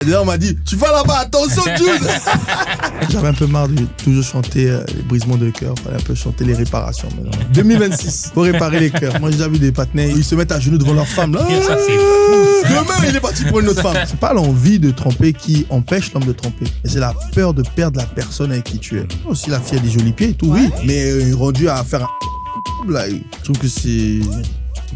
D'ailleurs, on m'a dit, tu vas là-bas, attention, Jude. J'avais un peu marre de toujours chanter les brisements de cœur. Fallait un peu chanter les réparations maintenant. 2026, faut réparer les cœurs. Moi, j'ai déjà vu des partenaires, ils se mettent à genoux devant leur femme. Là. Ça, c'est fou. Demain, il est parti pour une autre femme. C'est pas l'envie de tromper qui empêche l'homme de tromper. Mais c'est la peur de perdre la personne avec qui tu es. Aussi, la fille a des jolis pieds et tout, oui. Mais rendu à faire un... Là, je trouve que c'est...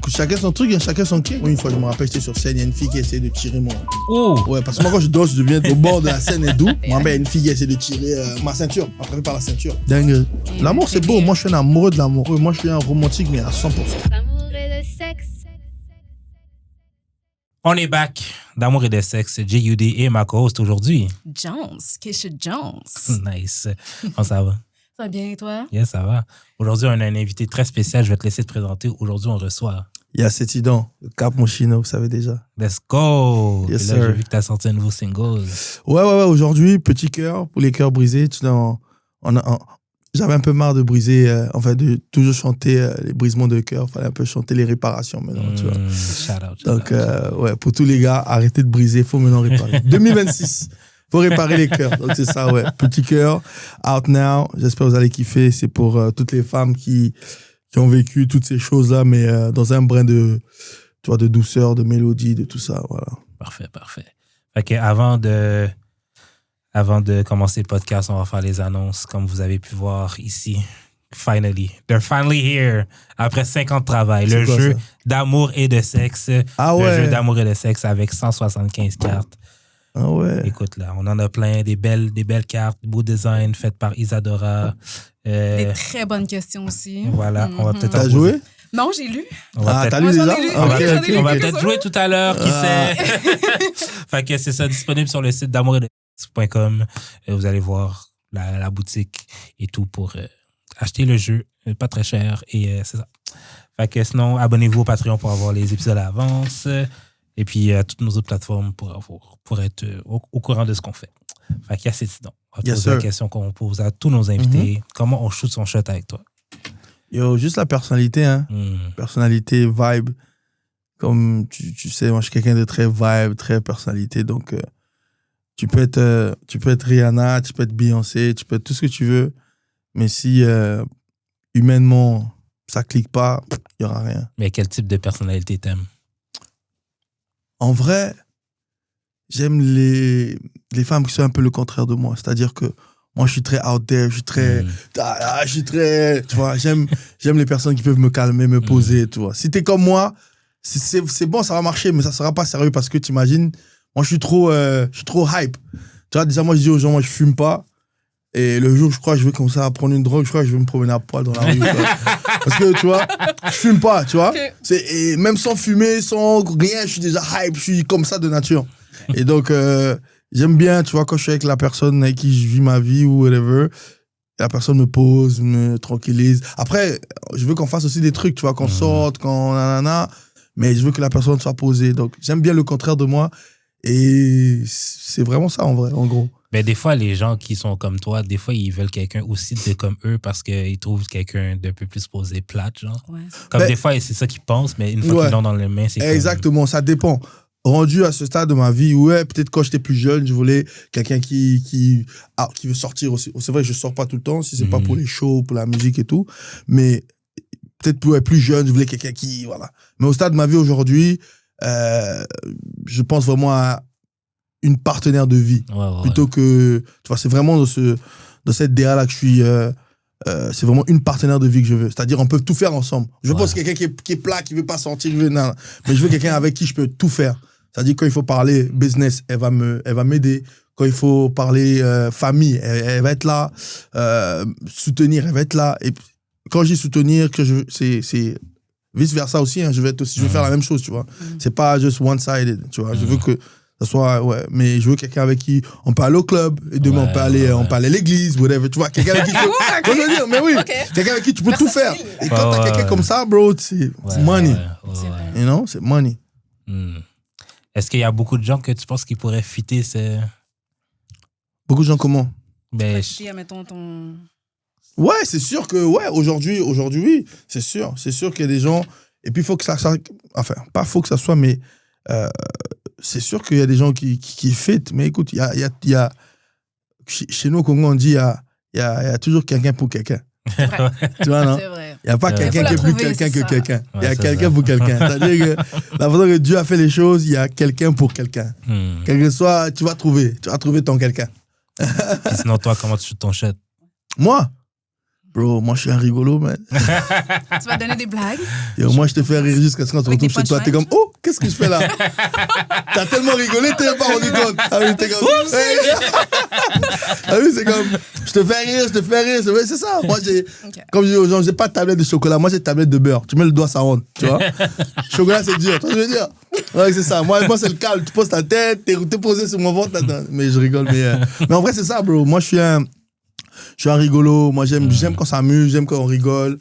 Chacun son truc, chacun son kick. Une fois, je me rappelle, j'étais sur scène, il y a une fille qui essayait de tirer mon... Oh! Ouais, parce que moi, quand je danse, je deviens au bord de la scène et doux. Moi, il y a une fille qui essaie de tirer ma ceinture, attrapée par la ceinture. Dingue. L'amour, c'est beau. Moi, je suis un amoureux de l'amour. Moi, je suis un romantique, mais à 100%. D'amour et de sexe. On est back d'Amour et de sexe. JUD et ma co-host aujourd'hui. Jones, Keisha Jones. Nice. Comment ça va? Ça va bien, et toi? Yes, ça va. Aujourd'hui, on a un invité très spécial. Je vais te laisser te présenter. Aujourd'hui, on reçoit... Il y a cet ident, le Cap Moschino, vous savez déjà. Let's go! Yes, et là, sir. j'ai vu que tu as sorti un nouveau single. Ouais, aujourd'hui, petit cœur, pour les cœurs brisés. J'avais un peu marre de briser, de toujours chanter les brisements de cœur. Fallait un peu chanter les réparations maintenant, tu vois. Shout out. Donc, pour tous les gars, arrêtez de briser, faut maintenant réparer. 2026, faut réparer les cœurs. Donc, c'est ça, ouais. Petit cœur, out now. J'espère que vous allez kiffer. C'est pour toutes les femmes qui ont vécu toutes ces choses-là, mais dans un brin de douceur, de mélodie, de tout ça, voilà. Parfait. Fait que avant de commencer le podcast, on va faire les annonces, comme vous avez pu voir ici. Finally. They're finally here. Après 5 ans de travail. C'est Le quoi, jeu ça? d'amour et de sexe. Ah Le ouais. jeu d'amour et de sexe avec 175 cartes. Ah ouais. Écoute, là, on en a plein. Des belles cartes, beau design faites par Isadora. Des très bonnes questions aussi. Voilà, on va peut-être T'as en joué? poser. Non, j'ai lu. On va peut-être- T'as lu Moi, j'en déjà? ai lu. On va Oui, peut-être- j'en ai lu on va quelques-uns. peut-être jouer tout à l'heure, qui Ah. sait. Fait que c'est ça, disponible sur le site d'amouretdesexe.com. Vous allez voir la boutique et tout pour acheter le jeu. Pas très cher et c'est ça. Fait que sinon, abonnez-vous au Patreon pour avoir les épisodes à l'avance. Et puis à toutes nos autres plateformes pour être au courant de ce qu'on fait. Fait qu'il y a cette idée. On va Yes, poser la sir. question qu'on pose à tous nos invités. Comment on shoot son shot avec toi? Yo, juste la personnalité, hein. Personnalité, vibe. Comme tu sais, moi, je suis quelqu'un de très vibe, très personnalité. Donc, tu peux être Rihanna, tu peux être Beyoncé, tu peux être tout ce que tu veux. Mais si humainement, ça clique pas, il y aura rien. Mais quel type de personnalité t'aimes? En vrai, j'aime les femmes qui sont un peu le contraire de moi. C'est-à-dire que moi, je suis très out there, je suis très... Tu vois, j'aime les personnes qui peuvent me calmer, me poser, tu vois. Si t'es comme moi, c'est bon, ça va marcher, mais ça sera pas sérieux parce que t'imagines, moi, je suis trop hype. Tu vois, déjà, moi, je dis aux gens, moi, je fume pas. Et le jour, je crois que je vais commencer à prendre une drogue, je crois que je vais me promener à poil dans la rue. Parce que, tu vois, je fume pas, tu vois. Okay. Et même sans fumer, sans rien, je suis déjà hype, je suis comme ça de nature. Et donc, j'aime bien, tu vois, quand je suis avec la personne avec qui je vis ma vie ou whatever, la personne me pose, me tranquillise. Après, je veux qu'on fasse aussi des trucs, tu vois, qu'on sorte, qu'on nanana, mais je veux que la personne soit posée. Donc, j'aime bien le contraire de moi. Et c'est vraiment ça, en vrai, en gros. Ben, des fois, les gens qui sont comme toi, des fois, ils veulent quelqu'un aussi de comme eux parce qu'ils trouvent quelqu'un d'un peu plus posé plate, genre. Ouais. Comme Ben, des fois, c'est ça qu'ils pensent, mais une fois qu'ils l'ont dans les mains, c'est Exactement, ça dépend. Rendu à ce stade de ma vie, ouais, peut-être quand j'étais plus jeune, je voulais quelqu'un qui veut sortir aussi. C'est vrai que je sors pas tout le temps, si c'est pas pour les shows, pour la musique et tout, mais peut-être plus jeune, je voulais quelqu'un qui, voilà. Mais au stade de ma vie aujourd'hui, je pense vraiment à une partenaire de vie. Plutôt que, tu vois, c'est vraiment dans cette DA-là que je suis, c'est vraiment une partenaire de vie que je veux. C'est-à-dire, on peut tout faire ensemble. Je pense quelqu'un qui est plat, qui veut pas sortir, non. Mais je veux quelqu'un avec qui je peux tout faire. C'est-à-dire, quand il faut parler business, elle va m'aider. Quand il faut parler famille, elle va être là. Soutenir, elle va être là. Et quand je dis soutenir, c'est vice-versa aussi, hein. Je veux faire la même chose, tu vois. C'est pas just one-sided, tu vois. Je veux que ça soit, ouais, mais je veux quelqu'un avec qui on peut aller au club, et demain on peut aller à l'église, whatever, tu vois, quelqu'un avec qui tu peux, je veux dire, mais oui, quelqu'un avec qui tu peux tout faire. Et quand t'as quelqu'un comme ça, bro, c'est money. C'est vrai. You know, c'est money. Est-ce qu'il y a beaucoup de gens que tu penses qui pourraient fitter ce... Beaucoup de gens comment? Ben, Mettons ton... Ouais, c'est sûr que, ouais, aujourd'hui, oui, c'est sûr qu'il y a des gens, et puis il faut que ça, enfin, pas faut que ça soit, mais c'est sûr qu'il y a des gens qui fit, mais écoute, il y a chez nous au Congo, on dit il y a toujours quelqu'un pour quelqu'un. C'est vrai. Tu vois, non? C'est vrai. Il n'y a pas quelqu'un Faut qui est la plus trouver, quelqu'un c'est que ça. quelqu'un. Il y a Ouais, c'est quelqu'un ça. pour quelqu'un. C'est-à-dire que la façon que Dieu a fait les choses, il y a quelqu'un pour quelqu'un. Quel que soit, tu vas trouver ton quelqu'un. Puis sinon, toi, comment tu shoots ton shot? Moi, bro, moi je suis un rigolo, man. Tu vas donner des blagues. Et moi je te fais rire jusqu'à ce qu'on se Avec retrouve des chez toi. T'es comme, punchlines. oh, qu'est-ce que je fais là? T'as tellement rigolé, t'es même pas rendu compte. Ah oui, t'es comme, ah oui, c'est comme, je te fais rire. C'est ça. Moi, Ok. comme je dis aux gens, j'ai pas de tablette de chocolat. Moi, j'ai de tablette de beurre. Tu mets le doigt, ça rentre. Tu vois? Chocolat, c'est dur. Tu vois ce que je veux dire? Ouais, c'est ça. Moi, c'est le calme. Tu poses ta tête, t'es posé sur mon ventre. Mais je rigole. Mais en vrai, c'est ça, bro. Moi, je suis un rigolo. Moi, j'aime quand ça s'amuse, j'aime quand on rigole.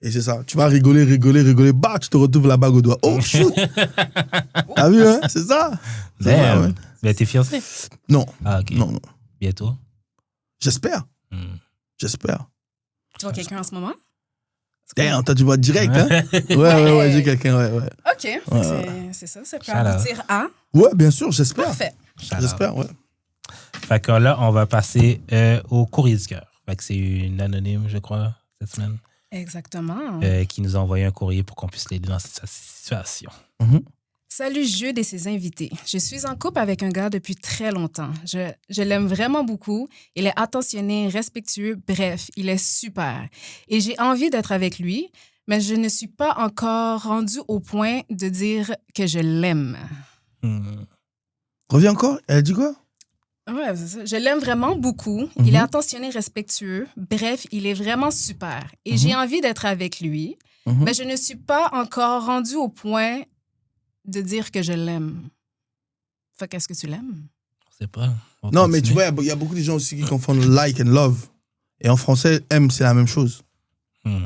Et c'est ça. Tu vas rigoler. Bah, tu te retrouves la bague au doigt. Oh, shoot! T'as vu, hein? C'est ça. C'est ça, ouais. Ben, t'es fiancé? Non. Ah, ok. Non. Bientôt? J'espère. Hmm. J'espère. Tu vois quelqu'un en ce moment? Damn, toi, tu vois direct, hein? Ouais, j'ai quelqu'un, ouais. OK. C'est ça. Ça peut Shout out. aboutir à. Ouais, bien sûr, j'espère. Parfait. J'espère, ouais. Fait que là, on va passer au courrier du cœur. Fait que c'est une anonyme, je crois, cette semaine, Exactement. qui nous a envoyé un courrier pour qu'on puisse l'aider dans cette situation. Salut Jude et ses invités. Je suis en couple avec un gars depuis très longtemps. Je l'aime vraiment beaucoup. Il est attentionné, respectueux. Bref, il est super. Et j'ai envie d'être avec lui, mais je ne suis pas encore rendue au point de dire que je l'aime. Reviens encore. Elle a dit quoi? Ouais, c'est ça. Je l'aime vraiment beaucoup. Il est attentionné, respectueux. Bref, il est vraiment super. Et j'ai envie d'être avec lui, mais je ne suis pas encore rendue au point de dire que je l'aime. Fait qu'est-ce que tu l'aimes? Je sais pas. On Non, continue. mais tu vois, il y a beaucoup de gens aussi qui confondent like and love. Et en français, aime, c'est la même chose.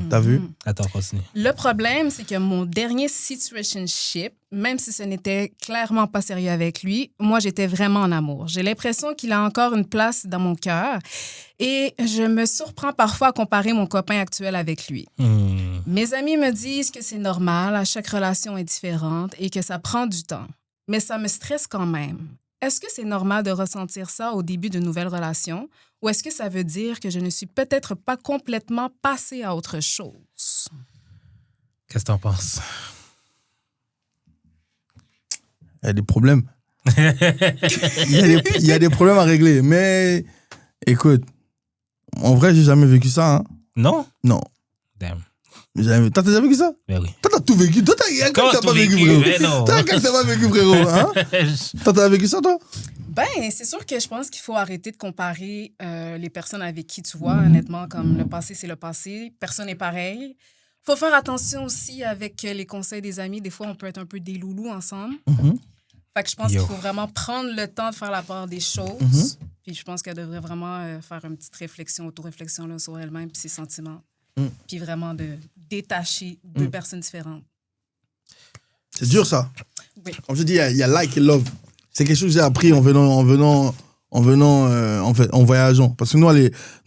T'as vu? Attends, continue. Le problème, c'est que mon dernier situationship, même si ce n'était clairement pas sérieux avec lui, moi, j'étais vraiment en amour. J'ai l'impression qu'il a encore une place dans mon cœur et je me surprends parfois à comparer mon copain actuel avec lui. Mes amis me disent que c'est normal, à chaque relation est différente et que ça prend du temps. Mais ça me stresse quand même. Est-ce que c'est normal de ressentir ça au début d'une nouvelle relation ou est-ce que ça veut dire que je ne suis peut-être pas complètement passée à autre chose? Qu'est-ce que t'en penses? Il y a des problèmes. Il y a des problèmes à régler. Mais écoute, en vrai, j'ai jamais vécu ça. Hein. Non? Non. Damn. Toi, t'as déjà vécu ça? Ben oui. Toi, t'as tout vécu. Toi, t'as Comment pas vécu, vécu? frérot. Mais non. Toi, t'as pas vécu, frérot. Hein? Toi, t'as vécu ça, toi? Ben, c'est sûr que je pense qu'il faut arrêter de comparer les personnes avec qui tu vois, honnêtement, comme le passé, c'est le passé. Personne n'est pareil. Faut faire attention aussi avec les conseils des amis. Des fois, on peut être un peu des loulous ensemble. Fait que je pense qu'il faut vraiment prendre le temps de faire la part des choses. Puis je pense qu'elle devrait vraiment faire une petite réflexion, auto-réflexion là, sur elle-même puis ses sentiments. Puis vraiment de détacher deux personnes différentes. C'est dur, ça. Oui. Comme je dis, il y a like et love. C'est quelque chose que j'ai appris en voyageant. Parce que nous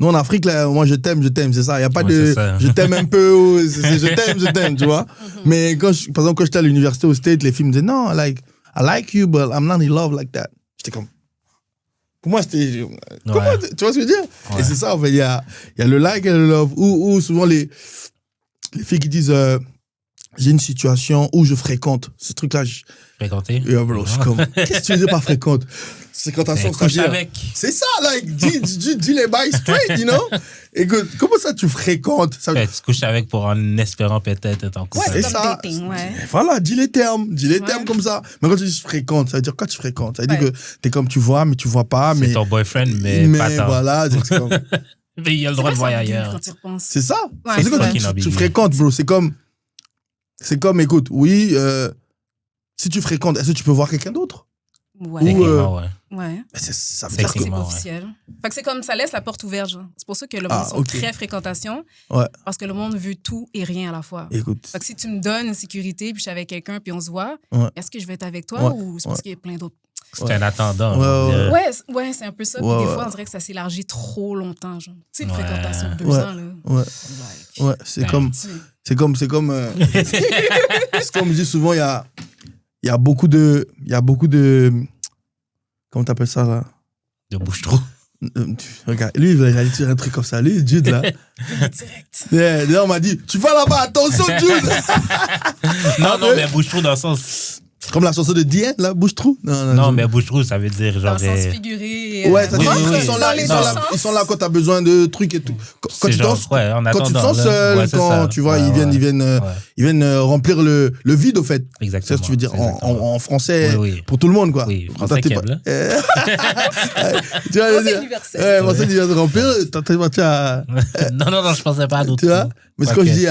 en Afrique, là, moi, je t'aime, c'est ça. Il n'y a pas de je t'aime un peu, ou c'est je t'aime, tu vois. Mais par exemple, quand j'étais à l'université aux States, les filles me disaient, non, I like you, but I'm not in love like that. J'étais comme, pour moi, c'était, comment, tu vois ce que je veux dire? Ouais. Et c'est ça, en fait, il y a le like et le love, ou souvent les filles qui disent, j'ai une situation où je fréquente. Ce truc-là, fréquenter? Yeah, bro, je suis comme, qu'est-ce que tu veux dire par fréquente? Fréquentation, couche avec. C'est ça, like, dis les bails straight, you know? Écoute, comment ça tu fréquentes? Ça... Tu couches avec pour en espérant peut-être être en couple. Ouais, c'est ça. Dating, ouais. Voilà, dis les termes comme ça. Mais quand tu dis fréquente, ça veut dire quoi tu fréquentes? Ça veut dire que t'es comme tu vois, mais tu vois pas. C'est ton boyfriend, mais pas tant. Voilà, c'est comme... Mais il a le droit de voir ailleurs. Quand tu repenses. C'est ça. Ouais, c'est quand tu fréquentes, bro. C'est comme, écoute, oui, si tu fréquentes, est-ce que tu peux voir quelqu'un d'autre? Ouais. Ouais. Ça veut C'est dire que... officiel. Fait que c'est comme ça laisse la porte ouverte. Genre. C'est pour ça que le monde sont très fréquentation. Ouais. Parce que le monde veut tout et rien à la fois. Écoute. Fait que si tu me donnes une sécurité puis je suis avec quelqu'un puis on se voit, est-ce que je vais être avec toi ou c'est parce qu'il y a plein d'autres? C'est un attendant. Ouais, c'est un peu ça. Puis des fois, on dirait que ça s'élargit trop longtemps. Genre. Tu sais, une fréquentation de 2 ans. Là. Ouais, c'est comme je dis souvent, il il y a beaucoup de... Comment t'appelles ça, là? De bouche-trou. Regarde, lui, il allait dire un truc comme ça. Lui, Jude, là. Direct. Là, on m'a dit, tu vas là-bas, attention, Jude! Non, mais bouche-trou dans le sens... Comme la chanson de Diane, là, bouche-trou. Non, mais bouche-trou, ça veut dire genre... Dans le sens figuré. Ouais, ça oui, dit, oui, ils sont oui. là, Dans les ils sont deux là, sens. ils sont là quand t'as besoin de trucs et tout. Quand C'est tu genre, danses, ouais, en quand tu te attendant, sens là. seul, Ouais, c'est quand ça. tu vois, Ouais, ils viennent remplir le vide, au fait. C'est Exactement. ce que tu veux dire en français, Oui, oui. pour tout le monde, quoi. Oui, Quand français t'es Keb, pas- là. Tu vois, Français universel. ouais, français universel remplir, tu as, Non, je pensais pas à d'autres. tu vois. Mais ce que Ok. je dis,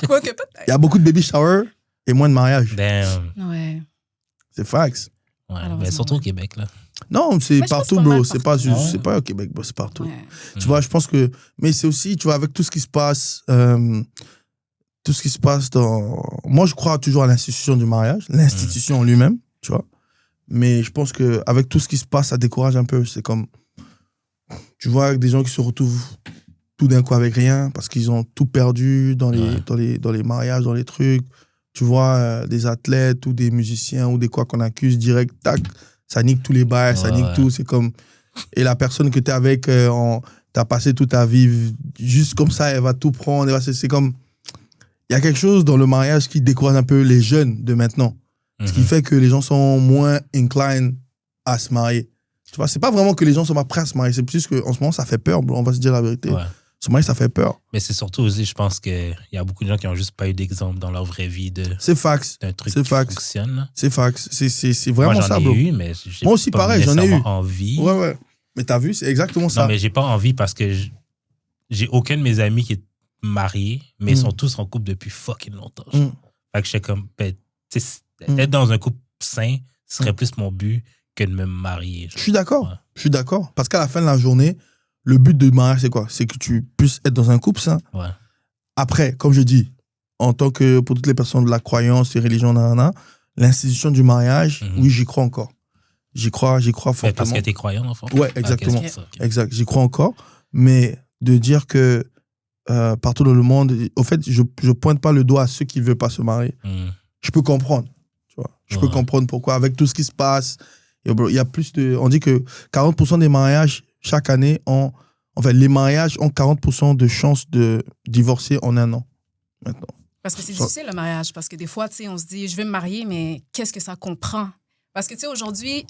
Quoique peut-être. il y a beaucoup de baby shower et moins de mariage. Damn. Ouais. C'est fax. Ouais, Malheureusement, mais surtout au ouais. Québec, là. Non, c'est Mais je pense partout, pas bro. mal C'est pas, partout. c'est pas au Québec, bro. C'est partout. Ouais. Tu vois, je pense que. Mais c'est aussi, tu vois, avec tout ce qui se passe. Tout ce qui se passe dans. Moi, je crois toujours à l'institution du mariage, l'institution en lui-même, tu vois. Mais je pense qu'avec tout ce qui se passe, ça décourage un peu. C'est comme. Tu vois, des gens qui se retrouvent tout d'un coup avec rien parce qu'ils ont tout perdu dans les mariages, dans les trucs. Tu vois, des athlètes ou des musiciens ou des quoi qu'on accuse direct, tac, ça nique tous les bails, ça nique tout. C'est comme. Et la personne que tu es avec, t'as passé toute ta vie juste comme ça, elle va tout prendre. C'est comme. Il y a quelque chose dans le mariage qui décourage un peu les jeunes de maintenant. Ce qui fait que les gens sont moins inclined à se marier. Tu vois, c'est pas vraiment que les gens sont pas prêts à se marier, c'est plus qu'en ce moment, ça fait peur, bro, on va se dire la vérité. Ouais. Se marier, ça fait peur. Mais c'est surtout aussi, je pense qu'il y a beaucoup de gens qui n'ont juste pas eu d'exemple dans leur vraie vie C'est fax. d'un truc C'est qui fax. fonctionne. Là. C'est fax. C'est vraiment Moi, ça, j'en bro. ai eu, mais j'ai Moi aussi, pas pareil, j'en ai eu. nécessairement envie. Ouais. Mais t'as vu, c'est exactement ça. Non, mais j'ai pas envie parce que j'ai aucun de mes amis qui est marié, mais ils sont tous en couple depuis fucking longtemps. Mm. Fait que j'étais comme, ben, tu sais, être dans un couple sain serait plus mon but que de me marier. Je suis d'accord. Ouais. Je suis d'accord. Parce qu'à la fin de la journée, le but du mariage, c'est quoi? C'est que tu puisses être dans un couple sain. Ouais. Après, comme je dis, en tant que pour toutes les personnes de la croyance, des religions, l'institution du mariage, oui, j'y crois encore. J'y crois fortement. Parce que t'es croyant, en fait. Ouais, exactement. Ok, c'est ça, ok. Exact, j'y crois encore. Mais de dire que partout dans le monde, au fait, je pointe pas le doigt à ceux qui ne veulent pas se marier. Je peux comprendre. Tu vois. Je peux comprendre pourquoi. Avec tout ce qui se passe, il y a plus de. On dit que 40% des mariages chaque année ont. En fait, les mariages ont 40% de chances de divorcer en un an. Maintenant. Parce que c'est difficile le mariage, parce que des fois, tu sais, on se dit, je vais me marier, mais qu'est-ce que ça comprend? Parce que, tu sais, aujourd'hui,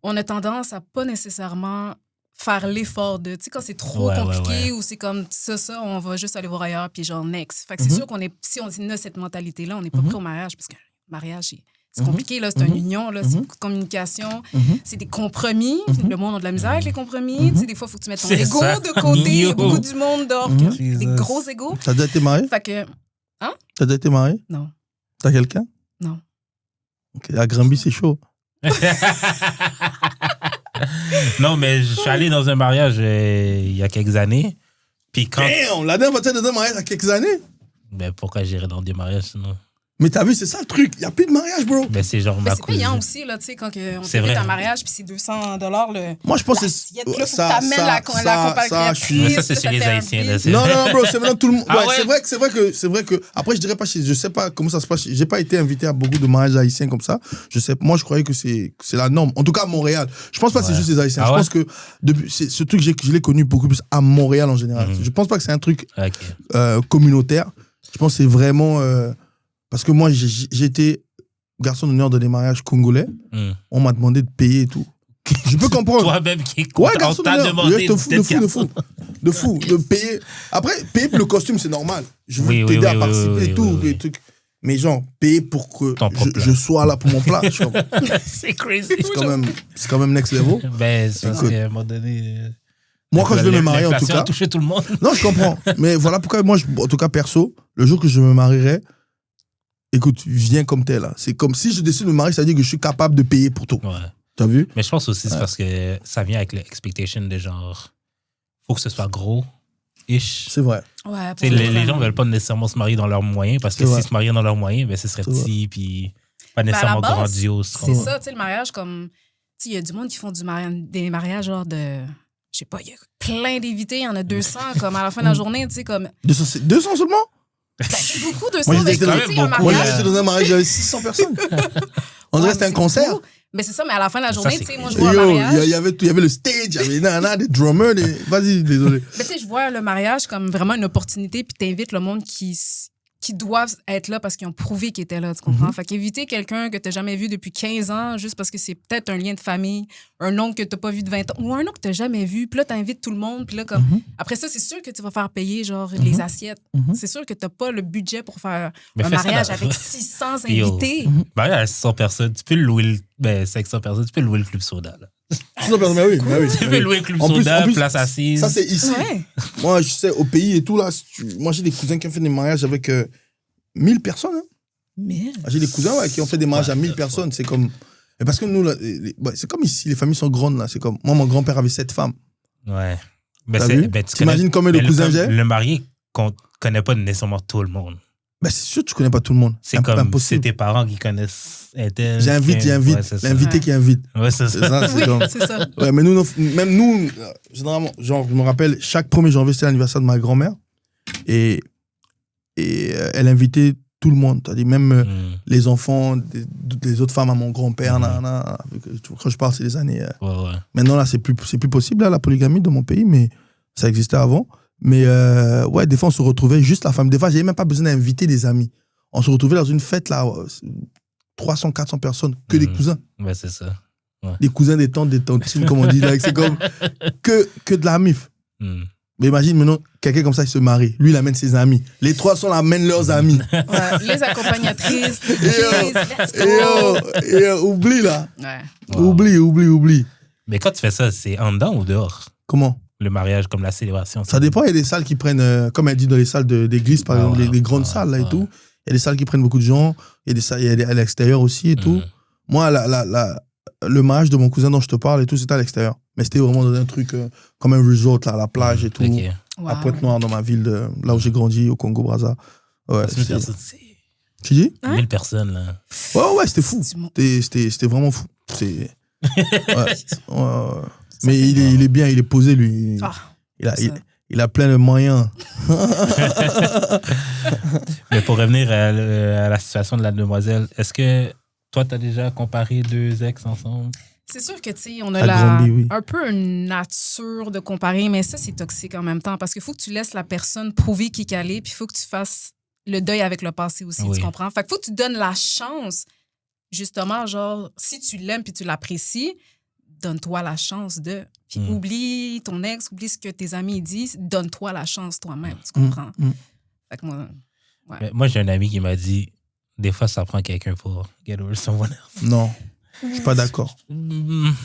on a tendance à pas nécessairement faire l'effort de, tu sais, quand c'est trop compliqué ou c'est comme ça, on va juste aller voir ailleurs, puis genre next. Fait que c'est sûr qu'on est, si on a cette mentalité-là, on n'est pas prêt au mariage, parce que le mariage, c'est compliqué, là, c'est une union, là, c'est beaucoup de communication, c'est des compromis. Le monde a de la misère avec les compromis. Tu sais, des fois, il faut que tu mettes ton C'est ego ça. de côté. Il y a Yo. beaucoup du monde dehors, qui a des gros égos. T'as déjà été marié? Fait que, T'as déjà été marié? non. T'as quelqu'un? Non. Ok, à Granby, c'est chaud. Non, mais je suis allé dans un mariage il y a quelques années. Puis quand. Damn, la dernière fois que tu dans un mariage il y a quelques années. Ben, pourquoi j'irais dans des mariages sinon? Mais t'as vu, c'est ça le truc. Il n'y a plus de mariage, bro. Ben, c'est genre Mais ma c'est payant cousine. aussi, là, tu sais, quand on C'est t'invite vrai. à un mariage, puis c'est $200, le. Moi, je pense que l'assiette, là, faut que t'amènes la ça, je suis- Mais ça, c'est chez les Haïtiens. Là, c'est- Non, bro, c'est maintenant tout le monde. Ah Ouais, ouais? c'est vrai que. Après, je dirais pas, je sais pas comment ça se passe. J'ai pas été invité à beaucoup de mariages haïtiens comme ça. Moi, je croyais que c'est la norme. En tout cas, à Montréal. Je pense pas que c'est juste les Haïtiens. Ah je ouais? pense que ce truc, je l'ai connu beaucoup plus à Montréal en général. Je pense pas que c'est un truc Ok. communautaire. Je pense que c'est vraiment. Parce que moi, j'ai été garçon d'honneur dans des mariages congolais. On m'a demandé de payer et tout. Je peux comprendre. Toi-même qui est Ouais, content, garçon on t'a d'honneur. demandé De fou. De payer. Après, payer pour le costume, c'est normal. Je veux Oui, t'aider oui, à participer et tout. oui. Des trucs. Mais genre, payer pour que Ton propre plat. je sois là pour mon plat. C'est crazy. C'est quand même next level. Ben, c'est parce Écoute. qu'à un moment donné. Moi, quand je vais me marier, en tout l'inflation cas. a touché tout le monde. Non, je comprends. Mais voilà pourquoi moi, en tout cas, perso, le jour que je me marierai, écoute, viens comme t'es là. C'est comme si je décide de me marier, ça veut dire que je suis capable de payer pour tout. Ouais. T'as vu? Mais je pense aussi c'est parce que ça vient avec l'expectation de genre, faut que ce soit gros-ish. C'est vrai. Ouais, Tu sais, les gens veulent pas nécessairement se marier dans leurs moyens parce que C'est vrai. s'ils se mariaient dans leurs moyens, ben, ce serait C'est vrai. petit puis pas à la nécessairement base, grandiose. C'est ça, tu sais, le mariage, comme. Tu sais, il y a du monde qui font des mariages genre de. Je sais pas, il y a plein d'invités, il y en a 200, comme à la fin de la journée, tu sais, comme. 200 seulement? C'est beaucoup de Moi, ça. j'étais Tu sais, un Moi, mariage. j'étais dans un mariage, il y avait 600 personnes. On dirait que c'était un concert. Beaucoup. Mais c'est ça, mais à la fin de la Ça, journée, c'est tu sais, moi, je crazy. vois un Yo, mariage. il y avait tout, il y avait le stage, il y avait des drummers, Vas-y, désolé. Mais tu sais, je vois le mariage comme vraiment une opportunité, puis t'invites le monde qui doivent être là parce qu'ils ont prouvé qu'ils étaient là, tu comprends? Fait qu'éviter quelqu'un que t'as jamais vu depuis 15 ans, juste parce que c'est peut-être un lien de famille, un oncle que t'as pas vu de 20 ans, ou un oncle que t'as jamais vu, puis là, t'invites tout le monde, puis là, comme... Après ça, c'est sûr que tu vas faire payer, genre, les assiettes. C'est sûr que t'as pas le budget pour faire Mais un fais ça mariage dans- avec 600 Yo. invités. Mariage à 600 personnes, tu peux louer 500 personnes, tu peux louer le club soda. Là. 600 personnes, mais oui. Tu peux louer le club En plus- soda, en plus, place assise. Ça, c'est ici. Ouais. Moi, je sais, au pays et tout, là, moi, j'ai des cousins qui ont fait des mariages avec 1000 personnes. Hein. Mais... J'ai des cousins qui ont fait des mariages à 1000 personnes. C'est comme. Et parce que nous, là, c'est comme ici, les familles sont grandes, là. C'est comme. Moi, mon grand-père avait 7 femmes. Ouais. Ben, T'as c'est, vu? ben, tu T'imagines combien de ben, cousins j'ai? Le marié connaît pas nécessairement tout le monde. Ben, c'est sûr que tu connais pas tout le monde. C'est comme c'est impossible. tes parents qui connaissent un tel. J'invite. Ouais, c'est ça. L'invité Ouais. qui invite. Ouais, c'est C'est ça. ça, c'est Oui, comme. c'est ça. Ouais, mais nous, même nous, généralement, genre, je me rappelle, chaque 1er janvier, c'était l'anniversaire de ma grand-mère. Et elle invitait tout le monde. C'est-à-dire même les enfants, des autres femmes à mon grand-père. Quand je parle, c'est les années. Ouais. Maintenant, là, c'est plus possible, là, la polygamie dans mon pays, mais ça existait avant. Mais ouais, des fois, on se retrouvait juste la femme. Des fois, j'avais même pas besoin d'inviter des amis. On se retrouvait dans une fête, là, 300, 400 personnes, que des cousins. Ouais, c'est ça. Des cousins, des tantes, des tantines, comme on dit. Là, c'est comme que de la mif. Mm. Mais imagine maintenant, quelqu'un comme ça, il se marie. Lui, il amène ses amis. Les 300 amènent leurs amis. Ouais, les accompagnatrices, les Et, kids, let's go. oublie, là. Ouais. Wow. Oublie. Mais quand tu fais ça, c'est en dedans ou dehors? Comment? Le mariage, comme la célébration. Ça dépend, il y a des salles qui prennent, comme elle dit dans les salles d'église, par exemple, les grandes salles là et tout. Il y a des salles qui prennent beaucoup de gens. Il y a des salles à l'extérieur aussi et tout. Moi, le mariage de mon cousin dont je te parle et tout, c'était à l'extérieur. Mais c'était vraiment dans un truc comme un resort, là, à la plage et tout. Ok. Wow. À Pointe-Noire, dans ma ville, là où j'ai grandi, au Congo-Brazza. Ouais, 1000 personnes, c'est tu dis? 1000 personnes, là. Ouais, c'était fou. Du monde. C'était vraiment fou. Ouais. Mais il est bien, il est posé, lui. Ah, Il a plein de moyens. Mais pour revenir à la situation de la demoiselle, est-ce que toi, tu as déjà comparé deux ex ensemble? c'est sûr que, tu sais, on a Agrandi, oui. un peu une nature de comparer, mais ça, c'est toxique en même temps parce qu'il faut que tu laisses la personne prouver qui qu'elle est, puis il faut que tu fasses le deuil avec le passé aussi, Oui. tu comprends? Fait qu'il faut que tu donnes la chance, justement, genre, si tu l'aimes puis tu l'apprécies, donne-toi la chance de. Puis oublie ton ex, oublie ce que tes amis disent, donne-toi la chance toi-même, tu comprends? Fait que moi, ouais. Mais moi, j'ai un ami qui m'a dit, des fois, ça prend quelqu'un pour get over someone else. Non, je suis pas d'accord.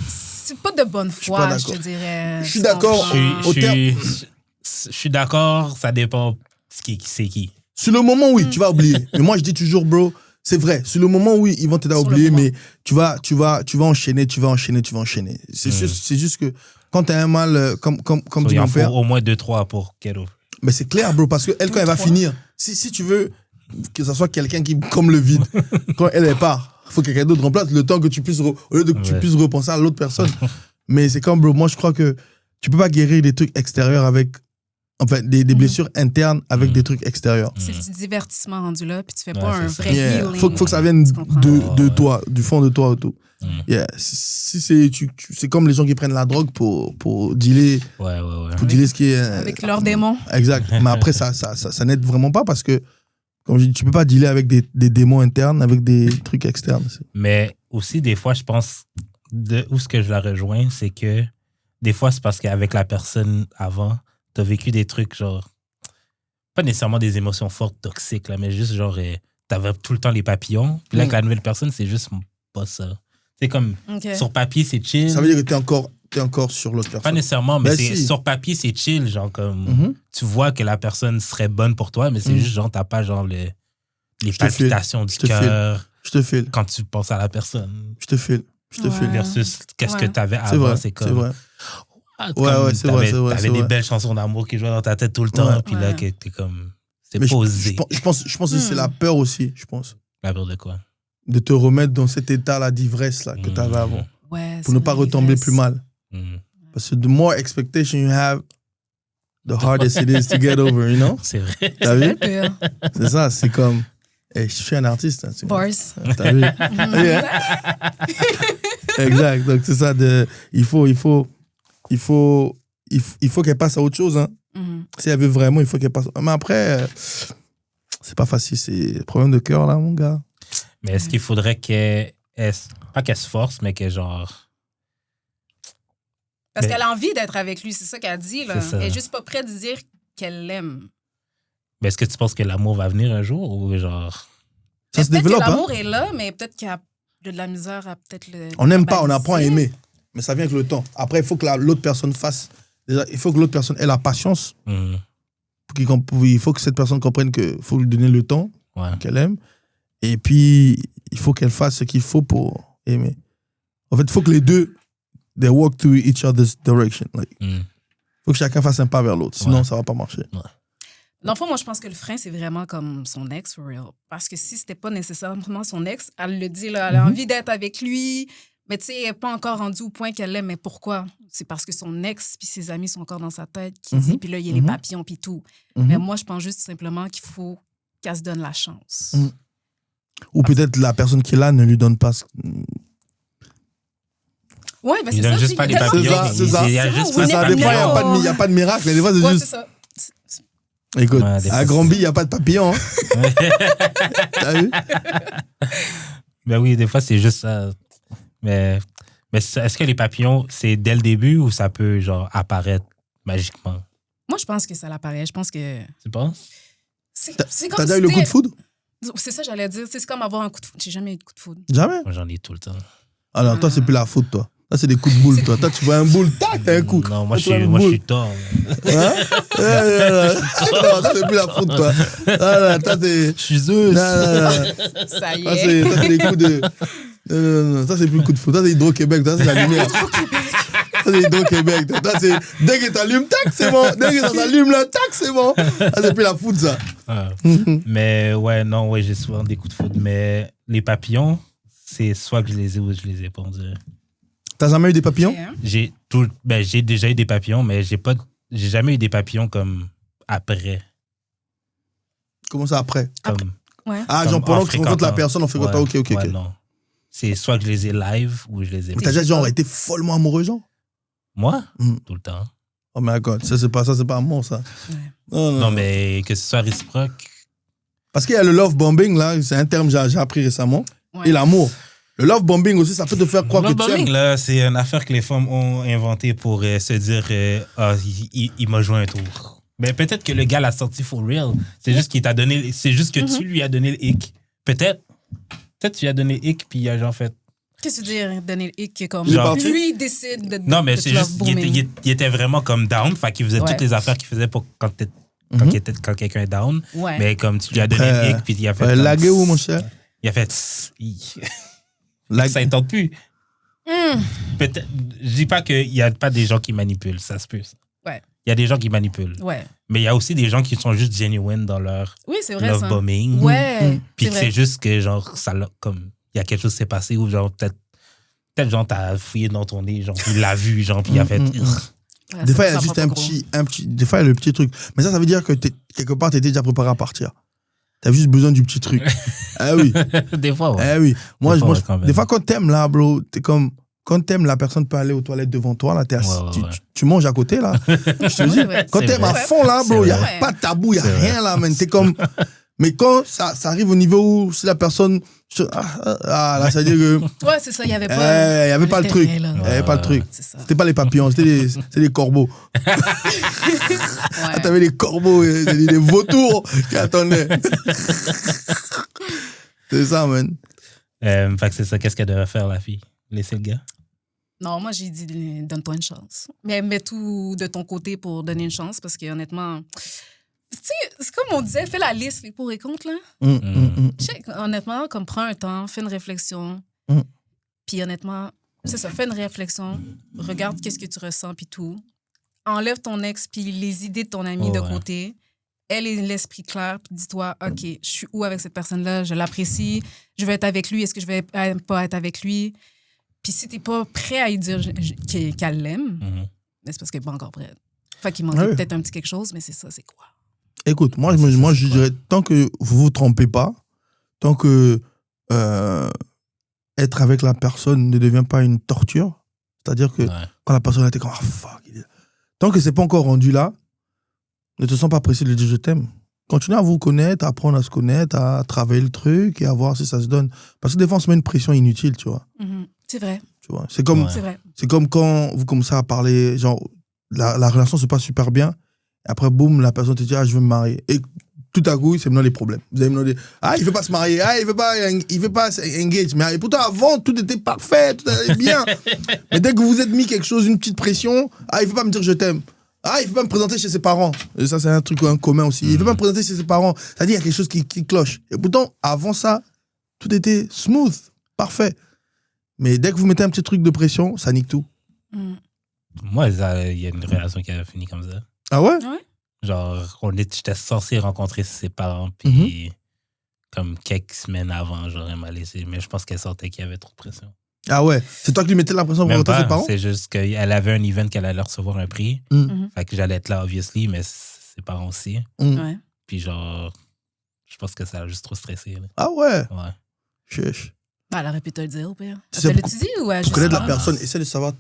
C'est pas de bonne pas foi, je d'accord. te dirais. Je suis tu d'accord. comprends? Je suis d'accord, ça dépend c'est qui. Sur le moment, oui, tu vas oublier. Mais moi, je dis toujours, bro, c'est vrai. Sur le moment, oui, ils vont t'aider à Sur le oublier, moment. mais tu vas enchaîner. C'est juste que quand t'as un mal, comme Il dit en mon faut père, au moins 2-3 pour get over. mais c'est clair, bro, parce que elle, quand elle va finir, si tu veux que ça soit quelqu'un qui, comme le vide, quand elle part, il faut que quelqu'un d'autre remplace le temps que tu puisses, au lieu de que tu puisses repenser à l'autre personne. Mais c'est comme, bro, moi, je crois que tu peux pas guérir des trucs extérieurs avec, enfin, des blessures internes avec des trucs extérieurs. C'est du divertissement rendu là, puis tu fais Ouais, pas un c'est ça. vrai Yeah. healing. Faut que ça vienne Tu comprends? de toi, du fond de toi. Tout. Yeah. Si c'est comme les gens qui prennent la drogue pour dealer, Ouais. pour dealer ce qui est. Avec leurs démons. Exact. Mais après, ça n'aide vraiment pas parce que, comme je dis, tu peux pas dealer avec des démons internes, avec des trucs externes. Mais aussi, des fois, je pense, où ce que je la rejoins, c'est que des fois, c'est parce qu'avec la personne avant, t'as vécu des trucs genre, pas nécessairement des émotions fortes, toxiques, là, mais juste genre, t'avais tout le temps les papillons. Puis là, avec la nouvelle personne, c'est juste pas ça. C'est comme, OK. sur papier, c'est chill. Ça veut dire que t'es encore sur l'autre Pas personne. nécessairement, mais Ben c'est, si. sur papier, c'est chill. Genre, comme, Mhm. tu vois que la personne serait bonne pour toi, mais c'est juste genre, t'as pas genre les Je te palpitations du Je te file. cœur Je te file. quand tu penses à la personne. Je te file. Ouais. Versus qu'est-ce que Ouais. t'avais C'est avant. vrai. C'est comme, C'est vrai. Ah, Ouais, comme ouais, c'est vrai, c'est vrai, T'avais c'est des vrai. belles chansons d'amour qui jouaient dans ta tête tout le temps, Ouais. puis là, Ouais. que t'es comme. C'est Mais posé. je pense que c'est la peur aussi, je pense. La peur de quoi? De te remettre dans cet état-là d'ivresse là, que tu avais avant. Ouais, Pour ne c'est pas une retomber ivresse. plus mal. Mhm. Parce que the more expectation you have, the hardest it is to get over, you know? C'est vrai. T'as vu? Pur. C'est ça, c'est comme... Hey, je suis un artiste. Hein, Bars. t'as vu? Yeah. Exact. Donc, c'est ça. Il faut qu'elle passe à autre chose. Hein. Mhm. Si elle veut vraiment, il faut qu'elle passe. Mais après, c'est pas facile. C'est problème de cœur, là, mon gars. Mais est-ce qu'il faudrait pas qu'elle se force, mais qu'elle genre... Parce Mais- qu'elle a envie d'être avec lui, c'est ça qu'elle dit. Là. C'est ça. Elle est juste pas prête de dire qu'elle l'aime. Mais est-ce que tu penses que l'amour va venir un jour ou genre... Ça Mais se peut-être développe. que Hein. l'amour est là, mais peut-être qu'il y a de la misère à peut-être le. On n'aime pas, on verbaliser. apprend à aimer. Mais ça vient avec le temps. Après, il faut que l'autre personne fasse. Déjà, il faut que l'autre personne ait la patience. Mhm. Il faut que cette personne comprenne qu'il faut lui donner le temps Ouais. qu'elle aime. Et puis, il faut qu'elle fasse ce qu'il faut pour aimer. En fait, il faut que les deux, they walk to each other's direction. Like, Mhm. faut que chacun fasse un pas vers l'autre. Sinon, Ouais. ça va pas marcher. Dans le fond, moi, je pense que le frein, c'est vraiment comme son ex, for real. Parce que si c'était pas nécessairement son ex, elle le dit, là, elle a envie d'être avec lui, mais tu sais, elle n'est pas encore rendue au point qu'elle l'aime. Mais pourquoi? C'est parce que son ex puis ses amis sont encore dans sa tête, qui dit, puis là, il y a les papillons puis tout. Mais moi, je pense juste simplement qu'il faut qu'elle se donne la chance. Mhm. Ou peut-être la personne qui est là ne lui donne pas. Oui, ben Il c'est donne ça. juste tu- pas il des y a tellement papillons. C'est ça, c'est ça. Il y a C'est juste ça, pas C'est ça, des des fois, il papillons. n'y a pas de miracle. Des fois, c'est Ouais, juste. c'est ça. Écoute, Ouais, des fois, à Granby, il n'y a pas de papillon. Hein. T'as vu? Ben oui, des fois, c'est juste ça. Mais est-ce que les papillons, c'est dès le début ou ça peut genre apparaître magiquement? Moi, je pense que ça l'apparaît. Je pense que. Tu penses? C'est comme T'as déjà eu le coup de foudre? C'est ça, j'allais dire. C'est comme avoir un coup de foudre. J'ai jamais eu de coup de foudre. Jamais. Moi, j'en ai tout le temps. Alors, toi, c'est plus la faute, toi. Là, c'est des coups de boule, toi. Toi, tu vois un boule, tac, t'as un coup. Non, moi, Toi, je tu vois suis, une moi, je boule. suis tort. Hein? Non, toi, c'est plus la faute, toi. Ah, toi, c'est. Je suis Zeus. Non. Ça y Ça, est. c'est des coups de. Non. Ça, c'est plus le coup de foudre. Ça, c'est Hydro-Québec. Ça, c'est la lumière. Ça, c'est Hydro-Québec. Toi, c'est. Dès que t'allumes, tac, c'est bon. Dès que ça s'allume, là, tac, c'est bon. Ça, c'est plus la foudre, ça. Ah. Mais ouais, non, ouais, j'ai souvent des coups de foudre. Mais les papillons, c'est soit que je les ai ou je les ai pas, on dirait. T'as jamais eu des papillons? Hein? J'ai déjà eu des papillons, mais j'ai jamais eu des papillons comme après. Comment ça, après? Comme, Ouais. Ah, comme genre, pendant en que tu rencontres la fréquentant. personne, on fait quoi? Ok. Ouais, non. C'est soit que je les ai live ou je les ai Mais pas. t'as déjà, genre, été follement amoureux, genre? Moi? Mm. Tout le temps. Oh, my God. Ça, c'est pas amour, ça. Ouais. Non, mais que ce soit réciproque. Parce qu'il y a le love bombing, là. C'est un terme que j'ai appris récemment. Ouais. Et l'amour. Le love bombing aussi, ça peut te faire croire Le que tu bombing, aimes. là, c'est une affaire que les femmes ont inventée pour se dire ah, il m'a joué un tour. Mais peut-être que le gars l'a sorti for real. C'est juste qu'il t'a donné. C'est juste que tu lui as donné le hic. Peut-être. Peut-être que tu lui as donné le hic, puis il a genre fait. Qu'est-ce que tu veux dire, donner le hic comme Genre- lui il décide de. Non, mais de c'est te juste. love bombing. Il était vraiment comme down. Fait qu'il faisait Ouais. toutes les affaires qu'il faisait pour quand quelqu'un est down. Ouais. Mais comme tu lui as donné le hic, puis il a fait. Ouais, comme- laguer où, mon cher? Il a fait. Ça ne tente plus. Peut-être. Je dis pas qu'il n'y a pas des gens qui manipulent, ça se peut. Ça. Ouais. Il y a des gens qui manipulent. Ouais. Mais il y a aussi des gens qui sont juste genuine dans leur Oui, c'est vrai love ça. bombing. Ouais. Puis c'est c'est vrai. juste que, genre, ça l'a comme. Il y a quelque chose qui s'est passé ou, genre, peut-être, genre, t'as fouillé dans ton nez, genre, puis il l'a vu, genre, puis il a fait. Ouais, Des ça- fois, il y a ça juste prend un pas gros. petit. Des fois, il y a le petit truc. Mais ça veut dire que quelque part, t'étais déjà préparé à partir. T'as juste besoin du petit truc. Ah oui. Des fois, ouais. Ah oui. Moi, Des fois, moi, ouais, quand même. des fois, quand t'aimes, là, bro, t'es comme. Quand t'aimes, la personne peut aller aux toilettes devant toi, là, t'es assis, Ouais, ouais. tu manges à côté, là. Je te dis, Ouais. quand C'est t'aimes à vrai. fond, là, bro, C'est il n'y a vrai. pas de tabou, il n'y a C'est vrai. rien, là, man. T'es comme. Mais quand ça arrive au niveau où si la personne. Là, ça veut dire que. Ouais, c'est ça, il n'y avait Il pas. n'y avait pas le truc. l'intérêt, là. Il n'y avait pas le truc. C'est ça. C'était pas les papillons, c'était des corbeaux. Ouais. T'avais des corbeaux, des vautours qui attendaient. C'est ça, man. Fait que c'est ça. Qu'est-ce qu'elle devrait faire, la fille? Laisser le gars? Non, moi, j'ai dit, donne-toi une chance. Mais mets tout de ton côté pour donner une chance parce que, honnêtement, tu sais, c'est comme on disait, fais la liste, les pour et contre, là. Je sais, honnêtement, comme prends un temps, fais une réflexion. Mm. Puis, honnêtement, c'est ça, fais une réflexion, regarde qu'est-ce que tu ressens, puis tout. Enlève ton ex, puis les idées de ton ami Oh, de ouais. côté. Elle est l'esprit clair, puis dis-toi, OK, je suis où avec cette personne-là? Je l'apprécie, je vais être avec lui, est-ce que je vais pas être avec lui? Puis si t'es pas prêt à lui dire qu'elle l'aime, Mhm. c'est parce qu'elle n'est pas encore prête. Fait qu'il manquait Ouais. peut-être un petit quelque chose, mais c'est ça, c'est quoi? Écoute, moi, C'est ça, moi c'est je quoi? dirais, tant que vous vous trompez pas, tant que être avec la personne ne devient pas une torture, c'est-à-dire que Ouais. quand la personne était comme, ah fuck, tant que c'est pas encore rendu là, ne te sens pas pressé de lui dire je t'aime. Continuez à vous connaître, à apprendre à se connaître, à travailler le truc et à voir si ça se donne. Parce que des fois, on se met une pression inutile, tu vois. Mhm. C'est vrai, Tu vois. C'est comme, Ouais. c'est vrai. c'est comme quand vous commencez à parler, genre, la relation se passe super bien, et après, boum, la personne te dit, ah, je veux me marier. Et tout à coup, c'est maintenant les problèmes. Vous avez maintenant des, ah, il veut pas se marier, ah, il veut pas engage. Mais pourtant, avant, tout était parfait, tout allait bien. Mais dès que vous vous êtes mis quelque chose, une petite pression, ah, il veut pas me dire je t'aime. Ah, il veut pas me présenter chez ses parents. Et ça, c'est un truc commun aussi. Il veut pas me présenter chez ses parents. C'est-à-dire, il y a quelque chose qui cloche. Et pourtant, avant ça, tout était smooth, parfait. Mais dès que vous mettez un petit truc de pression, ça nique tout. Mhm. Moi, il y a une relation qui a fini comme ça. Ah ouais? Genre, j'étais censé rencontrer ses parents, puis comme quelques semaines avant, j'aurais mal laissé. Mais je pense qu'elle sentait qu'il y avait trop de pression. Ah ouais? C'est toi qui lui mettais la pression pour Même rencontrer ses pas, parents? c'est juste qu'elle avait un event qu'elle allait recevoir un prix. Mhm. Fait que j'allais être là, obviously, mais ses parents aussi. Ouais. Puis genre, je pense que ça a juste trop stressé. Là. Ah ouais? Ouais. Chut. Ben, elle aurait pu te le dire, au pire. Tu sais, Elle te l'a dit ou Pour juste connaître la pas? personne, essaie de savoir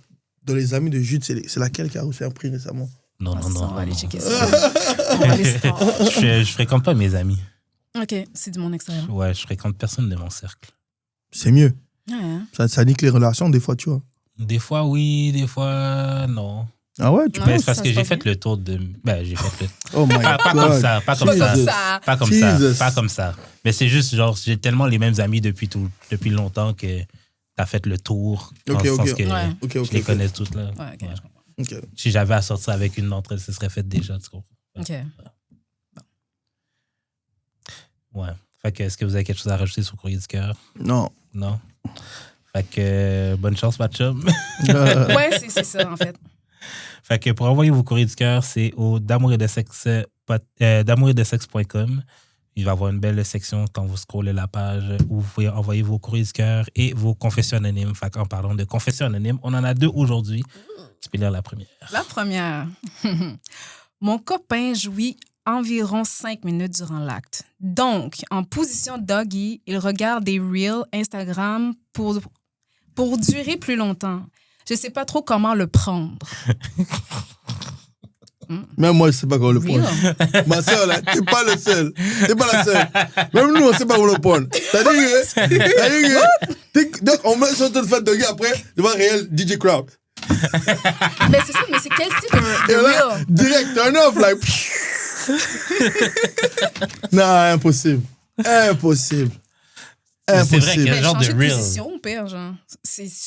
dans les amis de Jude, c'est laquelle qui a reçu un prix récemment. Non, Ah, non, c'est ça, non. on va aller non. checker ça. On va aller stalk. je fréquente pas mes amis. OK, c'est du monde extérieur. Ouais, je fréquente personne de mon cercle. C'est mieux. Ouais, hein? Ça nique les relations des fois, tu vois. Des fois, oui, des fois, non. Ah ouais? Tu Non, Mais penses? c'est parce ça que se j'ai passe fait bien. le tour de... Ben, j'ai fait le... Oh my Pas comme God. ça, pas comme Pas ça. comme ça. Pas comme ça, Jesus. pas comme ça. Mais c'est juste, genre, j'ai tellement les mêmes amis depuis longtemps que t'as fait le tour. Dans Ok, le ok. sens que Ouais. Ok, je ok. les ok. connais toutes, là. Ouais, OK, Ouais. je comprends. Ok. Si j'avais à sortir avec une d'entre elles, ce serait fait déjà, tu comprends? OK. Ouais. Fait que, est-ce que vous avez quelque chose à rajouter sur Courrier du cœur? Non. Non? Fait que, bonne chance, ma chum. Ouais, c'est ça, en fait. Fait que pour envoyer vos courriers du cœur, c'est au d'amour-et-de-sexe.com. Il va y avoir une belle section quand vous scrollez la page où vous pouvez envoyer vos courriers du cœur et vos confessions anonymes. Fait qu'en parlant de confessions anonymes, on en a 2 aujourd'hui. Tu peux lire la première. La première. Mon copain jouit environ 5 minutes durant l'acte. Donc, en position doggy, il regarde des reels Instagram pour durer plus longtemps. Je ne sais pas trop comment le prendre. Même moi, je sais pas comment le Real. prendre. Ma soeur, là, t'es pas le seul. T'es pas la seule. Même nous, on sait pas comment le prendre. C'est-à-dire que donc, on met sur toute fête de gars après, devant réel DJ Crowd. Mais c'est ça, mais c'est quel style de Et là, reel? direct, turn off, like. Non, impossible. Impossible. Mais c'est vrai Impossible. que- Mais genre de changer de reel. position, au pire, genre.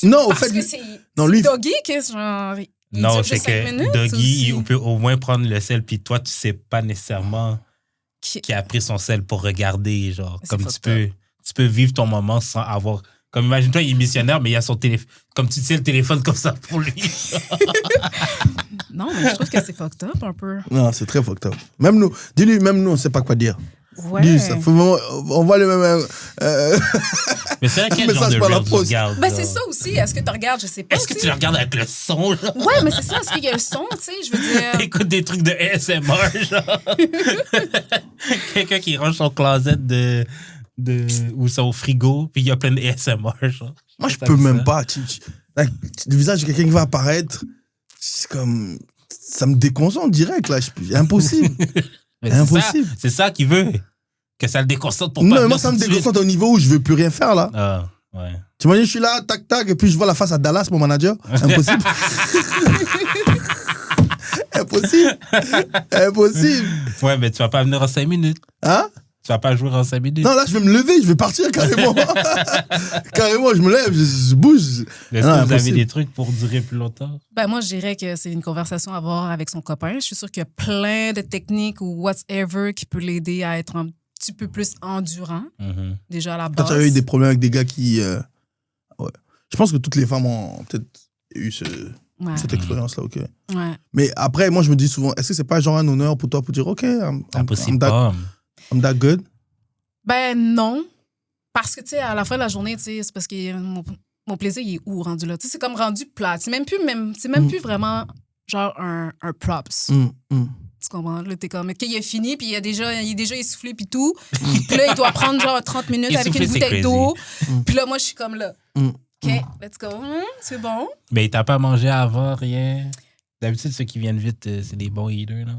Non, au parce fait, que lui- c'est non, lui- doggy, qu'est-ce genre... il Non, dure c'est juste 5 que minutes, Doggy, ou il peut au moins prendre le sel, puis toi, tu sais pas nécessairement Qui- qui a pris son sel pour regarder. Genre, C'est comme fucked tu peux vivre ton moment sans avoir. Comme imagine-toi, il est missionnaire, mais il a son téléphone. Comme tu sais, le téléphone comme ça pour lui. Non, mais je trouve que c'est fucked up un peu. Non, c'est très fucked up. Même nous, dis-lui, même nous, on sait pas quoi dire. Ouais. Dis, ça fait vraiment, on voit le même. Mais c'est vrai quel genre Message de par la reel tu poste. regardes. Ben, genre? c'est ça aussi. Est-ce que tu regardes, je sais pas. Est-ce que aussi. tu le regardes avec le son, genre? Ouais, mais c'est ça. Est-ce qu'il y a le son, tu sais? Je veux dire. T'écoutes des trucs de ASMR, genre. Quelqu'un qui range son closet ou son frigo, puis il y a plein de ASMR, genre. Moi, je Ça peux dit même ça. pas. Like, le visage de quelqu'un qui va apparaître, c'est comme. Ça me déconcentre direct, là. Impossible. Mais Impossible. C'est ça qu'il veut. Que ça le déconcentre pour Non, pas mais venir moi, ça me tout de suite. déconcentre au niveau où je veux plus rien faire, là. Ah, ouais. Tu imagines, je suis là, tac, tac, et puis je vois la face à Dallas, mon manager. Impossible. Impossible. Impossible. Ouais, mais tu vas pas venir en 5 minutes. Hein? Tu vas pas jouer en 5 minutes. Non, là, je vais me lever, je vais partir carrément. Carrément, je me lève, je bouge. Est-ce Non, que vous avez impossible. des trucs pour durer plus longtemps? Ben, moi, je dirais que c'est une conversation à avoir avec son copain. Je suis sûre qu'il y a plein de techniques ou whatever qui peut l'aider à être un petit peu plus endurant, Mhm. déjà à la Quand base. tu as eu des problèmes avec des gars qui. Ouais. Je pense que toutes les femmes ont peut-être eu Ouais. cette expérience-là, ok. Ouais. Mais après, moi, je me dis souvent, est-ce que c'est pas genre un honneur pour toi pour dire, ok, I'm Impossible that, pas. I'm that good? Ben, non. Parce que, tu sais, à la fin de la journée, tu sais, c'est parce que mon plaisir, il est où rendu là? Tu sais, c'est comme rendu plat. C'est même plus, Mm. plus vraiment genre un props. Tu comprends? Là, t'es comme, OK, il a fini, puis il est déjà essoufflé, puis tout. Puis là, il doit prendre genre 30 minutes avec une bouteille d'eau. Puis là, moi, je suis comme là. OK, let's go. C'est bon. Mais t'as pas mangé avant, rien? D'habitude, ceux qui viennent vite, c'est des bons eaters, là.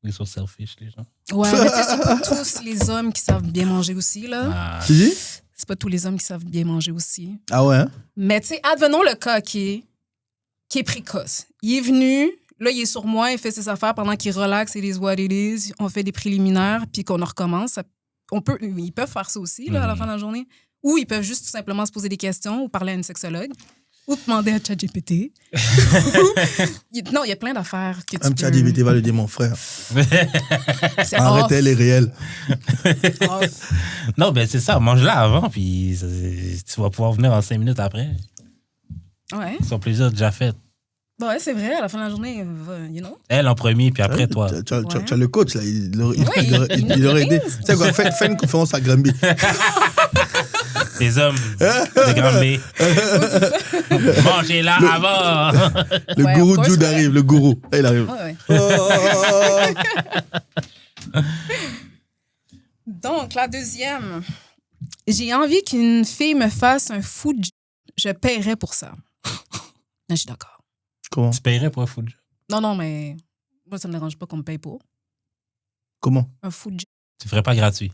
Ils sont selfish, les gens. Ouais, mais tu sais, c'est pas tous les hommes qui savent bien manger aussi, là. Tu dis? C'est pas tous les hommes qui savent bien manger aussi. Ah ouais, hein? Mais tu sais, advenons le cas qui est précoce. Il est venu, là, il est sur moi, il fait ses affaires pendant qu'il relaxe, it is what it is. On fait des préliminaires, puis qu'on recommence. Ils peuvent faire ça aussi, là, à la fin de la journée. Ou ils peuvent juste tout simplement se poser des questions ou parler à une sexologue. Ou demander à ChatGPT. Non, il y a plein d'affaires que tu peux... ChatGPT va le dire, mon frère. C'est Arrêtez les réels. Non, ben c'est ça. Mange-la avant, puis tu vas pouvoir venir en 5 minutes après. Ouais. Son plaisir déjà fait. Ouais, c'est vrai, à la fin de la journée, you know. Elle en premier, puis après toi. Tu as le coach, là. Il aurait aidé. Tu sais quoi, fais une conférence à Granby. Les hommes de Granby. Mangez-la avant. Le gourou Jude arrive, le gourou. Là, il arrive. Ouais. Donc, la deuxième. J'ai envie qu'une fille me fasse un food job. Je paierais pour ça. Je suis d'accord. Comment? Tu paierais pour un food job? Non, mais moi, ça me dérange pas qu'on me paye pour. Comment? Un food job. Tu ferais pas gratuit?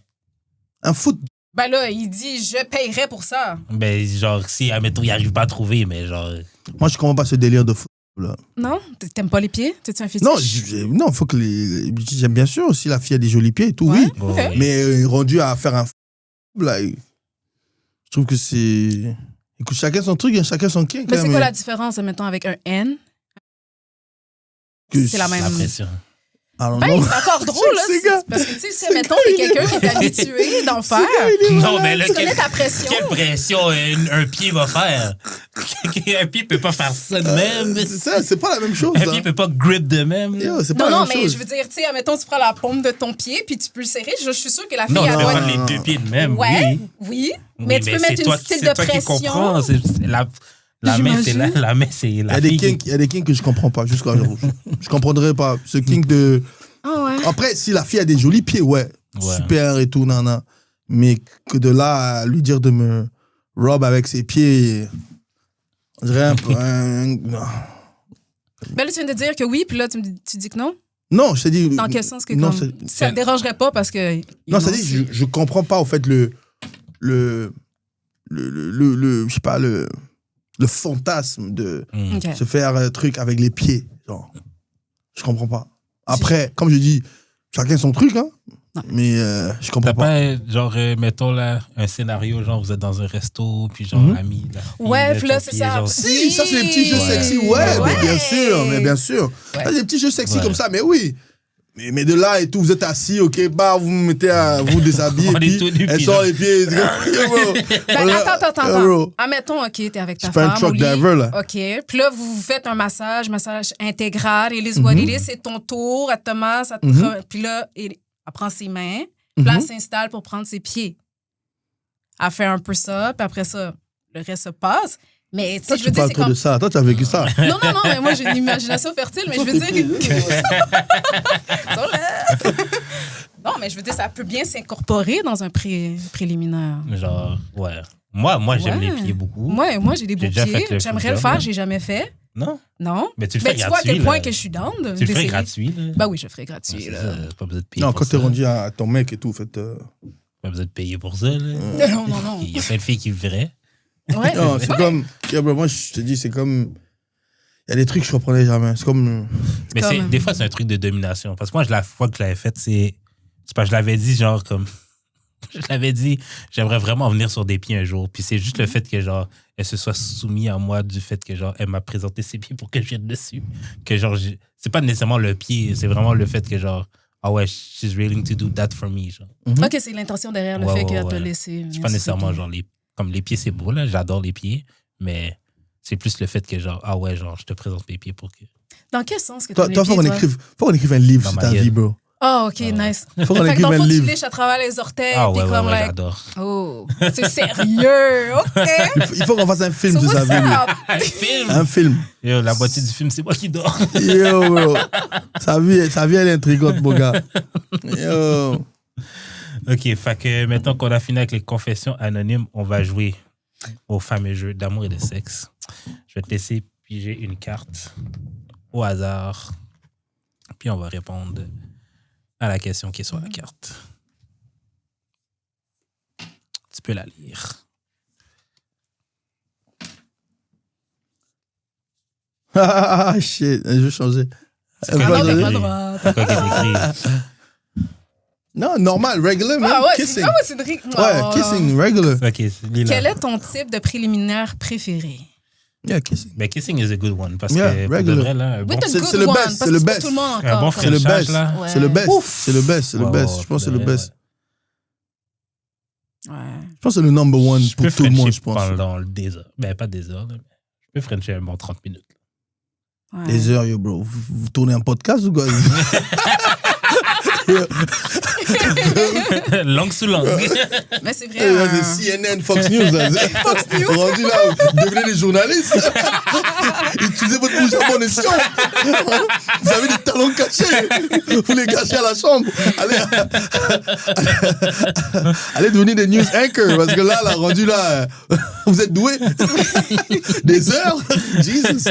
Un foot? Ben là, il dit, je paierais pour ça. Ben, genre, si, admettons, il arrive pas à trouver, mais genre... Moi, je comprends pas ce délire de foot. Là. Non? T'aimes pas les pieds? T'es-tu un fétiche? Non, faut que j'aime bien sûr si la fille a des jolis pieds et tout, ouais? oui. Bon, Okay. Mais rendu à faire un là, je trouve que c'est... Écoute, chacun son truc, chacun son kink. Mais c'est quoi la différence, mettons, avec un N? C'est la même... La pression. Alors, Ben, non. c'est encore drôle, là. Parce que, tu sais, mettons, t'es quelqu'un qui est habitué d'en faire. Non, mais là, Tu connais ta pression. quelle pression un pied va faire? Un pied peut pas faire ça de même. C'est ça, c'est pas la même chose. Un pied peut pas grip de même. Yo, c'est pas Non, la non, même mais chose. je veux dire, tu sais, mettons, tu prends la paume de ton pied, puis tu peux le serrer. Je suis sûre que la fille, Non, tu elle peux doit... prendre les deux pieds de même, Ouais, oui. oui. Mais tu peux mettre une style de C'est toi qui pression. comprends. La main, c'est la main, c'est Il y la a des fille. kinks, il y a des kinks que je comprends pas jusqu'à aujourd'hui. Je comprendrais pas. Ce kink de... Ah ouais. Après, si la fille a des jolis pieds, ouais. Super et tout, nana. Mais que de là à lui dire de me rob avec ses pieds, on dirait un peu... non. Ben là, tu viens de dire que oui, puis là, tu dis que non? Non, je t'ai dit... Dans quel sens que non, comme, ça te dérangerait pas parce que... Non, c'est-à-dire, je comprends pas, au fait, je sais pas, le fantasme de Okay. se faire un truc avec les pieds. Genre, je comprends pas. Après, comme je dis, chacun son truc, hein. Ouais. Mais je comprends T'as pas. pas, genre, mettons là, un scénario, genre, vous êtes dans un resto, puis genre, amis. La fille, Ouais, là, puis là, ton c'est pied, ça. genre, Si, ça, c'est des petits jeux Ouais. sexy, ouais, Ouais. mais bien sûr, mais bien sûr. Ouais. Ça, c'est des petits jeux sexy Ouais. comme ça, mais oui. Mais de là et tout, vous êtes assis, ok, bah, vous me mettez à vous déshabiller, On est puis tout nus, elle puis sort genre- les pieds. Ben, attends. Admettons, OK, t'es avec ta C'est pas un femme truck au lit. driver, là. OK. Puis là, vous faites un massage intégral. Et les what it is, c'est ton tour. Elle te masse. Puis là, elle prend ses mains. Puis là, elle s'installe pour prendre ses pieds. Elle fait un peu ça. Puis après ça, le reste se passe. Mais tu Toi, sais, je tu veux dire, parles c'est trop comme... de ça. Toi, tu as vécu ça. Non, mais moi, j'ai une imagination fertile. Mais je veux dire Non, mais je veux dire, ça peut bien s'incorporer dans un préliminaire. Genre, ouais. Moi j'aime Ouais. les pieds beaucoup. Moi, j'ai des beaux J'ai déjà pieds. fait le J'aimerais foot le job, faire. là. J'ai jamais fait. Non? Non. Mais tu le Ben, fais tu gratuit. vois à quel point là. que je suis down de Tu le fais d'essayer. gratuit, là. Ben oui, je le ferai gratuit. Ouais, c'est là. ça, pas besoin de payer Non, pour quand ça. t'es rendu à ton mec et tout, fait. Pas besoin de payer pour ça, là. Non. Il y a plein de filles qui vivraient. Ouais. Non, c'est comme. Yeah, bro, moi, je te dis, c'est comme. Il y a des trucs que je comprenais jamais. C'est comme. Mais Comme- des fois, c'est un truc de domination. Parce que moi, la fois que je l'avais fait, c'est parce que je l'avais dit, genre, comme. Je l'avais dit, j'aimerais vraiment venir sur des pieds un jour. Puis c'est juste le fait que, genre, elle se soit soumise à moi du fait que, genre, elle m'a présenté ses pieds pour que je vienne dessus. Que, genre, c'est pas nécessairement le pied, c'est vraiment le fait que, genre, ah ouais, she's willing to do that for me, genre. OK, c'est l'intention derrière le Ouais, fait ouais, qu'elle te ouais. laissé. C'est pas nécessairement, genre, comme les pieds, c'est beau, là, j'adore les pieds, mais c'est plus le fait que, genre, ah ouais, genre, je te présente mes pieds pour que. Dans quel sens que Toi, t'aimes faut les pieds, toi? qu'on écrive un livre Dans sur ma ta gueule. vie, bro. Oh, OK, nice. Faut qu'on Fait que écrive dans le un fond, tu livre. lèches à travers les orteils, Ah puis ouais, comme, like, j'adore. oh, c'est sérieux, OK. Il faut qu'on fasse un film So de what's sa vie. lui. up? Un film. Un film. Yo, la moitié du film, c'est moi qui dors. Yo. Sa vie, elle est intrigante, mon gars. Yo. OK, fait que maintenant qu'on a fini avec les confessions anonymes, on va jouer au fameux jeu d'amour et de sexe. Je vais te laisser piger une carte au hasard, puis on va répondre à la question qui est sur la carte. Tu peux la lire. Ah, shit. Je vais changer. C'est quoi Ah non, qui est t'as écrit? pas le droit. C'est quoi qui est écrit? Non, normal, regular, man. Ah ouais, Kissing. c'est une Ouais, Oh. kissing, regular. OK, lis-la. Quel est ton type de préliminaire préféré? Yeah, kissing. Ben, kissing is a good one, parce Yeah, que pour de regular. vrai, là, un bon, With the c'est- good c'est le one, best, parce c'est que le pas best. tout le monde un bon encore. C'est le Frenchage, best. là. Ouais. C'est le best. Ouf. C'est le best. C'est le Ouais, best. ouais, Je pense que c'est le ouais, best. Ouais. Je pense que c'est le number one Je pour peux tout le monde, Frencher je pense. pendant des heures. Ben, pas des heures, là, mais je peux Frencher un bon 30 minutes. Ouais. Des heures, yo, bro. Vous tournez un podcast ou quoi? Langue sous langue. Mais c'est vrai. Eh, là, hein. c'est CNN, Fox News. Là. Fox News. Rendu là, devenez des journalistes. Utilisez votre bouche à bon escient. Vous avez des talents cachés. Vous les cachez à la chambre. Allez devenir des news anchors. Parce que là, rendu là, vous êtes doués. Des heures. Jesus.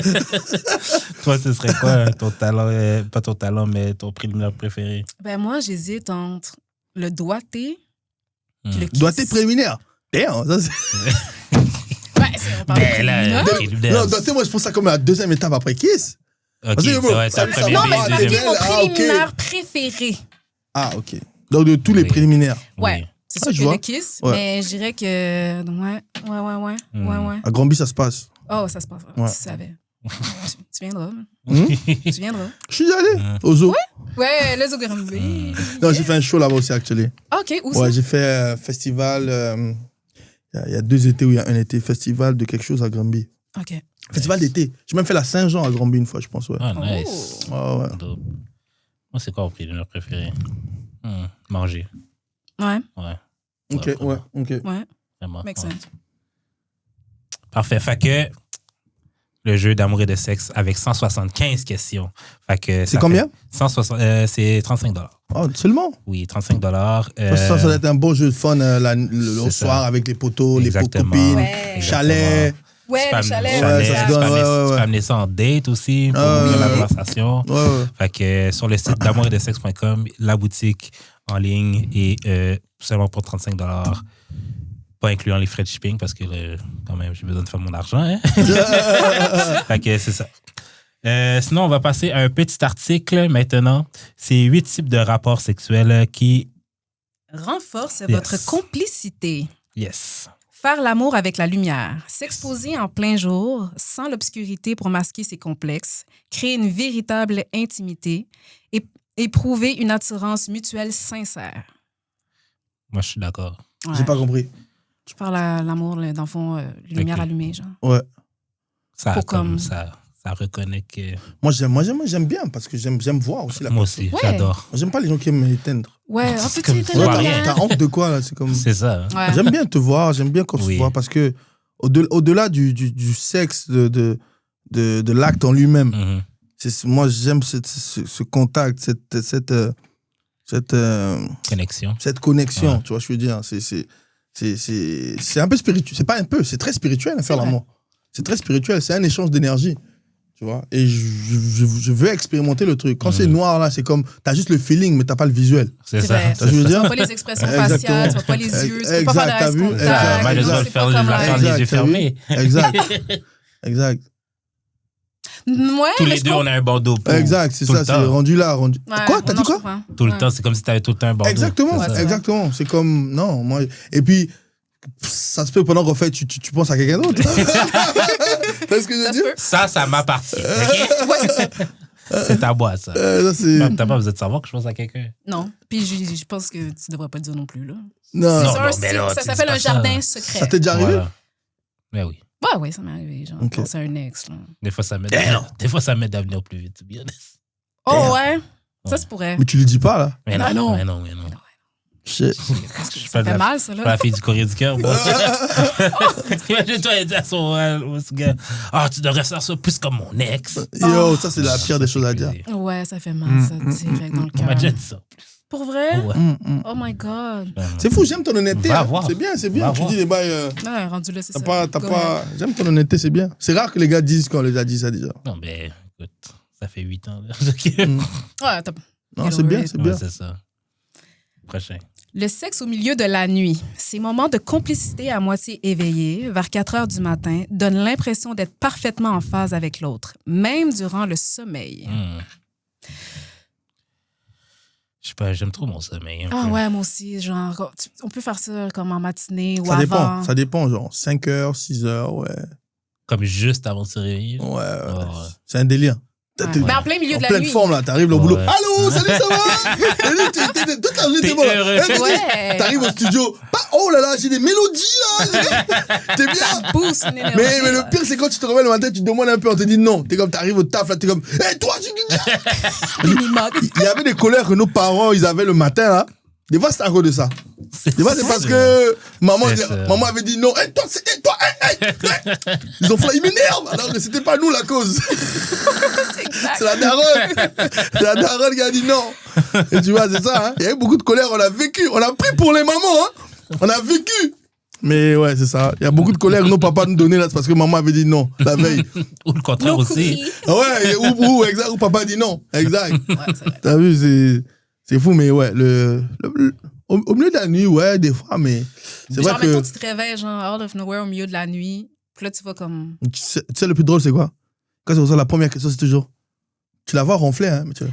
Toi, ce serait quoi ton talent, pas ton talent, mais ton préliminaire préféré? Ben moi, j'hésite entre le doigté puis le kiss. Doigté préliminaire. Damn, ça c'est. Ouais, on parle de Ben là, préliminaire. préliminaire. Non, doigté, moi je pense ça comme la deuxième étape après kiss. Ok, Vas-y, ça bro. va être ta Ça- ça première va, et Non, mais c'est deuxième. mon Ah, ok. préliminaire préféré. Ah, ok. Donc de tous les Oui. préliminaires. Ouais. Oui. C'est Ah, sûr je que vois. le kiss, Ouais. mais je dirais que... Ouais. À Granby, ça se passe. Oh, ça se passe. Ouais. Tu savais. Tu viendras. Hmm? Tu viendras. Je suis allé au zoo. Ouais, les Ogrambi. Non, j'ai fait un show là-bas aussi, actually. OK, où Ouais, ça? j'ai fait un festival. Il y a 2 étés ou il y a un été. Festival de quelque chose à Granby. OK. Festival d'été. J'ai même fait la Saint-Jean à Granby une fois, je pense. Ouais. Ah, nice. Oh. Ouais. Dope. Moi, c'est quoi mon préliminaire préféré? Manger. Ouais, Ouais. Ok, vraiment. ouais, ok. ouais. Vraiment. Make ouais. sense. Parfait. Fait que le jeu d'amour et de sexe avec 175 questions. Fait que C'est combien? 160, c'est 35 $. Oh, seulement? Oui, 35 $. Ça doit être un beau jeu de fun le c'est soir ça. avec les potos, les Exactement. copines, Ouais. chalet. Ouais, Tu peux le chalet. Ouais, tu ça se peux donne, amener- ouais, tu peux ouais. amener ça en date aussi pour Ah, ouvrir la ouais. conversation. Ouais, ouais. Fait que sur le site d'amour et de sexe.com, la boutique en ligne est seulement pour 35 $. Pas incluant les frais de shipping parce que quand même, j'ai besoin de faire mon argent. Hein? Fait que c'est ça. Sinon, on va passer à un petit article maintenant. C'est 8 types de rapports sexuels qui... Renforce Yes. votre complicité. Yes. Faire l'amour avec la lumière, s'exposer en plein jour, sans l'obscurité pour masquer ses complexes, créer une véritable intimité et éprouver une attirance mutuelle sincère. Moi, je suis d'accord. Ouais. J'ai pas compris. Je parle à l'amour, dans le fond, lumière Ok. allumée, genre. Ouais. Ça, Pour comme comme- ça reconnaît que... Moi, j'aime bien parce que j'aime voir aussi la Moi personne. aussi, Ouais. j'adore. Moi, j'aime pas les gens qui aiment éteindre. Ouais, en C'est fait, comme tu ça. Ouais, Ouais, t'as honte de quoi, là? C'est comme. C'est ça. hein. Ouais. J'aime bien te voir, j'aime bien qu'on se Oui. voit parce que au-delà du sexe, de l'acte en lui-même, Mhm. moi, j'aime ce contact, cette Connexion. connexion, Ouais. tu vois, je veux dire. C'est un peu spirituel. C'est pas un peu, c'est très spirituel à faire vrai. l'amour. C'est très spirituel, c'est un échange d'énergie. Tu vois, et je veux expérimenter le truc. Quand c'est noir, là, c'est comme, t'as juste le feeling, mais t'as pas le visuel. C'est C'est ça. vrai. Ça, je veux Tu dire. vois pas les expressions Exactement. faciales, tu vois pas les yeux, tu peux pas Exact, faire de t'as eye vu? contact. Exact. Might as well C'est faire pas la comme faire like- les yeux Exact, t'as vu? fermés. Exact. Exact. Ouais, Tous mais les je deux, comprends. on a un bandeau pour. Exact, c'est tout ça, le c'est temps. rendu là. Ouais, Quoi, t'as non, dit je quoi? comprends. Tout le Ouais. temps, c'est comme si tu avais tout le temps un bandeau. Exactement, Ouais, c'est exactement. C'est comme, non, moi. Et puis, ça se peut pendant qu'en fait, tu penses à quelqu'un d'autre. Parce que je Ça veux se dire. peut. Ça m'appartient. OK? Ouais, c'est ça. C'est ta boîte, ça. Ça, c'est. T'as pas besoin de savoir que je pense à quelqu'un. Non. Puis je pense que tu devrais pas le dire non plus, là. Non, Non, C'est un mais style, là, ça tu s'appelle dis un pas ça. jardin secret. ça t'est déjà arrivé? Voilà. Mais oui. Ouais, ça m'est arrivé. Genre, Ok. penser à un ex, là. Des fois, ça m'aide. Damn. Des fois, ça m'aide à venir plus vite, to be honest. Oh, ouais. Ça se pourrait. Mais tu lui dis pas, là. Mais Ah, non. Mais non. Shit. Ça fait mal, ça, Pas là. la fille du courrier du cœur, moi. Imagine-toi, elle dit à ce gars, tu devrais faire ça plus comme mon ex. Yo, ça, c'est la pire des choses à dire. Ouais, ça fait mal, ça, direct dans le On m'a cœur. déjà dit ça. Pour vrai? Ouais. Oh my God. C'est fou, j'aime ton honnêteté. Va hein. voir. C'est bien, c'est Va bien. Tu voir. dis les bails. Ouais, rendu là, c'est ça. T'as Go pas. J'aime ton honnêteté, c'est bien. C'est rare que les gars disent quand on les a dit ça déjà. Non, ben, écoute, ça fait 8 ans. Là. ahead. Ouais, t'as... Non, c'est bien, c'est Ouais, bien. c'est ça. Prochain. Le sexe au milieu de la nuit, ces moments de complicité à moitié éveillés, vers 4 heures du matin, donnent l'impression d'être parfaitement en phase avec l'autre, même durant le sommeil. Je sais pas, j'aime trop mon sommeil. un Ah peu. ouais, moi aussi, genre, on peut faire ça comme en matinée ou Ça avant. ça dépend, genre 5 heures, 6 heures, ouais. Comme juste avant de se réveiller. Ouais, Ouais. c'est un délire. Ouais. T'es Mais en plein milieu en de la pleine nuit. forme, là. T'arrives au boulot. Ouais. Allô, salut, ça va? Et lui, toute la journée, T'es t'es bon, là. heureux. Eh, vas-y. Ouais. T'arrives au studio. Oh là là, j'ai des mélodies, là. T'es bien. Ça booste une énergie. Mais le pire, c'est quand tu te réveilles le matin, tu te demandes un peu, on te dit non. T'es comme, t'arrives au taf, là, t'es comme, hé, toi, il y avait des colères que nos parents, ils avaient le matin, là. Des fois, c'est à cause de ça. Des fois, c'est parce que maman avait dit non. Hé, toi, c'est toi, Ils ont fait, ils m'énervent, alors que c'était pas nous la cause. C'est la daronne. C'est la daronne qui a dit non. Et tu vois, c'est ça, hein. Il y avait beaucoup de colère, on a vécu. On a pris pour les mamans, hein. On a vécu. Mais ouais, c'est ça. Il y a beaucoup de colère que nos papas nous donnaient là, c'est parce que maman avait dit non la veille. Ou le contraire No aussi. cookie. Ah ouais, exact, ou papa dit non. Exact. Ouais, c'est vrai. T'as vu, c'est fou, mais ouais, au milieu de la nuit, ouais, des fois, mais c'est vrai Genre, que. mettons, tu te réveilles, genre, out of nowhere, au milieu de la nuit. Puis là, tu vas comme... Tu sais, le plus drôle, c'est quoi? Quand c'est pour ça, la première question, c'est toujours. Tu la vois ronfler, hein? Mais tu dors.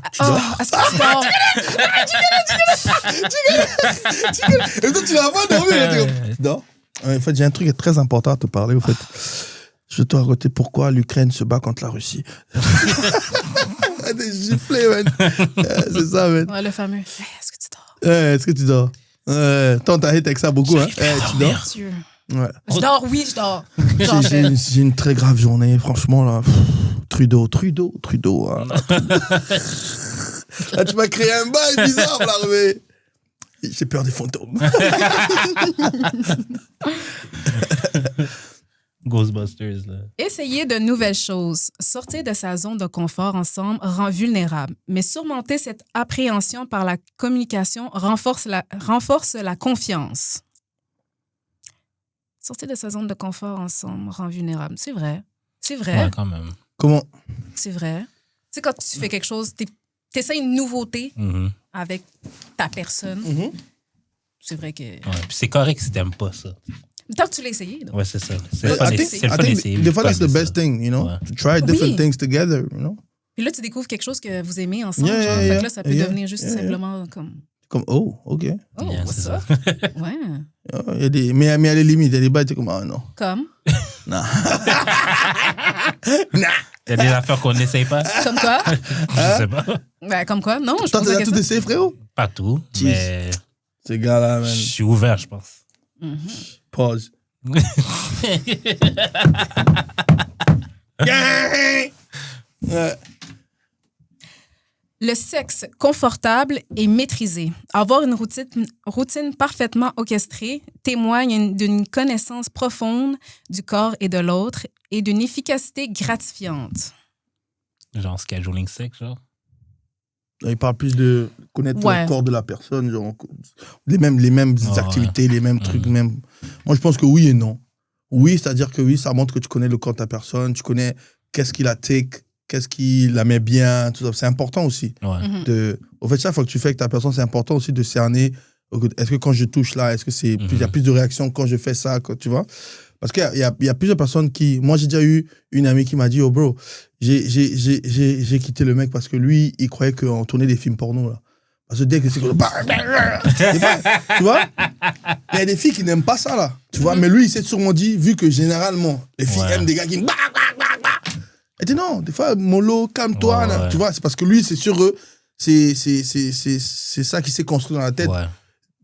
est-ce que tu dors? Et toi, tu la vois dormir, et t'es comme, tu dors? Ouais, en fait, j'ai un truc très important à te parler, au fait. Je dois raconter pourquoi l'Ukraine se bat contre la Russie. T'es giflé, man. C'est ça, man. Ouais, le fameux. Hey, est-ce que tu dors? Est-ce que tu dors? Tant t'as hate avec ça beaucoup, hein? Tu dors? Dieu. Ouais. Je dors, oui, je dors. Genre, J'ai une très grave journée, franchement, là. Trudeau. Hein. Là, tu m'as créé un bail bizarre, là, mais... J'ai peur des fantômes. Ghostbusters, là. Essayer de nouvelles choses, sortir de sa zone de confort ensemble rend vulnérable, mais surmonter cette appréhension par la communication renforce la confiance. Sortir de sa zone de confort ensemble rend vulnérable. C'est vrai. C'est vrai. Ouais, quand même. Comment? C'est vrai. Tu sais, quand tu fais quelque chose, t'essaies une nouveauté avec ta personne. C'est vrai que... Ouais. Puis c'est correct si t'aimes pas ça. Tant que tu l'as essayé. Donc. Ouais, c'est ça. C'est le fun I d'essayer. think des fois, that's the best thing, you know? Ouais. To try different Oui. things together, you know? Puis là, tu découvres quelque chose que vous aimez ensemble. Yeah, genre. yeah, Fait que là, ça peut yeah, devenir juste yeah, simplement comme... Comme, oh, OK. Oh, Yeah, what's c'est ça. up? Ouais. Il y a des, mais il y a des limites, il y a des bails, t'es comme, ah non. Comme? Non. Il y a des affaires qu'on n'essaye pas. Comme quoi? Je sais pas. Ben, comme quoi? Non, je Toi, pose la t'as tout question. essayé, frérot? Pas tout, Jeez. mais Ces gars-là, je man. suis ouvert, je pense. Pause. Ouais. Le sexe confortable et maîtrisé. Avoir une routine parfaitement orchestrée témoigne d'une connaissance profonde du corps et de l'autre et d'une efficacité gratifiante. Genre scheduling sex, genre. Il parle plus de connaître Ouais. le corps de la personne, genre, les mêmes Ouais. activités, les mêmes trucs, même. Moi, je pense que oui et non. Oui, c'est-à-dire que oui, ça montre que tu connais le corps de ta personne, tu connais qu'est-ce qui la take, qu'est-ce qui la met bien, tout ça. C'est important aussi. Ouais. Au fait, chaque fois que tu fais avec ta personne, c'est important aussi de cerner, est-ce que quand je touche là, est-ce que c'est il y a plus de réaction quand je fais ça, tu vois? Parce qu'il y a plusieurs personnes qui... Moi, j'ai déjà eu une amie qui m'a dit, oh bro, j'ai quitté le mec parce que lui, il croyait qu'on tournait des films porno, là. Parce que dès que c'est comme... Tu vois? Il y a des filles qui n'aiment pas ça, là. Tu vois? Mais lui, il s'est sûrement dit, vu que généralement, les filles aiment des gars qui... Elle dit non, des fois, mollo, calme-toi. Ouais, là. ouais. Tu vois? C'est parce que lui, c'est sur eux. C'est ça qui s'est construit dans la tête Ouais.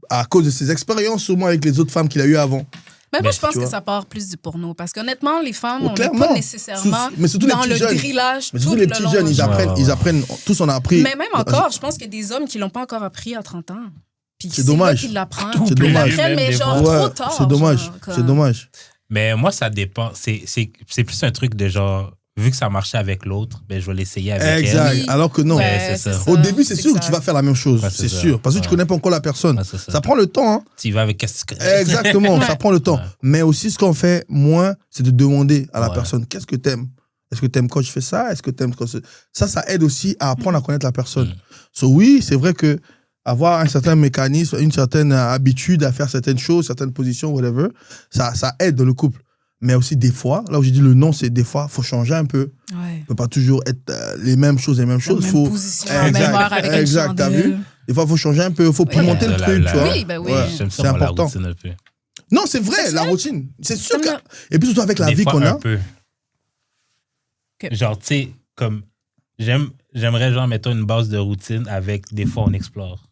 à cause de ses expériences, sûrement avec les autres femmes qu'il a eues avant. Mais moi, je pense tu que vois. ça part plus du porno. Parce qu'honnêtement, les femmes, Oh, on n'est clairement. pas nécessairement Mais surtout les dans petits le jeunes. drillage Mais tout surtout le les petits long. jeunes, Ouais. ils apprennent, tous on a appris. Mais même encore, je pense qu'il y a des hommes qui l'ont pas encore appris à 30 ans. Puis C'est là dommage. qu'ils l'apprennent. C'est Ils dommage. l'apprennent, mais Même genre des trop Ouais, tard. c'est dommage. genre, comme- C'est dommage. Mais moi, ça dépend. C'est plus un truc de genre, vu que ça marchait avec l'autre, ben, je vais l'essayer avec Exact. Oui. Alors que non. Ouais, Ouais, c'est ça. Au début, c'est sûr que exact. tu vas faire la même chose. Ouais, c'est c'est ça. sûr. Parce que tu Ouais. connais pas encore la personne. elle. Ouais, c'est ça. Ça prend le temps, hein. Tu y vas avec qu'est-ce que tu connais. Exactement, Ouais. ça prend le temps. Ouais. Mais aussi, ce qu'on fait moins, c'est de demander à la Ouais. personne qu'est-ce que t'aimes. Est-ce que t'aimes quand je fais ça? Est-ce que t'aimes quand ça aide aussi à apprendre à connaître la personne. Mm. So, oui, c'est vrai que avoir un certain mécanisme, une certaine habitude à faire certaines choses, certaines positions, whatever, ça aide dans le couple. Mais aussi, des fois, là où j'ai dit le non, c'est des fois, il faut changer un peu. Ouais. On peut pas toujours être les mêmes choses, les mêmes La choses. même Faut, position, la même Exact, heure avec exact, une t'as chandelle. vu? Des fois, il faut changer un peu, il faut pimenter le La- truc, la- tu vois. Oui, ben oui. Ouais. J'aime ça, C'est moi, la important. routine un peu. Non, c'est vrai, C'est la ça. routine. C'est sûr que. Comme Et puis surtout avec la Des vie fois, qu'on un a. peu. Ok. Genre, tu sais, comme, j'aimerais, genre, mettons une base de routine avec des fois on explore.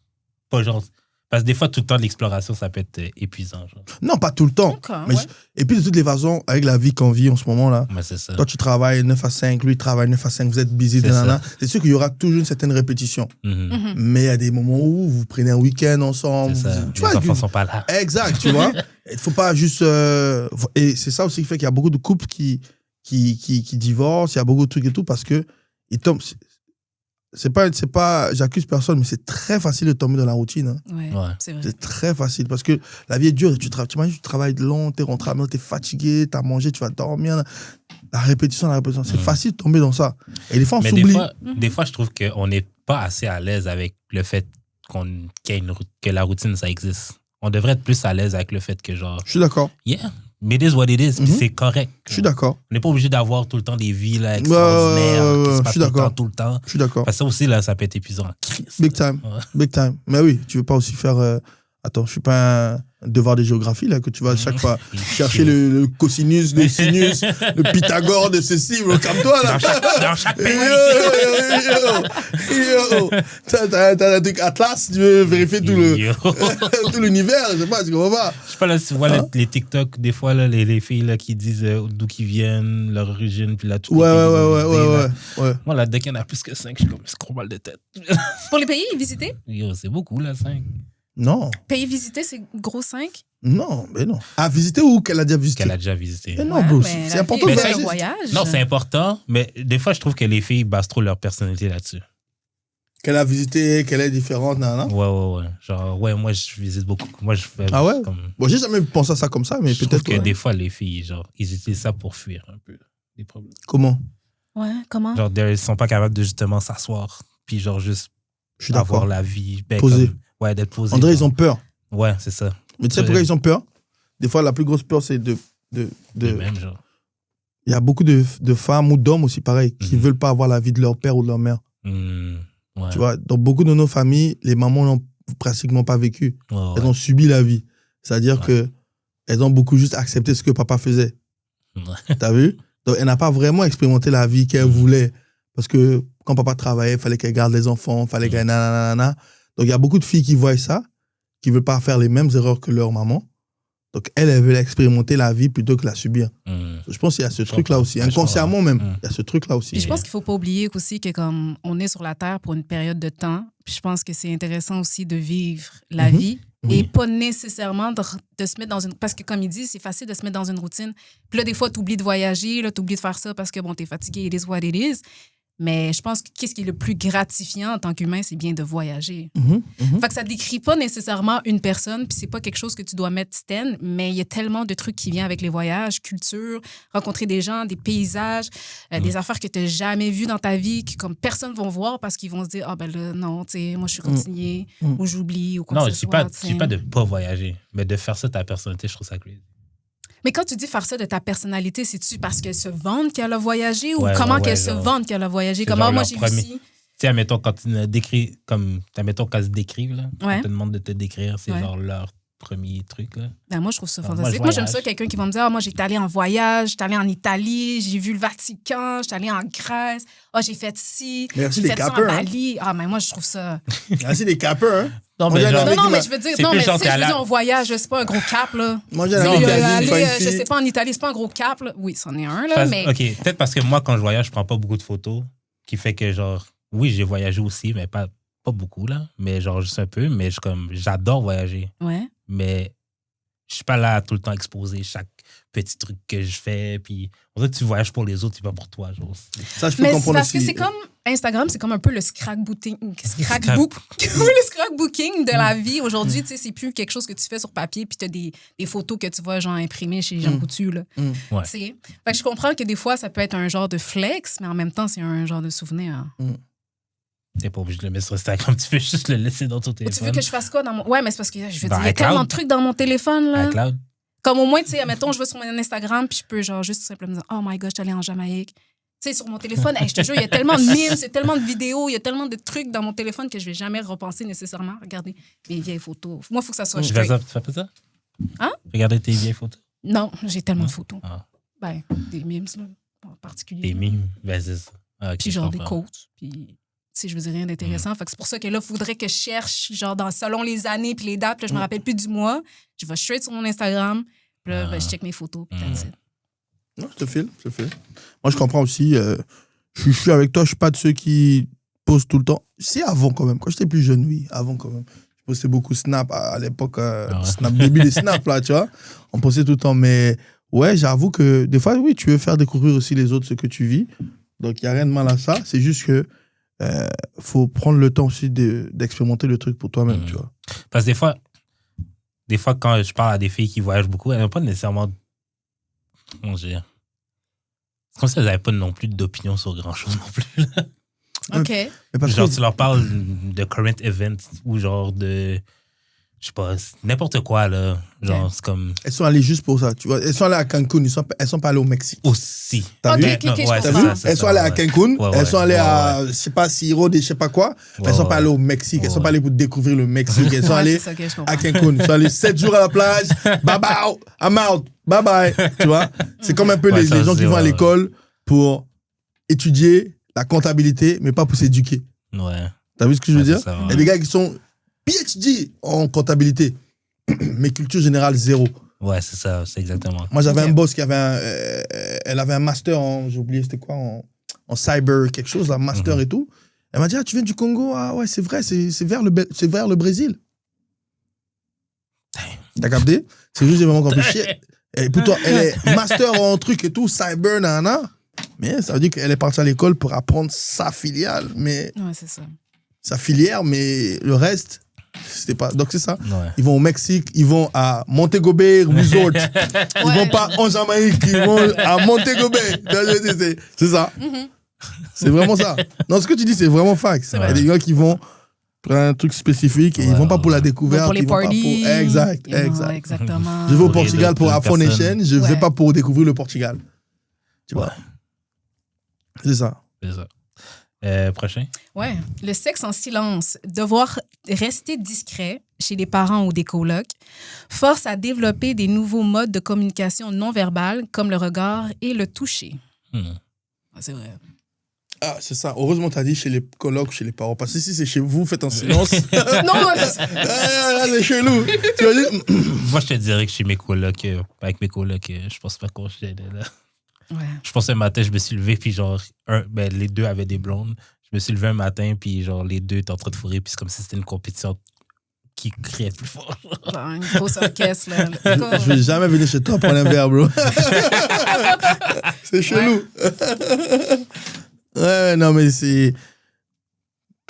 Pas genre. Parce que des fois, tout le temps, l'exploration, ça peut être épuisant. Genre. Non, pas tout le temps. D'accord, Mais ouais. Et puis de toutes les façons, avec la vie qu'on vit en ce moment-là, Mais c'est ça. toi tu travailles 9 à 5, lui il travaille 9 à 5, vous êtes busy, C'est nanana. C'est sûr qu'il y aura toujours une certaine répétition. Mhm. Mhm. Mais il y a des moments où vous prenez un week-end ensemble. C'est ça. Tu Les vois, enfants sont pas là. exact, tu vois. Il faut pas juste. Et c'est ça aussi qui fait qu'il y a beaucoup de couples qui divorcent, il y a beaucoup de trucs et tout, parce que ils tombent. C'est pas, j'accuse personne, mais c'est très facile de tomber dans la routine. Hein. Ouais, Ouais. c'est vrai. C'est très facile parce que la vie est dure. Tu travailles long, t'es rentré à la maison, t'es fatigué, t'as mangé, tu vas dormir. La répétition. C'est facile de tomber dans ça. Et des fois, on Mais s'oublie. des fois, je trouve qu'on n'est pas assez à l'aise avec le fait que la routine, ça existe. On devrait être plus à l'aise avec le fait que, genre, Je suis d'accord. yeah, mais it is what it is, puis Mhm. c'est correct. Je suis d'accord. On n'est pas obligé d'avoir tout le temps des vies là, extraordinaires qui se je passent suis tout le temps, d'accord. tout le temps. Je suis d'accord. Parce que ça aussi, là, ça peut être épuisant. Christ. Big time. Ouais. Big time. Mais oui, tu veux pas aussi faire. Attends, je suis pas un devoir de géographie là que tu vas à chaque fois chercher le cosinus, le sinus, le Pythagore de ceci. Calme-toi là. Dans chaque pays. Yo. T'as un truc Atlas, tu veux vérifier Yo. tout l'univers, je sais pas, tu comprends pas. Je sais pas, là, tu vois les TikTok, des fois, là, les filles là, qui disent d'où qu'ils viennent, leur origine, puis là, tout. Ouais. Moi, là, dès qu'il y en a plus que 5, je suis comme, c'est trop mal de tête. Pour les pays visités, Yo, c'est beaucoup, là, 5. Non, pays visités, c'est gros 5. non, mais non. À visiter ou qu'elle a déjà visité? Qu'elle a déjà visité. Mais non, bro, c'est important de vie, voyager. un voyage. Non, c'est important, mais des fois, je trouve que les filles basent trop leur personnalité là-dessus. Qu'elle a visité, qu'elle est différente, non. Ouais. Genre, ouais, moi, je visite beaucoup. Moi, je fais Ah ouais? comme. Bon, j'ai jamais pensé à ça comme ça, mais Je trouve peut-être. que ouais. des fois, les filles, genre, ils utilisent ça pour fuir un peu les problèmes. Comment? Ouais, comment? Genre, ils sont pas capables de justement s'asseoir, puis genre, juste Je suis avoir d'accord. la vie. Posée. Ouais, d'être posé. André, ils genre. ont peur. Ouais, c'est ça. Mais tu sais pourquoi ils ont peur? Des fois, la plus grosse peur, c'est De même, genre. Il y a beaucoup de femmes ou d'hommes aussi, pareil, qui Mhm. veulent pas avoir la vie de leur père ou de leur mère. Ouais. Tu vois, dans beaucoup de nos familles, les mamans n'ont pratiquement pas vécu. Ouais, ouais. Elles ont subi la vie. C'est-à-dire Ouais. que elles ont beaucoup juste accepté ce que papa faisait. Ouais. T'as vu? Donc, elle n'a pas vraiment expérimenté la vie qu'elle voulait. Parce que quand papa travaillait, il fallait qu'elle garde les enfants, il fallait qu'elle... nanana. Donc, il y a beaucoup de filles qui voient ça, qui ne veulent pas faire les mêmes erreurs que leur maman. Donc, elles veulent expérimenter la vie plutôt que la subir. Je pense qu'il y a ce truc-là aussi. Ouais, je Inconsciemment comprends. même, il y a ce truc-là aussi. Puis je pense qu'il faut pas oublier aussi que comme on est sur la Terre pour une période de temps, puis je pense que c'est intéressant aussi de vivre la Mhm. vie et pas nécessairement de se mettre dans une... Parce que comme il dit, c'est facile de se mettre dans une routine. Puis là, des fois, tu oublies de voyager, tu oublies de faire ça parce que bon, tu es fatigué, it is what it is. Mais je pense que qu'est-ce qui est le plus gratifiant en tant qu'humain, c'est bien de voyager. Fait que ça décrit pas nécessairement une personne, puis c'est pas quelque chose que tu dois mettre stand, mais il y a tellement de trucs qui viennent avec les voyages, culture, rencontrer des gens, des paysages, des affaires que tu n'as jamais vues dans ta vie, que comme personne va voir parce qu'ils vont se dire ah ben là non, tu sais, moi je suis routinier ou j'oublie ou quoi Non, que je ce dis soit. pas, je dis pas de pas voyager, mais de faire ça ta personnalité, je trouve ça crazy. Mais quand tu dis faire ça de ta personnalité, c'est-tu parce qu'elle se vante qu'elle a voyagé ou Ouais, comment ouais, qu'elle genre, se vante qu'elle a voyagé? c'est Comment genre moi leur j'ai premier- vu ici? Tu sais, admettons, quand tu décris, comme, admettons, quand ils se décrivent, là, Ouais. on te demande de te décrire, c'est Ouais. genre leur premier truc, là. Ben, moi, je trouve ça Non, moi, fantastique. je Moi, j'aime voyage. ça, quelqu'un qui va me dire moi, j'étais allé en voyage, j'étais allé en Italie, j'ai vu le Vatican, j'étais allé en Grèce, j'ai fait ci, Merci j'ai les fait ça en capeurs, hein. Bali. Ah, mais moi, je trouve ça. Ah, c'est des capeurs, hein? Non, Moi, j'ai un genre, ami Non, qui mais m'a- je veux dire, C'est non, plus mais genre tu sais, t'es je veux à dire, la- on voyage, c'est pas un gros cap, là. Moi, j'ai un Non, ami qui mais- a dit une fois Aller, une je fille- sais pas, en Italie, c'est pas un gros cap, là. Oui, c'en est un, là, mais... OK, peut-être parce que moi, quand je voyage, je prends pas beaucoup de photos, qui fait que, genre, oui, j'ai voyagé aussi, mais pas beaucoup, là. Mais genre, juste un peu. Mais j'adore voyager. Ouais. Mais je suis pas là tout le temps exposer chaque petit truc que je fais. Puis, en fait, tu voyages pour les autres, c'est pas pour toi. Genre. Ça, je peux Mais c'est comprendre parce aussi. que c'est comme Instagram, c'est comme un peu le scrapbooking, Scrapbook. le scrapbooking de la vie. Aujourd'hui, tu sais, c'est plus quelque chose que tu fais sur papier puis tu as des photos que tu vois genre imprimées chez Jean Coutu, là. Ouais. Tu sais. Fait que je comprends que des fois, ça peut être un genre de flex, mais en même temps, c'est un genre de souvenir. T'es pas obligé de le mettre sur Instagram, tu peux juste le laisser dans ton Ou tu téléphone. veux que je fasse quoi dans mon... Ouais, mais c'est parce que je veux Dans dire, il y a iCloud. tellement de trucs dans mon téléphone, là. iCloud. Comme au moins, tu sais, admettons, je vais sur mon Instagram puis je peux genre juste simplement dire « Oh my God, je suis allée en Jamaïque. » Tu sais, sur mon téléphone, hey, je te jure, il y a tellement de memes, il y a tellement de vidéos, il y a tellement de trucs dans mon téléphone que je vais jamais repenser nécessairement. Regardez mes vieilles photos. Moi, il faut que ça soit Tu fais straight. ça, tu fais pas ça? Hein? Regarder tes vieilles photos. Non, j'ai tellement de photos. Ah. Ben, des memes, là, en particulier. Des mimes. Ben, c'est ça. Ah, ok, Puis je genre des comprends. quotes. Puis, tu sais, je veux dire rien d'intéressant. Fait que c'est pour ça que là, il faudrait que je cherche, genre, selon les années puis les dates. Puis là, je me rappelle plus du mois. Je vais straight sur mon Instagram. Puis là, ben, je check mes photos. Puis that's it. Non, je te file. Moi, je comprends aussi. Je suis avec toi, je suis pas de ceux qui postent tout le temps. C'est avant quand même. Quand j'étais plus jeune, oui, avant quand même. Je postais beaucoup Snap à l'époque, Snap, début des Snap, là, tu vois. On postait tout le temps. Mais ouais, j'avoue que des fois, oui, tu veux faire découvrir aussi les autres ce que tu vis. Donc, il n'y a rien de mal à ça. C'est juste que faut prendre le temps aussi d'expérimenter le truc pour toi-même, tu vois. Parce que des fois, quand je parle à des filles qui voyagent beaucoup, elles n'ont pas nécessairement. Comment dire? C'est comme si elles n'avaient pas non plus d'opinion sur grand-chose non plus. Là. OK. Mais parce Genre, que tu leur parles de current events ou genre de. Je sais pas, n'importe quoi, là. Genre, Ouais. c'est comme. elles sont allées juste pour ça, tu vois. Elles sont allées à Cancun, elles sont pas allées au Mexique. Aussi. T'as Ok, vu? ok, ok, je T'as comprends. vu? Elles sont allées à Cancun, Ouais, elles sont allées ouais, à, je sais pas, Siro, je sais pas quoi. Ouais, Elles sont pas ouais. allées au Mexique, elles sont Ouais. pas allées pour découvrir le Mexique. Elles sont Ouais, allées c'est ça que je comprends. à Cancun. Elles sont allées 7 jours à la plage. Bye bye, I'm out. Bye bye. Tu vois? C'est comme un peu Ouais, les ça, gens qui c'est vont à vrai, l'école pour étudier la comptabilité, mais pas pour s'éduquer. Ouais. T'as vu ce que je veux Ouais, dire? c'est ça, Il y a ouais. des gars qui sont PhD en comptabilité, mais culture générale zéro. Ouais, c'est ça, c'est exactement. Moi, j'avais Ok. un boss qui avait elle avait un master j'ai oublié c'était quoi, en cyber quelque chose, un master Mhm. et tout. Elle m'a dit, ah, tu viens du Congo? Ah ouais, c'est vrai, c'est vers le Brésil. T'as capté? C'est juste, j'ai vraiment compris. Shit. Et pourtant, elle est master en truc et tout, cyber, nana. Mais ça veut dire qu'elle est partie à l'école pour apprendre sa filiale, mais Ouais, c'est ça. sa filière, mais le reste, c'était pas. Donc c'est ça. Ouais. Ils vont au Mexique, ils vont à Montego Bay Resort. Ils Ouais. vont pas en Jamaïque, ils vont à Montego Bay. C'est ça. C'est vraiment ça. Non, ce que tu dis, c'est vraiment fact. Il y a vrai. des gars qui vont prendre un truc spécifique et ils Ouais, vont pas pour la ouais. découverte. Pour les ils vont pas parties. pour... Exact, You know, exact. Exactement. Je vais au Pour les Portugal pour d'autres Afro personnes. Nation, je vais Ouais. pas pour découvrir le Portugal. Tu vois? C'est ça. C'est ça. Prochain? Ouais. Le sexe en silence, devoir rester discret chez les parents ou des colocs, force à développer des nouveaux modes de communication non verbale comme le regard et le toucher. Hmm. Ouais, c'est vrai. Ah, c'est ça. Heureusement, t'as dit chez les colocs, chez les parents. Parce que si c'est chez vous, faites en silence. Non, Ah, c'est chelou. Tu vas dire, Moi, je te dirais que chez mes colocs, avec mes colocs, je pense pas qu'on j'étais là. Ouais. Je pense un matin, je me suis levé, puis genre, les deux avaient des blondes. Je me suis levé un matin, puis genre, les deux étaient en train de fourrer, puis c'est comme si c'était une compétition qui criait plus fort. Genre, une grosse orchestre, là. Let's go. je vais jamais venir chez toi prendre un verre, bro. C'est chelou. Ouais, non, mais c'est.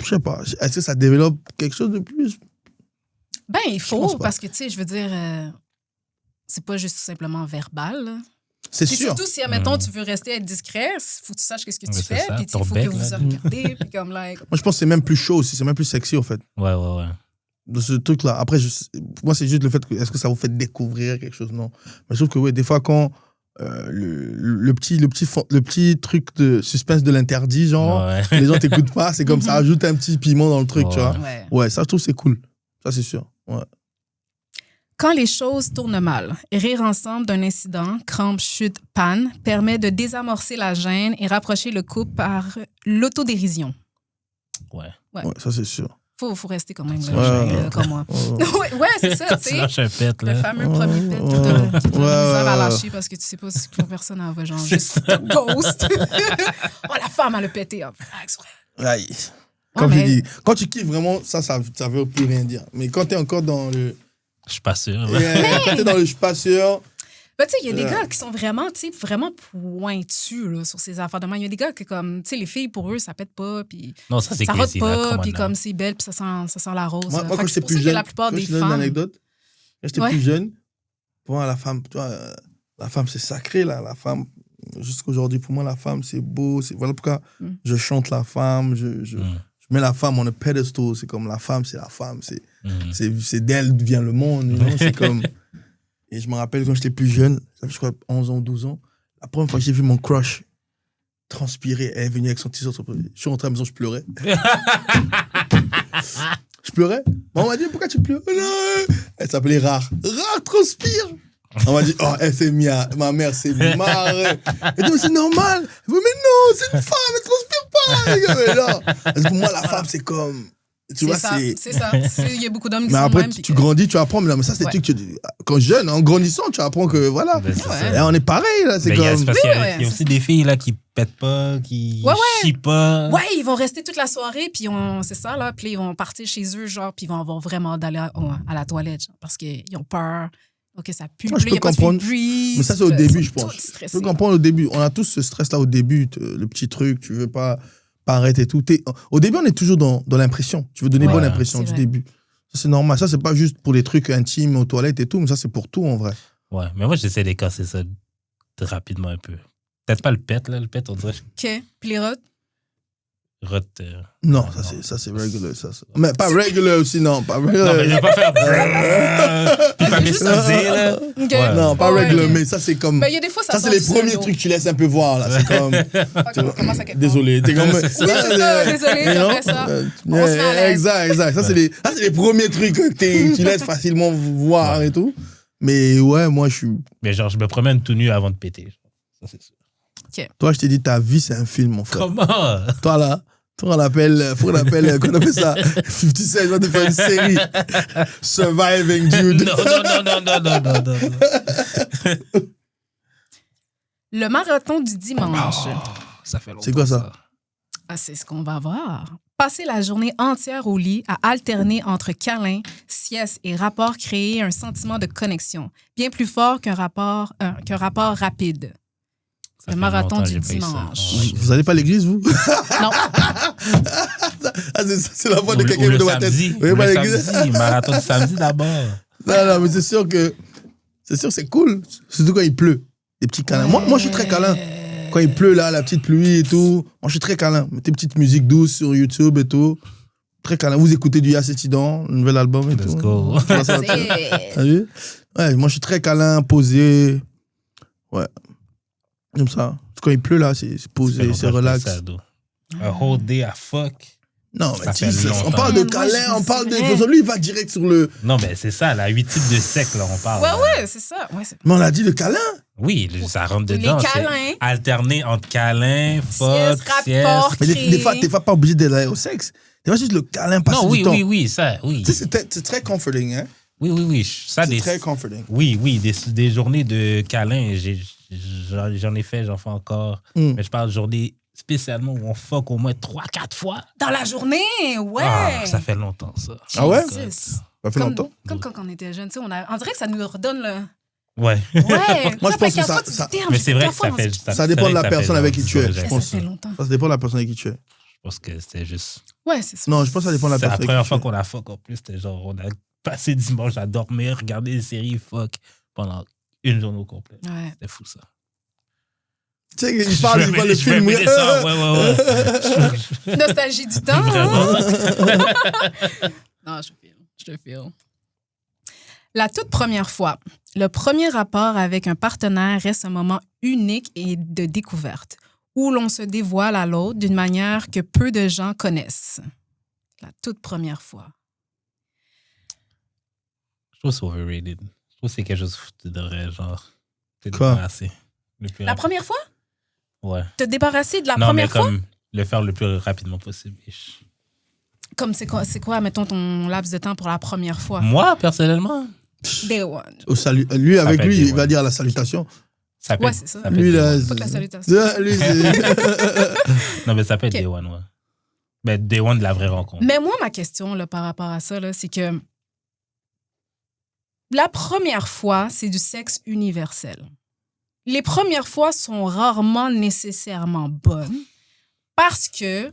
Je sais pas. Est-ce que ça développe quelque chose de plus? Ben, il pense faut, pas. parce que, tu sais, je veux dire, c'est pas juste simplement verbal, là. C'est Puis sûr. surtout si, admettons, tu veux rester être discret, il faut que tu saches qu'est-ce que Ouais, tu c'est fais, ça, puis il ton faut bec, que vous là. regardez, puis comme, like... Moi, je pense que c'est même plus chaud aussi. C'est même plus sexy, en fait. Ouais, ouais, ouais. De ce truc-là. Après, moi, c'est juste le fait que. Est-ce que ça vous fait découvrir quelque chose? Non. Mais je trouve que, ouais, des fois, quand. Le petit truc de suspense de l'interdit, genre, Ouais. les gens t'écoutent pas, c'est comme ça ajoute un petit piment dans le truc, tu vois. Ouais. Ouais, ça, je trouve que c'est cool. Ça, c'est sûr. Ouais. Quand les choses tournent mal, rire ensemble d'un incident, crampe, chute, panne, permet de désamorcer la gêne et rapprocher le couple par l'autodérision. Ouais. Ouais. Ouais, ça, c'est sûr. Faut rester quand même Ouais. comme moi. ouais, c'est ça, Quand tu tu sais. lâches un pet, Le là. fameux premier pet qui t'a misère à lâcher parce que tu sais pas si la personne en va genre juste ghost. Oh, la femme, elle a pété. Oh, Aïe. Comme mais- je dis, quand tu kiffes vraiment, ça veut plus rien dire. Mais quand t'es encore dans le... Je suis pas sûr. Quand t'es dans le je suis pas sûr... Ben, tu sais, il y a des gars qui sont vraiment, tu sais, vraiment pointus là, sur ces affaires de main. Il y a des gars qui, comme, tu sais, les filles, pour eux, ça pète pas, puis Non, ça, c'est ça rote crazy, là. pas, Come on puis now. comme c'est belle, puis ça sent la rose. Moi, Fait quand que j'étais c'est pour ça plus que jeune, la plupart tu vois, des je te donne une femmes... anecdote. Quand j'étais Ouais. plus jeune, pour moi, la femme, tu vois, la femme, c'est sacré, là. La femme, jusqu'aujourd'hui, pour moi, la femme, c'est beau. Voilà pourquoi je chante la femme, je mets la femme on a pedestal. C'est comme la femme, c'est la femme. C'est d'elle vient le monde. You know? C'est comme... Et je me rappelle quand j'étais plus jeune, je crois 11 ans ou 12 ans, la première fois que j'ai vu mon crush transpirer, elle est venue avec son t-shirt. Je suis rentré à la maison, je pleurais. Je pleurais. On m'a dit, pourquoi tu pleures? Non. Elle s'appelait Rare. Rare transpire. On m'a dit, oh, elle s'est mise à... Ma mère s'est marrée. Elle dit, mais c'est normal. Elle dit, mais non, c'est une femme, elle transpire pas. Les gars, mais non. Parce que pour moi, la femme, c'est comme... Tu vois, c'est... C'est ça. Il y a beaucoup d'hommes qui Mais sont après, même. tu grandis, tu apprends. Mais non, mais ça, c'est des trucs que quand jeune, en grandissant, tu apprends que voilà. Ben, c'est ça. Et on est pareil, là. C'est Ben, comme... c'est parce qu'il y a- ouais, il y a aussi des filles là, qui pètent pas, qui chient pas. Ouais, ils vont rester toute la soirée, puis c'est ça, là. Puis ils vont partir chez eux, genre, puis ils vont avoir vraiment d'aller à la toilette, genre, parce qu'ils ont peur. OK, ça pue. Moi, je Puis il y peux a pas de comprendre. breeze, Mais ça, c'est au puis début, ils je sont pense. tous Je stressés. peux comprendre au début. On a tous ce stress-là au début, le petit truc, tu veux pas arrêter et tout. Au début, on est toujours dans l'impression. Tu veux donner Ouais, bonne impression c'est du vrai. début. Ça, c'est normal. Ça, c'est pas juste pour les trucs intimes, aux toilettes et tout, mais ça, c'est pour tout, en vrai. Ouais, mais moi, j'essaie de casser ça rapidement un peu. Peut-être pas le pet, là. Le pet, on dirait OK. Puis les rottes? rote. Non, ça, c'est regular. Ça. Mais pas regular aussi, non. Pas regular. Non, mais je vais pas faire. Puis pas m'excuser, là. OK. Ouais. Non, pas Ouais, regular, ok. mais ça, c'est comme... Ben, il y a des fois, ça Ça, c'est sort les du premiers solo. trucs que tu laisses un peu voir, là. C'est comme... OK, on commence à quelque part. Désolé. T'es comme... Oui, c'est ça, désolé, You know? après ça, on se met à l'aise. Exact. Ça, c'est les premiers trucs que tu laisses facilement voir et tout. Mais ouais, moi, je suis... Mais genre, je me promène tout nu avant de péter. Ça, c'est sûr. Toi, je t'ai dit, ta vie, c'est un film, mon frère. Comment? Toi, là, on appelle, qu'on appelle ça 50 Cent, va te faire une série. Surviving Dude. Non. Le marathon du dimanche. Ça fait longtemps. C'est quoi ça? Ah, c'est ce qu'on va voir. Passer la journée entière au lit à alterner entre câlins, sieste et rapports créer un sentiment de connexion, bien plus fort qu'un rapport rapide. Ça Le fait marathon longtemps que du j'ai pas eu ça. dimanche. Ouais. Vous allez pas à l'église, vous? Non. Ah, c'est la voix de Ou quelqu'un le de ma tête. samedi. Vous allez pas à Le l'église? samedi. Marathon du samedi d'abord. Non, mais c'est sûr que... c'est cool. Surtout quand il pleut. Des petits câlins. Moi, je suis très câlin. Quand il pleut, là, la petite pluie et tout, moi, je suis très câlin. Mettez une petite musique douce sur YouTube et tout. Très câlin. Vous écoutez du Yacetidan, le nouvel album et Let's tout. go. Comment ça va te faire? T'as vu? Ouais, moi, je suis très câlin, posé. Ouais. Comme ça. Quand il pleut, là, c'est posé, c'est relax. Un whole day à fuck. Non, mais Ça fait Jesus, on longtemps. parle de Moi, câlin, je on parle de... dirais- Lui, il va direct sur le... Non, mais c'est ça, là, 8 types de sexe, là, on parle. là. Ouais, c'est ça. Ouais, c'est... Mais on a dit le câlin. Oui, ça rentre Les dedans. c'est câlins. Alterner entre câlins, fuck, Sieste, rapport. sieste. Mais des fois, t'es pas obligé d'aller au sexe. T'es pas juste le câlin, passer Non, du oui, temps. oui, ça, oui. Tu sais, c'est très comforting, hein. Oui. Ça, C'est des... très comforting. Oui, des journées de câlins, j'en ai fait, j'en fais encore. Mm. Mais je parle de journées spécialement où on fuck au moins 3-4 fois. Dans la journée, ouais. Ah, ça fait longtemps, ça. Ah ouais? Jesus. Ça fait longtemps. Comme quand on était jeunes, tu sais, on dirait que ça nous redonne le... Ouais. Ouais. Moi, je pense que ça... ça- Mais c'est vrai que ça fait... Ça dépend de la personne avec qui tu es. Ça Je pense. fait longtemps. Ça dépend de la personne avec qui tu es. Je pense que c'était juste... Ouais, c'est ça. Non, je pense que ça dépend de la C'est la personne première avec qui fois tu es. qu'on a fuck en plus. C'était genre, on a passé dimanche à dormir, regarder des séries fuck pendant une journée au complet. Ouais. C'était fou, ça. Tu sais, il parle, il voit le film. Je vais ça, ouais. Nostalgie du temps. Vraiment. Non, je te file. La toute première fois, le premier rapport avec un partenaire reste un moment unique et de découverte, où l'on se dévoile à l'autre d'une manière que peu de gens connaissent. La toute première fois. Je trouve que c'est overrated. Je trouve que c'est quelque chose que tu devrais, genre, te Quoi? débarrasser. Le plus La rapide. première fois? Ouais. Te débarrasser de la Non, mais première fois? comme le faire le plus rapidement possible. comme c'est quoi, mettons, ton laps de temps pour la première fois? Moi, personnellement, Day one. Au salut. Lui, Ça avec peut être lui, des il va one. dire la salutation. ça peut Ouais, être- c'est ça. peut être Lui, day là. one. Fuck la salutation. Lui, c'est. Non, mais ça peut être Ok. Day One, ouais. Mais Day One de la vraie rencontre. Mais moi, ma question là, par rapport à ça, là, c'est que la première fois, c'est du sexe universel. Les premières fois sont rarement nécessairement bonnes parce que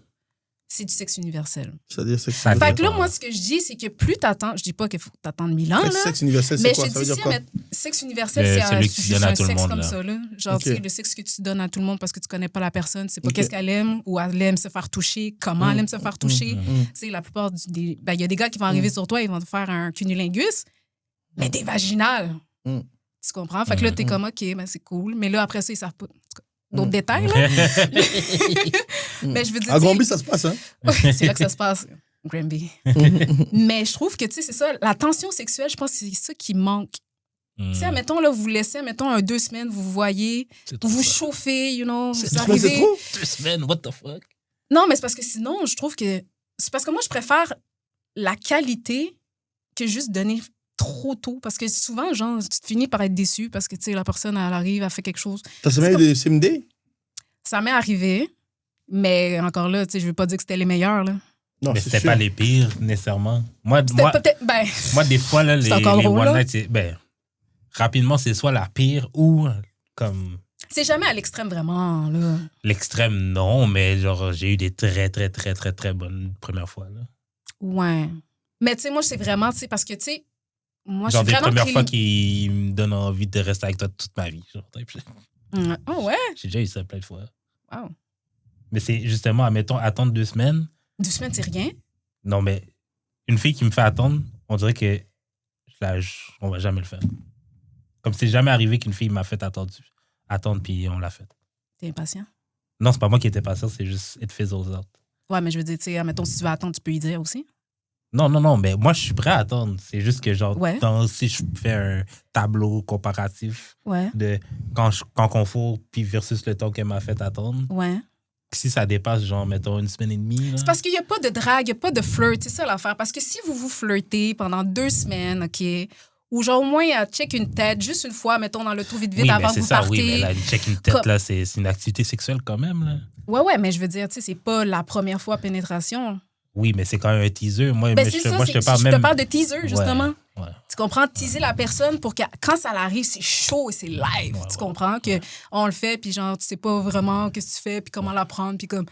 c'est du sexe universel. C'est-à-dire, c'est Ça Fait que là, dépend. moi, ce que je dis, c'est que plus t'attends, je dis pas qu'il faut que t'attendes 1000 ans, là, sexe universel, mais c'est je quoi? te Ça veut dis, dire quoi? sexe universel, Le- c'est celui que tu juste donnes à un tout le sexe monde, comme là. ça. Là. Genre, Ok. tu sais, le sexe que tu donnes à tout le monde parce que tu connais pas la personne, c'est pas Ok. qu'est-ce qu'elle aime ou elle aime se faire toucher, comment elle aime se faire toucher. Mm. Tu sais, la plupart il y a des gars qui vont arriver sur toi, ils vont te faire un cunnilingus, mais t'es vaginal. Mm. Tu comprends? Fait que là, t'es Mm. comme, OK, ben c'est cool. Mais là, après ça, ils savent pas. En tout cas, d'autres détails, là. Mais je veux dire, À tu sais, Granby, ça se passe, hein? c'est là que ça se passe, Granby. Mais je trouve que, tu sais, c'est ça, la tension sexuelle, je pense que c'est ça qui manque. Hmm. Tu sais, admettons, là, vous vous laissez, admettons, 2 semaines, vous vous voyez, C'est vous trop vous ça. chauffez, you know, vous Mais c'est arrivez. trop? 2 semaines, what the fuck? Non, mais c'est parce que sinon, je trouve que. C'est parce que moi, je préfère la qualité que juste donner trop tôt. Parce que souvent, genre, tu te finis par être déçu parce que, tu sais, la personne, elle arrive, elle fait quelque chose. T'as jamais eu des CMD? Ça m'est arrivé, mais encore là, tu sais, je veux pas dire que c'était les meilleurs, là. Non, Mais c'est c'était sûr. pas les pires, nécessairement. Moi, C'était peut-être. Ben, des fois, là, C'est les encore drôle, One là. Night, c'est... Ben, rapidement, c'est soit la pire ou comme... c'est jamais à l'extrême, vraiment, là. L'extrême, non, mais genre, j'ai eu des très, très, très, très, très bonnes premières fois, là. Ouais. Mais, tu sais, moi, c'est vraiment, tu sais, parce que, tu sais, moi, Genre je des suis vraiment. premières fois qui me donnent envie de rester avec toi toute ma vie. Genre, Oh, ouais. j'ai déjà eu ça plein de fois. Wow. Mais c'est justement, admettons, attendre 2 semaines. 2 semaines, c'est rien. Non, mais une fille qui me fait attendre, on dirait que on va jamais le faire. Comme c'est jamais arrivé qu'une fille m'a fait attendre puis on l'a fait. T'es impatient. Non, c'est pas moi qui étais patient, c'est juste it fizzles out. Ouais, mais je veux dire, tu sais, admettons, si tu veux attendre, tu peux y dire aussi. Non, mais moi, je suis prêt à attendre. C'est juste que, genre, Ouais. si je fais un tableau comparatif Ouais. de quand Confour puis versus le temps qu'elle m'a fait attendre, Ouais. si ça dépasse, genre, mettons, 1 semaine et demie, là, C'est parce qu'il n'y a pas de drague, il n'y a pas de flirt, c'est ça l'affaire. Parce que si vous vous flirtez pendant 2 semaines, OK, ou genre au moins check une tête, juste une fois, mettons, dans le tour vite oui, mais avant que c'est vous ça, partez. oui, mais là, check une tête, Comme- là, c'est une activité sexuelle quand même, là. Ouais, mais je veux dire, tu sais, c'est pas la première fois pénétration. Oui, mais c'est quand même un teaser. Moi, Ben, mais c'est je, ça, moi, c'est- je te parle je même... te parle de teaser, justement. Ouais. Tu comprends? Teaser la personne pour que quand ça arrive, c'est chaud et c'est live. Ouais, tu ouais. comprends? Que on le fait, puis genre, tu sais pas vraiment qu'est-ce que tu fais, puis comment la prendre, puis comme.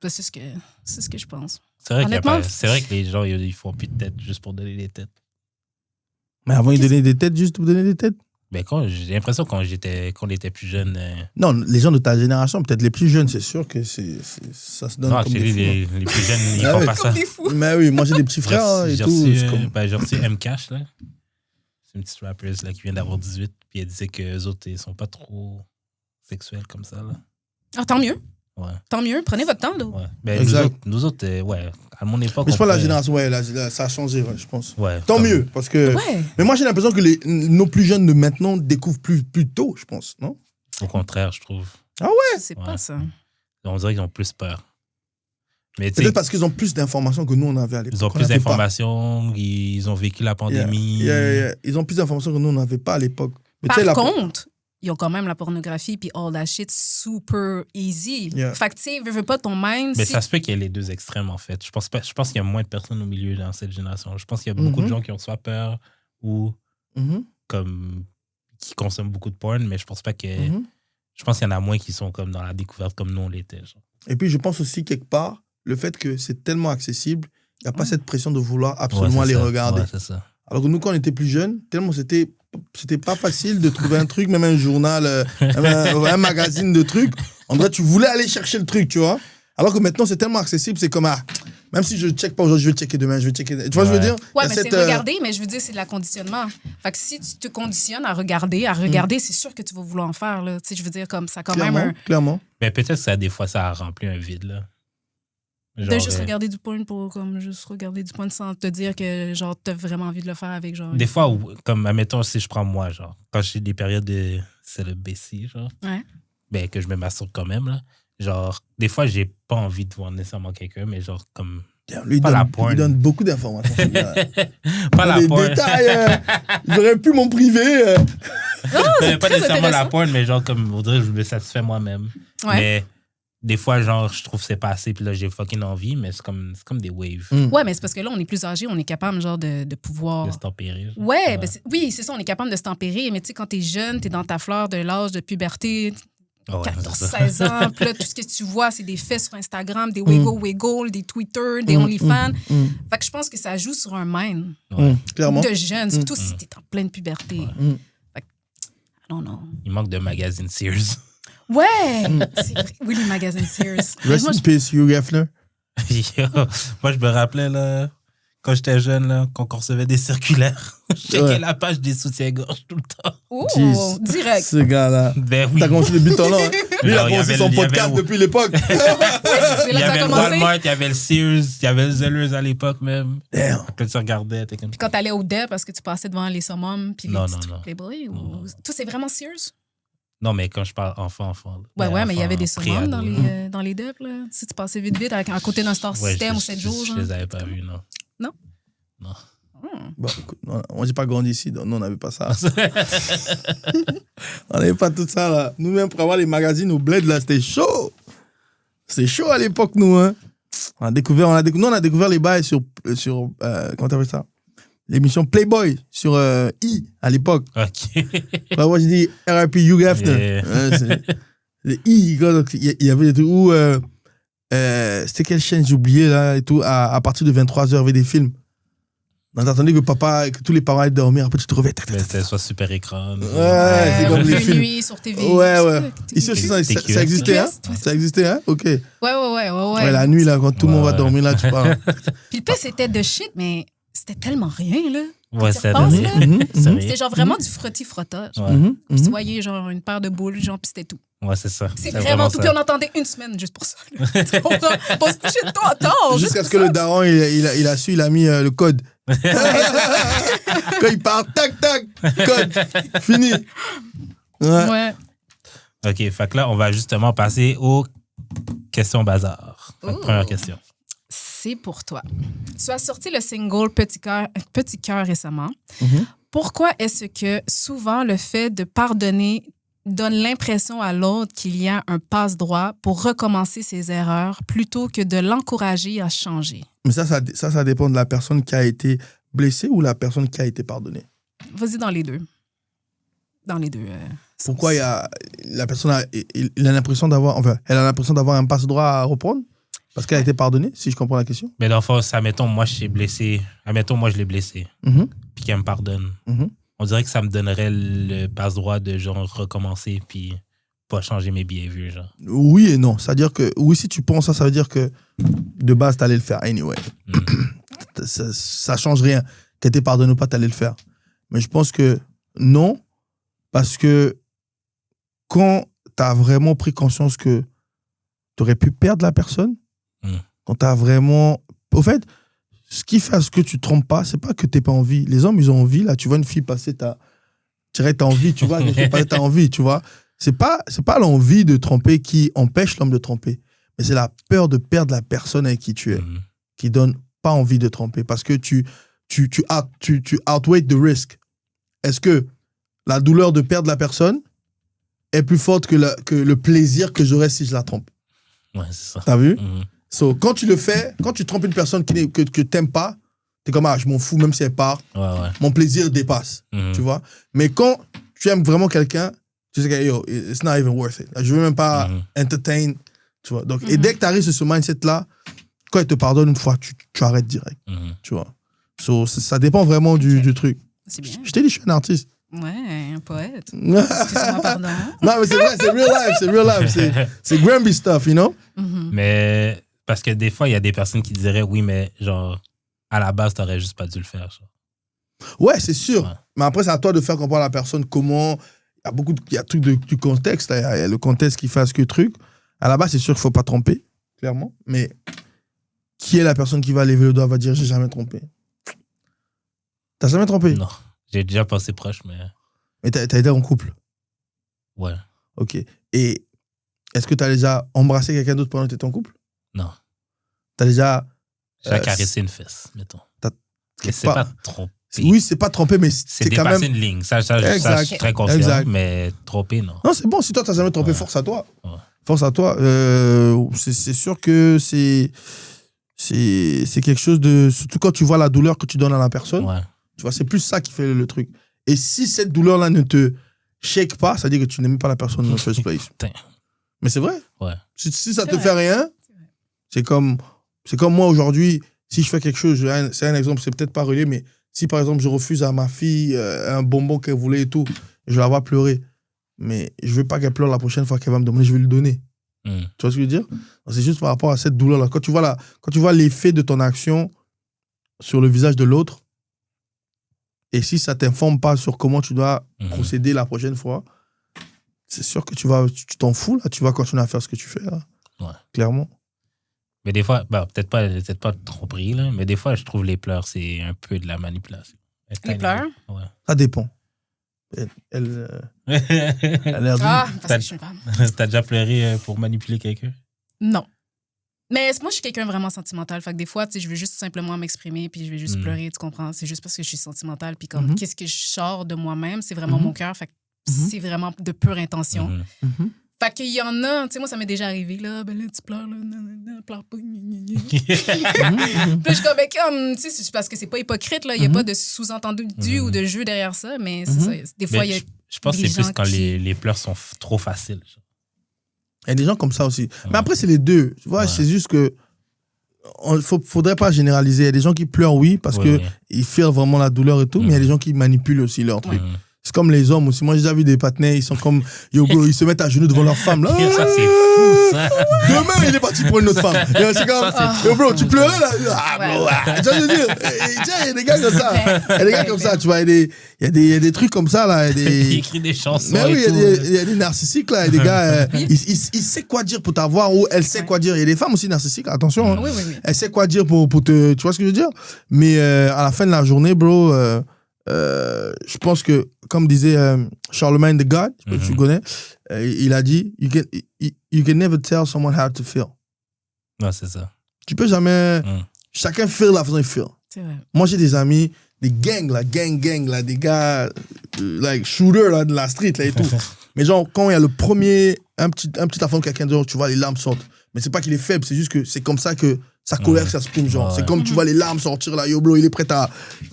Ben, c'est ce que je pense. C'est vrai, Honnêtement, c'est vrai que les gens, ils font plus de têtes juste pour donner des têtes. Mais avant, ils donnaient des têtes juste pour donner des têtes? Ben, j'ai l'impression qu'on était plus jeunes... Non, les gens de ta génération, peut-être les plus jeunes, c'est sûr que ça se donne non, comme c'est des fous, hein. les plus jeunes, ils Ah font ouais. pas ça. Comme des fous. Mais oui, moi j'ai des petits frères hein, et J'ai tout. reçu, c'est comme- j'ai reçu M-Cash, là. C'est une petite rapper là, qui vient d'avoir 18, puis elle disait qu'eux autres, ils sont pas trop sexuels comme ça, là. Ah, tant mieux. Ouais, Tant mieux. Prenez votre temps, là. ouais. Ben, Exact. nous autres, ouais, à mon époque... Mais je on pense que la pouvait- génération, ouais, ça a changé, ouais, je pense. Ouais, Tant comme- mieux, parce que. Ouais. Mais moi j'ai l'impression que nos plus jeunes de maintenant découvrent plus tôt, je pense, non? Au contraire, je trouve. Je sais pas Ouais. ça. On dirait qu'ils ont plus peur. Mais tu sais, Peut-être parce qu'ils ont plus d'informations que nous on avait à l'époque. ils ont On plus n'avait pas. d'informations, ils ont vécu la pandémie. Yeah. Ils ont plus d'informations que nous on n'avait pas à l'époque. Mais tu sais, Par la- contre, ils ont quand même la pornographie puis all that shit super easy. Yeah. Fait que, tu sais, veux pas ton mind. Mais si- ça se peut qu'il y ait les deux extrêmes, en fait. Je pense qu'il y a moins de personnes au milieu dans cette génération. Je pense qu'il y a beaucoup de gens qui ont soit peur ou Mhm, comme qui consomment beaucoup de porn, mais je pense pas que. mhm. Je pense qu'il y en a moins qui sont comme dans la découverte comme nous on l'était. Genre. Et puis je pense aussi quelque part, le fait que c'est tellement accessible, il n'y a pas cette pression de vouloir absolument Ouais, c'est les ça. regarder. Ouais, c'est ça. Alors que nous, quand on était plus jeunes, tellement c'était pas facile de trouver un truc, même un journal, un magazine de trucs. En vrai, tu voulais aller chercher le truc, tu vois. Alors que maintenant, c'est tellement accessible, c'est comme, même si je ne check pas aujourd'hui, je vais checker demain, je vais checker. Tu vois ce que je veux dire? Ouais, Il y a mais cette, c'est regarder, mais je veux dire, c'est de la conditionnement. Fait que si tu te conditionnes à regarder, c'est sûr que tu vas vouloir en faire, là. Tu sais, je veux dire, comme ça, quand même, Clairement. Mais peut-être que ça, des fois, ça a rempli un vide, là. de Genre, juste regarder du porn pour, comme, juste regarder du porn sans te dire que, genre, t'as vraiment envie de le faire avec, genre. des fois, comme, admettons, si je prends moi, genre, quand j'ai des périodes de célibacy, genre, Ouais. ben, que je me masturbe quand même, là, genre, des fois, j'ai pas envie de voir nécessairement quelqu'un, mais genre, comme, Lui, il Pas la donne, porn. il donne beaucoup d'informations. ce gars. Pas la Des porn. détails. J'aurais pu m'en priver. Mais pas très nécessairement la intéressant. porn, mais genre, comme, on dirait que je me satisfais moi-même. Ouais. Mais des fois, genre, je trouve que c'est pas assez, puis là, j'ai fucking envie, mais c'est comme des waves Ouais, mais c'est parce que là, on est plus âgé, on est capable, genre, de pouvoir. de se tempérer. genre. Ouais, ben oui, c'est ça, on est capable de se tempérer, mais tu sais, quand t'es jeune, t'es dans ta fleur de l'âge de puberté, Ah ouais, 14, c'est ça. 16 ans, puis là, tout ce que tu vois, c'est des faits sur Instagram, des wiggle, des Twitter, des OnlyFans. Fait que je pense que ça joue sur un mind Clairement. de jeune, surtout si t'es en pleine puberté. Fait que, I don't know. Il manque de magazine Sears. Ouais! C'est vrai. Oui, les magasins Sears. Rest Moi, in peace, Hugh Hefner. Yo, moi, je me rappelais, là, quand j'étais jeune, là, quand on recevait des circulaires, je checkais Ouais. la page des soutiens-gorge tout le temps. oh, Jeez. direct. Ce gars-là. Ben oui. T'as commencé depuis ton nom. Hein? Lui, il a Alors, il y commencé avait son le- il y avait podcast le- depuis l'époque. C'est Il là y que ça avait a le commencé. Walmart, il y avait le Sears, il y avait le Zellers à l'époque même. Damn. Quand tu regardais, t'es comme... Puis quand t'allais au DEP, parce que tu passais devant les summums, puis les Non, petits non, trucs non. Playboy, ou... Non. Toi, c'est vraiment Sears? Non, mais quand je parle enfant. Ouais, là. mais il y avait des Enfant, summums dans pré-ado, dans les DEP, là. Si tu passais vite, à côté d'un Star Ouais, System je- ou 7 jours, Je genre. les avais pas vus, non. Non? Non. Bon, écoute, on n'a pas grandi ici, donc nous, on n'avait pas ça. On n'avait pas tout ça, là. Nous-mêmes, pour avoir les magazines au bled, là, c'était chaud. C'était chaud à l'époque, nous, hein. Nous, on a découvert les bails sur comment t'appelles ça? L'émission Playboy sur I, à l'époque. OK. Là, moi, je dis RIP Hugh Hefner. Yeah. Ouais, c'est I, quoi, donc, il y avait des trucs où... c'était quelle chaîne, j'ai oublié, là, et tout. À partir de 23h, il y avait des films. Donc, t'attendais que tous les parents aillent dormir, après tu te réveilles. Mais c'était soit super écran. Ouais, c'est comme les Une films. nuit sur TV. Ouais, ouais. C'est Ici aussi, ça TQS. existait, hein? TQS, ouais. Ça existait, hein? Ok. Ouais. La nuit, là, quand tout le monde va Ouais. dormir, là, tu parles. Puis le pire, c'était de shit, mais c'était tellement rien, là. Ouais, tu c'est repenses, rien. là? C'est rien. C'était genre vraiment du frotti-frottage. Ouais. Puis tu voyais genre une paire de boules, genre, puis c'était tout. Ouais, c'est ça. C'est vraiment tout. Puis on entendait une semaine juste pour ça. Là. Tu comprends? Pour se coucher de toi, attends. Jusqu'à ce que le daron, il a su, il a mis le code. Quand il part, tac, tac, code. Fini. Ouais. Ouais. OK, fait que là, on va justement passer aux questions bazar. Fait que Ouh. première question. C'est pour toi. Tu as sorti le single Petit cœur récemment. Mhm. Pourquoi est-ce que souvent le fait de pardonner donne l'impression à l'autre qu'il y a un passe-droit pour recommencer ses erreurs plutôt que de l'encourager à changer? Mais ça dépend de la personne qui a été blessée ou la personne qui a été pardonnée. Vas-y dans les deux. Dans les deux. Pourquoi la personne elle a l'impression d'avoir un passe-droit à reprendre parce qu'elle a été pardonnée, si je comprends la question. Mais dans le fond, admettons, moi, je suis blessé. Admettons, moi, je l'ai blessé. Mhm. Puis qu'elle me pardonne. Mhm. On dirait que ça me donnerait le passe-droit de, genre, recommencer puis pas changer mes behaviors, genre. Oui et non. C'est-à-dire que, oui, si tu penses ça veut dire que de base, tu allais le faire anyway. Ça change rien. Qu'elle t'ait pardonné ou pas, tu allais le faire. Mais je pense que non, parce que quand tu as vraiment pris conscience que tu aurais pu perdre la personne, quand tu as vraiment... Au fait, ce qui fait à ce que tu te trompes pas, c'est pas que tu n'as pas envie. Les hommes, ils ont envie. Là, tu vois une fille passer, tu as envie, tu vois. Tu as envie, tu vois. C'est pas l'envie de tromper qui empêche l'homme de tromper, mais c'est la peur de perdre la personne avec qui tu es qui donne pas envie de tromper parce que tu outweigh the risk. Est-ce que la douleur de perdre la personne est plus forte que le plaisir que j'aurais si je la trompe? Ouais, c'est ça. T'as vu? Mhm. So, quand tu le fais, quand tu trompes une personne que t'aimes pas, t'es comme, je m'en fous, même si elle part, Ouais. mon plaisir dépasse, Mhm. tu vois? Mais quand tu aimes vraiment quelqu'un, tu sais que, yo, it's not even worth it. Je veux même pas entertain, tu vois? Donc, et dès que tu arrives sur ce mindset-là, quand elle te pardonne une fois, tu arrêtes direct, tu vois? So, ça dépend vraiment du truc. C'est bien. Je t'ai dit, je suis un artiste. Ouais, un poète. Non, Excuse-moi, pardon. mais c'est vrai, c'est real life. C'est Gramby stuff, you know? Mais parce que des fois, il y a des personnes qui diraient oui, mais genre, à la base, t'aurais juste pas dû le faire. Genre. Ouais, c'est sûr. Ouais. Mais après, c'est à toi de faire comprendre à la personne comment. Il y a tout du contexte. Il y a le contexte qui fait ce que truc. À la base, c'est sûr qu'il ne faut pas tromper, clairement. Mais qui est la personne qui va lever le doigt, va dire j'ai jamais trompé? T'as jamais trompé? Non. J'ai déjà passé proche, mais Mais t'as été en couple. ouais. Ok. Et est-ce que t'as déjà embrassé quelqu'un d'autre pendant que t'étais en couple? Non. T'as déjà J'ai caressé une fesse, mettons. C'est C'est pas trompé. Oui, c'est pas trompé, mais C'est c'est quand dépasser même... une ligne. Ça, je Exact. suis très conscient, Exact. mais tromper, non. Non, c'est bon. Si toi, t'as jamais trompé, force à toi. Ouais. Force à toi. C'est sûr que c'est quelque chose de... Surtout quand tu vois la douleur que tu donnes à la personne. Ouais. Tu vois, c'est plus ça qui fait le truc. Et si cette douleur-là ne te shake pas, ça veut dire que tu n'aimes pas la personne in the first place. Putain. Mais c'est vrai. Ouais. Si ça C'est te vrai. fait rien, c'est comme moi aujourd'hui, si je fais quelque chose, c'est un exemple, c'est peut-être pas relié, mais si par exemple je refuse à ma fille un bonbon qu'elle voulait et tout, je la vois pleurer. Mais je veux pas qu'elle pleure la prochaine fois qu'elle va me demander, je vais lui donner. Tu vois ce que je veux dire? C'est juste par rapport à cette douleur-là. Quand tu vois l'effet de ton action sur le visage de l'autre, et si ça t'informe pas sur comment tu dois procéder la prochaine fois, c'est sûr que tu t'en fous, là. Tu vas continuer à faire ce que tu fais, là. Ouais. Clairement. Mais des fois, peut-être pas tromperie, là, mais des fois, je trouve les pleurs, c'est un peu de la manipulation. Les pleurs? Ouais. Ça dépend. Elle a l'air Ah, parce que je suis une femme. T'as déjà pleuré pour manipuler quelqu'un? Non. Mais moi, je suis quelqu'un vraiment sentimental. Fait que des fois, tu sais, je veux juste simplement m'exprimer puis je vais juste pleurer, tu comprends? C'est juste parce que je suis sentimentale. Puis comme, qu'est-ce que je sors de moi-même, c'est vraiment mon cœur. Fait que c'est vraiment de pure intention. Fait qu'il y en a, tu sais, moi, ça m'est déjà arrivé, là, ben là, tu pleures, là, non, pleure pas, Puis je suis comme, tu sais, c'est parce que c'est pas hypocrite, là, il y a pas de sous-entendu ou de jeu derrière ça, mais c'est ça, des fois, il y a... Je pense que des c'est plus gens quand qui- les pleurs sont trop faciles. Il y a des gens comme ça aussi. Mais après, c'est les deux. Tu vois, c'est juste que faudrait pas généraliser. Il y a des gens qui pleurent, oui, parce que ils feel vraiment la douleur et tout, mais il y a des gens qui manipulent aussi leur truc. C'est comme les hommes aussi. Moi, j'ai déjà vu des partenaires, ils sont comme, yo, bro, ils se mettent à genoux devant leur femme. Là. Ça, c'est fou, ça. Demain, il est parti pour une autre femme. Et c'est comme, yo, bro, tu pleurais là. Ah, bro, tu vois ce que je veux dire? Et tiens, il y a des gars comme ça. Il y a des gars comme ça, tu vois. Il y a des trucs comme ça, là. Il écrit des chansons. Mais oui, et tout. il y a des narcissiques, là. Il y a des gars, il sait quoi dire pour t'avoir ou elle sait quoi dire. Il y a des femmes aussi narcissiques, attention. Hein. Oui. Elle sait quoi dire pour te. Tu vois ce que je veux dire? Mais à la fin de la journée, bro, je pense que, comme disait Charlemagne the God, je sais pas si tu le connais, il a dit you can never tell someone how to feel. Ouais, c'est ça. Tu peux jamais. Chacun feel la façon dont il feel. C'est vrai. Moi, j'ai des amis, des gangs, là, gang, là, des gars, like, shooters, là, de la street, là, et tout. Mais genre, quand il y a un petit enfant de quelqu'un dehors, tu vois, les larmes sortent. Mais c'est pas qu'il est faible, c'est juste que c'est comme ça que sa colère s'exprime, genre. Ouais. C'est comme tu vois les larmes sortir, là, yo, bro, il est prêt à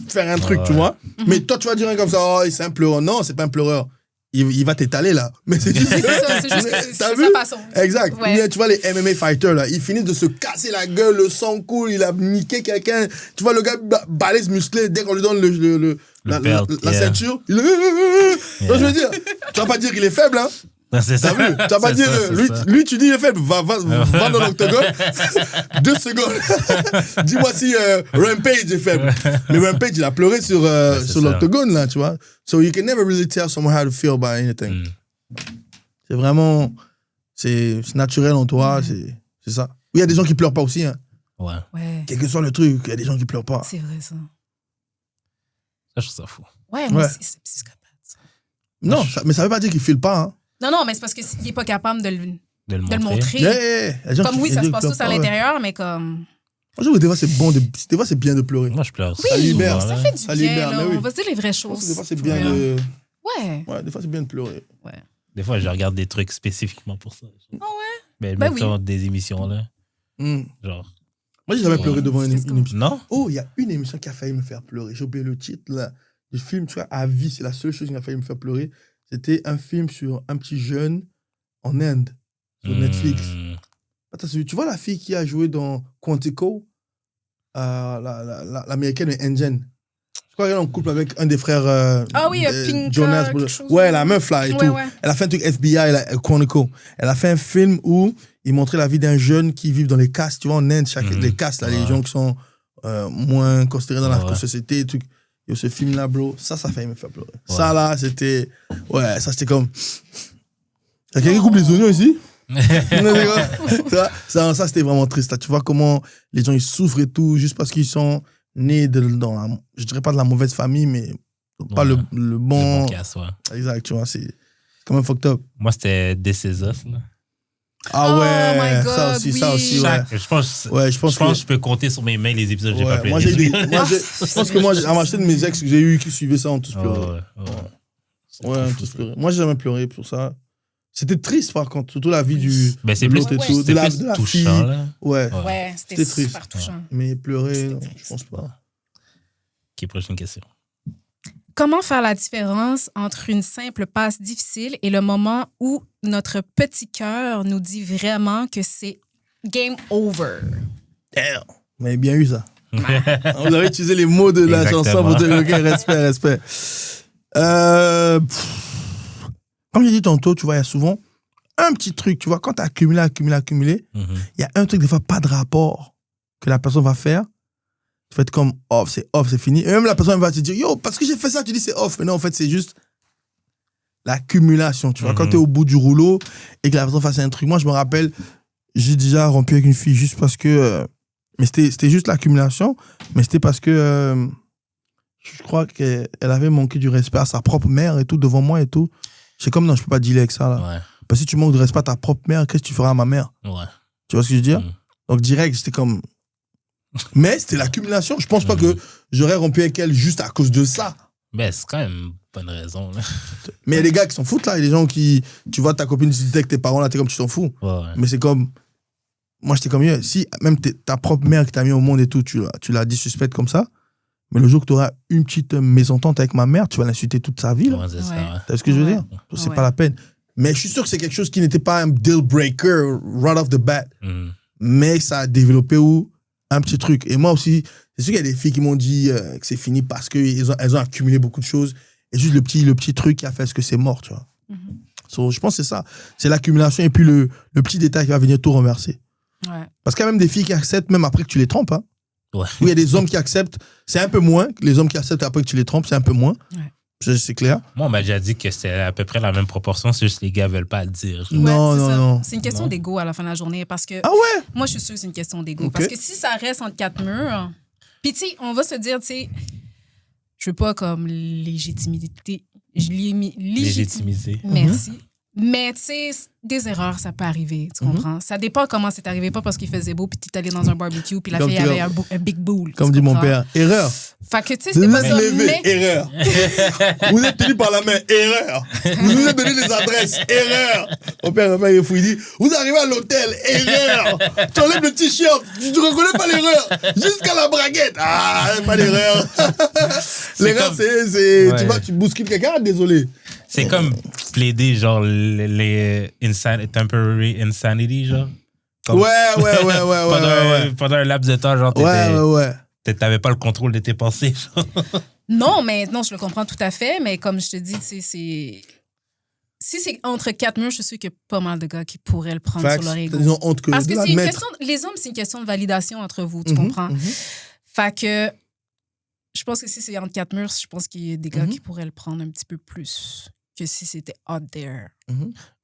faire un truc, tu vois. Mais toi, tu vas dire comme ça, oh, c'est un pleureur. Non, c'est pas un pleureur. Il va t'étaler, là. Mais c'est juste... C'est ça, c'est juste que c'est T'as sa vu? façon. Exact. Ouais. Bien, tu vois les MMA fighters, là, ils finissent de se casser la gueule, le sang coule, il a niqué quelqu'un. Tu vois le gars balèze musclé, dès qu'on lui donne la belt, ceinture, il est... Donc, je veux dire, tu vas pas dire qu'il est faible, hein. C'est ça. T'as vu? Tu vas pas C'est dire, ça, c'est ça. lui, tu dis il est faible, va dans l'octogone, 2 secondes. Dis-moi si Rampage est faible. Mais Rampage, il a pleuré sur ça. l'octogone, là, tu vois. So you can never really tell someone how to feel by anything. C'est vraiment, c'est naturel en toi, c'est ça. Il y a des gens qui pleurent pas aussi, hein. Ouais. Ouais, Quel que soit le truc, il y a des gens qui pleurent pas. c'est vrai, ça. Ça, je trouve ça fou. Ouais, moi, Ouais. c'est psychopathe, ça. Non, mais ça veut pas dire qu'il file pas, hein. Non, mais c'est parce qu'il n'est pas capable de le De le montrer. montrer. Yeah. Il y a des gens Comme qui- oui, il y a ça se des gens passe qui tous à pleurent pas, ouais. l'intérieur, mais comme... Moi, je trouve que des fois, c'est bon, des fois, c'est bien de pleurer. Moi, je pleure. Oui, Ça libère. souvent, ça là. fait du Ça bien, libère, là. mais oui. On va se dire les vraies Je pense choses. que des fois, c'est pour bien vrai. de... Ouais. Ouais, des fois, c'est bien de pleurer. Des fois, je regarde des trucs spécifiquement pour ça. Ah ouais? Ben, Ben mettons des émissions, là. Genre. Moi, j'ai jamais pleuré devant une C'est émission. Non? Oh, il y a une émission qui a failli me faire pleurer. J'ai oublié le titre, là. Du film, tu vois, à vie, c'est la seule chose qui a failli me faire pleurer. C'était un film sur un petit jeune en Inde, sur Netflix. Attends, tu vois la fille qui a joué dans Quantico, l'américaine Engine. Je crois qu'elle est en couple avec un des frères Ah oui, Pinka, Jonas. quelque chose. Ouais, la meuf là et Ouais, tout. ouais. Elle a fait un truc FBI, Quantico. Elle a fait un film où il montrait la vie d'un jeune qui vit dans les castes, tu vois, en Inde, les castes, là, les gens qui sont moins considérés dans la société, et trucs. Et ce film-là, bro, ça fait me faire pleurer. Ouais. Ça, là, c'était... Ouais, ça, c'était comme... Y'a quelqu'un qui coupe les oignons ici? ça, c'était vraiment triste. Là. Tu vois comment les gens, ils souffrent et tout, juste parce qu'ils sont nés dans je dirais pas de la mauvaise famille, mais pas le bon... Le bon casse, ouais. Exact, tu vois, c'est quand même fucked up. Moi, c'était This Is Us, là. Ah ouais, Oh my God, ça aussi, ouais. Je pense que je peux compter sur mes mains les épisodes que j'ai pas pleuré. moi, je pense que moi, à m'acheter de mes ex que j'ai eu qui suivaient ça, on tous pleuré. Ouais, on tous pleuré. Moi, j'ai jamais pleuré pour ça. C'était triste, par contre, surtout la vie c'est de plus, l'autre et tout, c'était de la touchant, fille. là. Ouais. Ouais, c'était triste. super touchant. Mais pleurer, non, je pense pas. Ok, prochaine question. Comment faire la différence entre une simple passe difficile et le moment où notre petit cœur nous dit vraiment que c'est game over? Damn. Vous avez bien eu ça. Vous avez utilisé les mots de la chanson pour dire ok, respect. Comme j'ai dit tantôt, tu vois, il y a souvent un petit truc, tu vois, quand tu as accumulé, il y a un truc, des fois, pas de rapport que la personne va faire. Tu vas être comme off, c'est fini. Et même la personne va te dire, yo, parce que j'ai fait ça, tu dis c'est off. Mais non, en fait, c'est juste l'accumulation, tu vois. Quand tu es au bout du rouleau et que la personne fasse un truc. Moi, je me rappelle, j'ai déjà rompu avec une fille juste parce que. Mais c'était juste l'accumulation, mais c'était parce que je crois qu'elle avait manqué du respect à sa propre mère et tout, devant moi et tout. C'est comme, non, je peux pas dealer avec ça, là. Ouais. Parce que si tu manques de respect à ta propre mère, qu'est-ce que tu feras à ma mère? Ouais. Tu vois ce que je veux dire? Donc, direct, c'était comme. Mais c'était l'accumulation. Je pense pas que j'aurais rompu avec elle juste à cause de ça. Ben, c'est quand même une bonne raison, là. Mais il y a des gars qui s'en foutent, là. Il y a des gens qui. Tu vois ta copine discuter avec tes parents, là, t'es comme, tu t'en fous. Ouais. Mais c'est comme. Moi, j'étais comme, si même ta propre mère qui t'a mis au monde et tout, tu la dissuspectes comme ça, mais le jour que tu auras une petite mésentente avec ma mère, tu vas l'insulter toute sa vie. Là. Ouais, c'est ça, ouais. Tu vois ce que je veux dire? C'est pas la peine. Mais je suis sûr que c'est quelque chose qui n'était pas un deal breaker right off the bat. Mais ça a développé un petit truc. Et moi aussi, c'est sûr qu'il y a des filles qui m'ont dit que c'est fini parce qu'elles ont accumulé beaucoup de choses. Et juste le petit truc qui a fait ce que c'est mort, tu vois. So, je pense que c'est ça. C'est l'accumulation et puis le petit détail qui va venir tout renverser. Ouais. Parce qu'il y a même des filles qui acceptent même après que tu les trompes. Hein. Ouais. Ou il y a des hommes qui acceptent, c'est un peu moins. Les hommes qui acceptent après que tu les trompes, c'est un peu moins. Ouais. C'est clair. Moi, on m'a déjà dit que c'était à peu près la même proportion, c'est juste que les gars veulent pas le dire. Non. C'est une question d'ego à la fin de la journée. Parce que ah ouais? Moi, je suis sûre que c'est une question d'ego. Okay. Parce que si ça reste entre quatre murs, puis tu sais, on va se dire, tu sais, je veux pas comme légitimiser. Merci. Mais tu sais, des erreurs, ça peut arriver, tu comprends? Ça dépend comment c'est arrivé, pas parce qu'il faisait beau, puis tu es allé dans un barbecue, puis la fille avait un big bowl. Comme dit mon père, erreur. Fait que tu sais, c'était pas ça, mais... Erreur. Vous êtes tenu par la main, erreur. Vous nous avez donné les adresses, erreur. Mon père, il fou, il dit, vous arrivez à l'hôtel, erreur. Tu enlèves le t-shirt, tu ne reconnais pas l'erreur. Jusqu'à la braguette. Ah, pas d'erreur. L'erreur, c'est tu vois, tu bouscules quelqu'un, désolé. C'est comme plaider, genre, les temporary insanity, genre. Comme Ouais. Pendant un laps de temps, genre, t'avais pas le contrôle de tes pensées, genre. Non, je le comprends tout à fait, mais comme je te dis, c'est... Si c'est entre quatre murs, je suis sûre qu'il y a pas mal de gars qui pourraient le prendre sur leur ego. Ils ont honte que parce que c'est une question... Les hommes, c'est une question de validation entre vous, tu comprends? Fait que... Je pense que si c'est entre quatre murs, je pense qu'il y a des gars qui pourraient le prendre un petit peu plus que si c'était out there.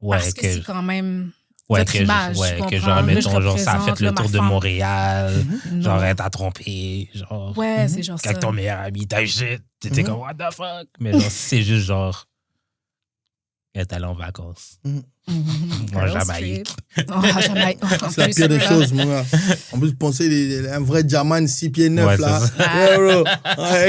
Ouais, parce que c'est quand même ouais, votre image. Que genre, mettons, genre, ça a fait le tour de Montréal. Genre, elle t'a trompé. Genre, ouais, c'est genre ça. Avec ton meilleur ami, t'as eu shit. T'étais comme, what the fuck? Mais genre, c'est juste genre, elle est allée en vacances. En Jamaïque. C'est la pire des choses, mon gars. En plus, penser un vrai diamant 6 pieds 9, là.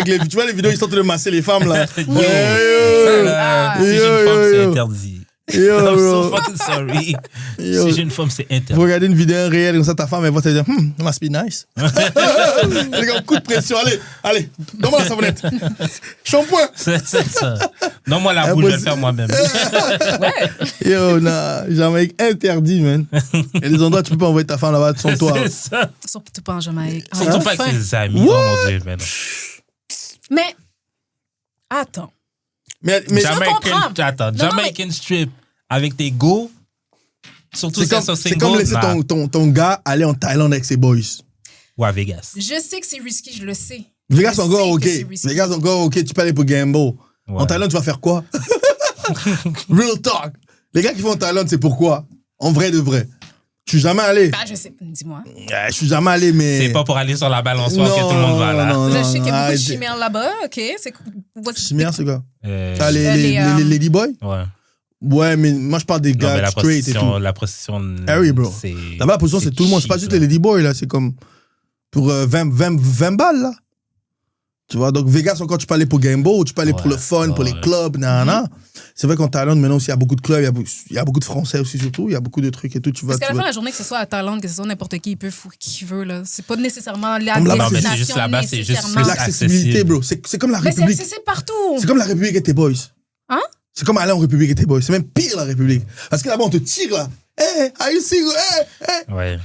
Tu vois les vidéos, ils sont en train de masser les femmes, là. Si j'ai une femme, c'est interdit. I'm so fucking sorry. Si j'ai une femme, c'est interdit. Vous regardez une vidéo réelle comme ça, ta femme, elle va te dire, must be nice. Les gars, coup de pression. Allez, donne-moi la savonnette. Shampoing. C'est ça. Donne-moi la bouche, je vais le faire moi-même. Yo, nah, Jamaïque interdit, man. Il y a des endroits où tu peux pas envoyer ta femme là-bas sans toi. C'est ça. Surtout pas en Jamaïque. Surtout pas avec tes amis. Oh mon Dieu, mais non. Mais, attends. Mais Jamaican strip avec tes go, surtout c'est comme laisser ton gars aller en Thaïlande avec ses boys. Ou à Vegas. Je sais que c'est risky, je le sais. Vegas encore ok. Vegas encore ok, tu peux aller pour Gamble. Ouais. En Thaïlande, tu vas faire quoi? Real talk. Les gars qui vont en Thaïlande, c'est pourquoi? En vrai de vrai. Je suis jamais allé. Bah, je sais, dis-moi. Je suis jamais allé, mais. C'est pas pour aller sur la balançoire que tout le monde va là. Non, je sais qu'il y a beaucoup de chimères là-bas, ok. Chimères, c'est quoi? Les Ladyboy? Ouais. Ouais, mais moi, je parle des Non, mais gars straight et tout. la prostitution. Ah oui, bro. C'est... Là-bas, la position, c'est tout le monde. C'est pas cheap, juste les là. ladyboys, là. C'est comme pour 20 balles, là. Tu vois, donc Vegas, encore, tu peux aller pour Gamebo, tu peux aller pour le fun, pour les clubs, nanana. C'est vrai qu'en Thaïlande, maintenant aussi, il y a beaucoup de clubs, il y a beaucoup de Français aussi, surtout. Il y a beaucoup de trucs et tout. Tu Parce vas, qu'à la fin de la journée, que ce soit à Thaïlande, que ce soit n'importe qui, il peut foutre qui veut. Là. C'est pas nécessairement la Comme là-bas, mais destination c'est juste là-bas, c'est juste nécessairement. l'accessibilité, accessible. bro. C'est comme la Mais c'est République. accessible partout. C'est comme la République et tes boys. Hein? C'est comme aller en République et tes boys. C'est même pire, la République. Parce que là-bas, on te tire, là. Hey, are you single? Hey. Ouais.